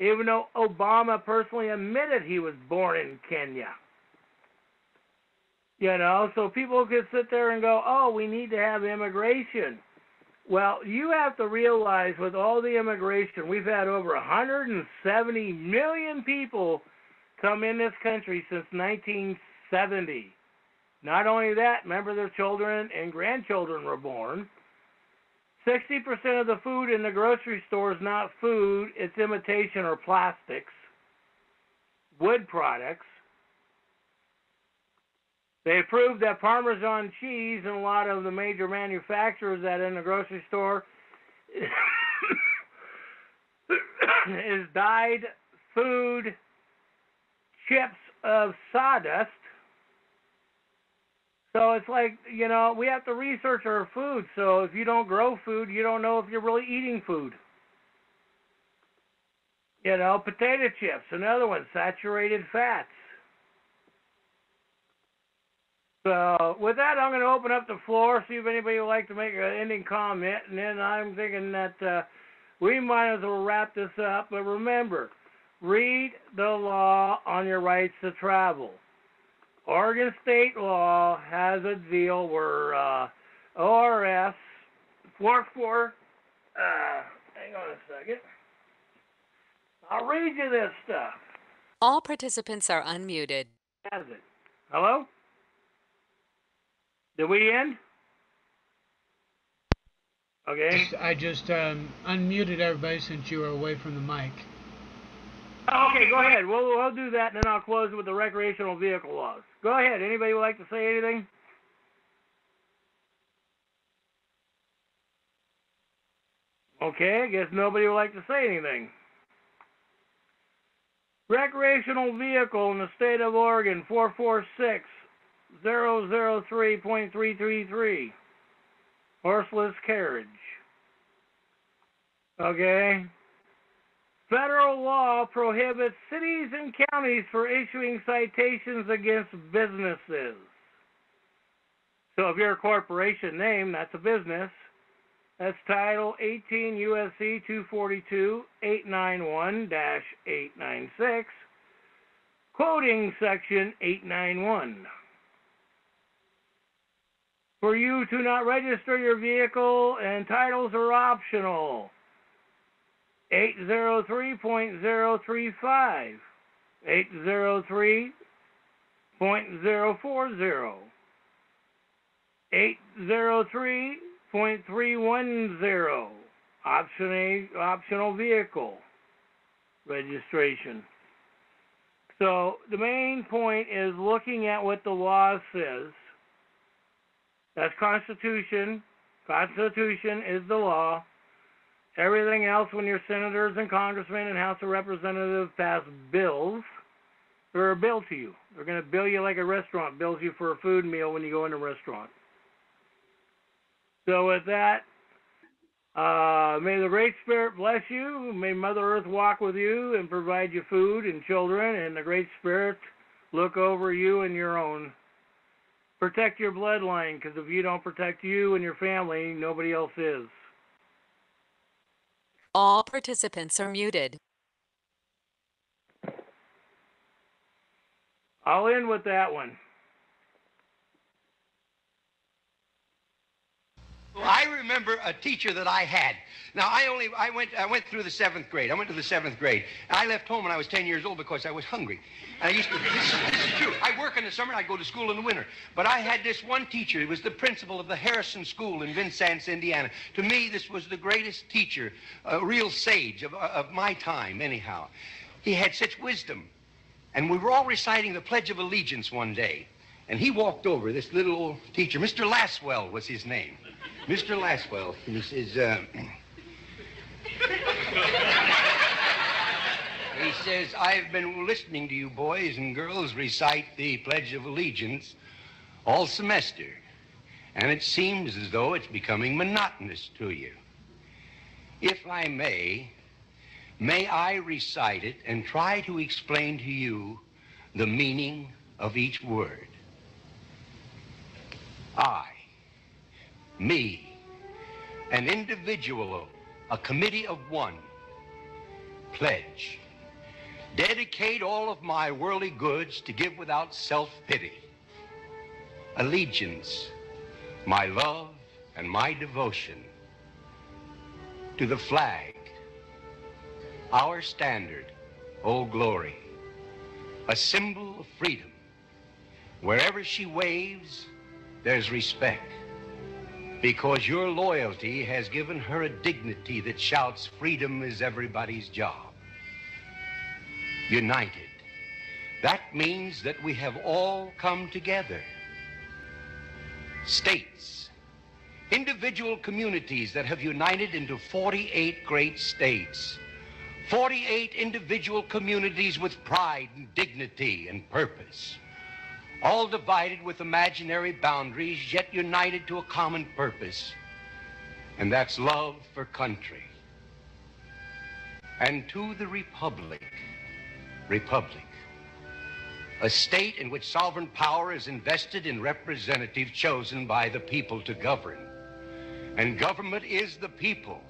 even though Obama personally admitted he was born in Kenya. So people could sit there and go, oh, we need to have immigration. Well, you have to realize with all the immigration, we've had over 170 million people come in this country since 1970. Not only that, remember their children and grandchildren were born. 60% of the food in the grocery store is not food, it's imitation or plastics, wood products. They proved that Parmesan cheese and a lot of the major manufacturers that in the grocery store is dyed food chips of sawdust. So it's like, we have to research our food. So if you don't grow food, you don't know if you're really eating food. Potato chips, another one, saturated fats. So with that, I'm going to open up the floor, see if anybody would like to make an ending comment, and then I'm thinking that we might as well wrap this up. But remember, read the law on your rights to travel. Oregon state law has a deal where ORS 44, hang on a second. I'll read you this stuff. All participants are unmuted. Has it? Hello? Did we end? Okay. I just unmuted everybody since you were away from the mic. Okay, go ahead. We'll do that, and then I'll close with the recreational vehicle laws. Go ahead. Anybody would like to say anything? Okay, I guess nobody would like to say anything. Recreational vehicle in the state of Oregon, 446-003.333. Horseless carriage. Okay. Federal law prohibits cities and counties for issuing citations against businesses. So if you're a corporation name, that's a business. That's Title 18 U.S.C. 242-891-896, quoting Section 891. For you to not register your vehicle, and titles are optional. 803.035, 803.040, 803.310, optional vehicle registration. So the main point is looking at what the law says. That's Constitution. Constitution is the law. Everything else, when your senators and congressmen and House of Representatives pass bills, they're a bill to you. They're going to bill you like a restaurant bills you for a food meal when you go in a restaurant. So with that, may the Great Spirit bless you. May Mother Earth walk with you and provide you food and children, and the Great Spirit look over you and your own. Protect your bloodline, because if you don't protect you and your family, nobody else is. All participants are muted. I'll end with that one. I remember a teacher that I had. Now, I went through the 7th grade. I went to the 7th grade. I left home when I was 10 years old because I was hungry. And I used to, this is true. I work in the summer, I go to school in the winter. But I had this one teacher. He was the principal of the Harrison School in Vincennes, Indiana. To me, this was the greatest teacher, a real sage of my time, anyhow. He had such wisdom. And we were all reciting the Pledge of Allegiance one day. And he walked over, this little old teacher. Mr. Laswell was his name. Mr. Laswell, he says, he says, I've been listening to you boys and girls recite the Pledge of Allegiance all semester, and it seems as though it's becoming monotonous to you. If I may I recite it and try to explain to you the meaning of each word. I, me, an individual, a committee of one, pledge, dedicate all of my worldly goods to give without self-pity, allegiance, my love and my devotion to the flag, our standard, Old Glory, a symbol of freedom. Wherever she waves, there's respect, because your loyalty has given her a dignity that shouts freedom is everybody's job. United. That means that we have all come together. States, individual communities that have united into 48 great states, 48 individual communities with pride and dignity and purpose, all divided with imaginary boundaries, yet united to a common purpose, and that's love for country. And to the republic, a state in which sovereign power is invested in representatives chosen by the people to govern. And government is the people,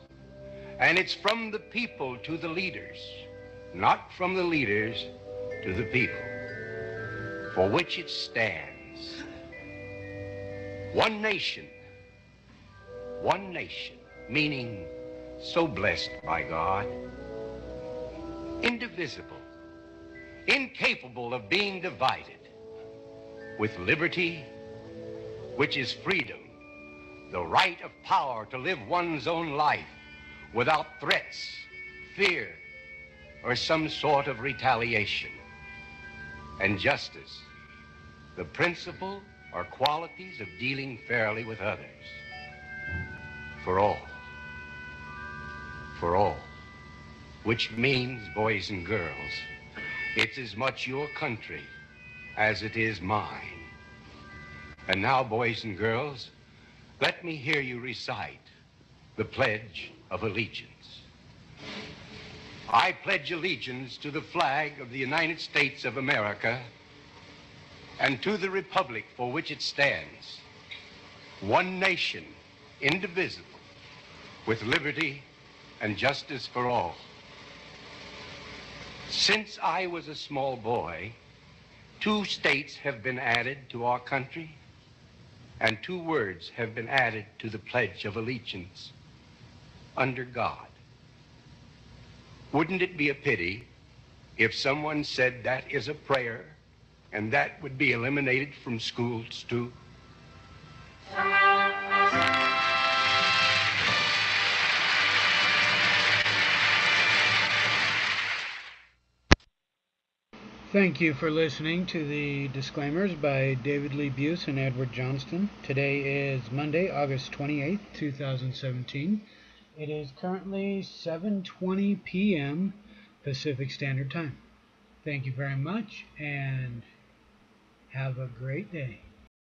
and it's from the people to the leaders, not from the leaders to the people, for which it stands. One nation, meaning so blessed by God, indivisible, incapable of being divided, with liberty, which is freedom, the right of power to live one's own life without threats, fear, or some sort of retaliation. And justice, the principle or qualities of dealing fairly with others. For all. For all. Which means, boys and girls, it's as much your country as it is mine. And now, boys and girls, let me hear you recite the Pledge of Allegiance. I pledge allegiance to the flag of the United States of America and to the republic for which it stands, one nation, indivisible, with liberty and justice for all. Since I was a small boy, 2 states have been added to our country, and 2 words have been added to the Pledge of Allegiance: under God. Wouldn't it be a pity if someone said that is a prayer and that would be eliminated from schools too? Thank you for listening to the disclaimers by Davidlee Buess and Edward Johnston. Today is Monday, August 28th, 2017. It is currently 7:20 p.m. Pacific Standard Time. Thank you very much, and have a great day.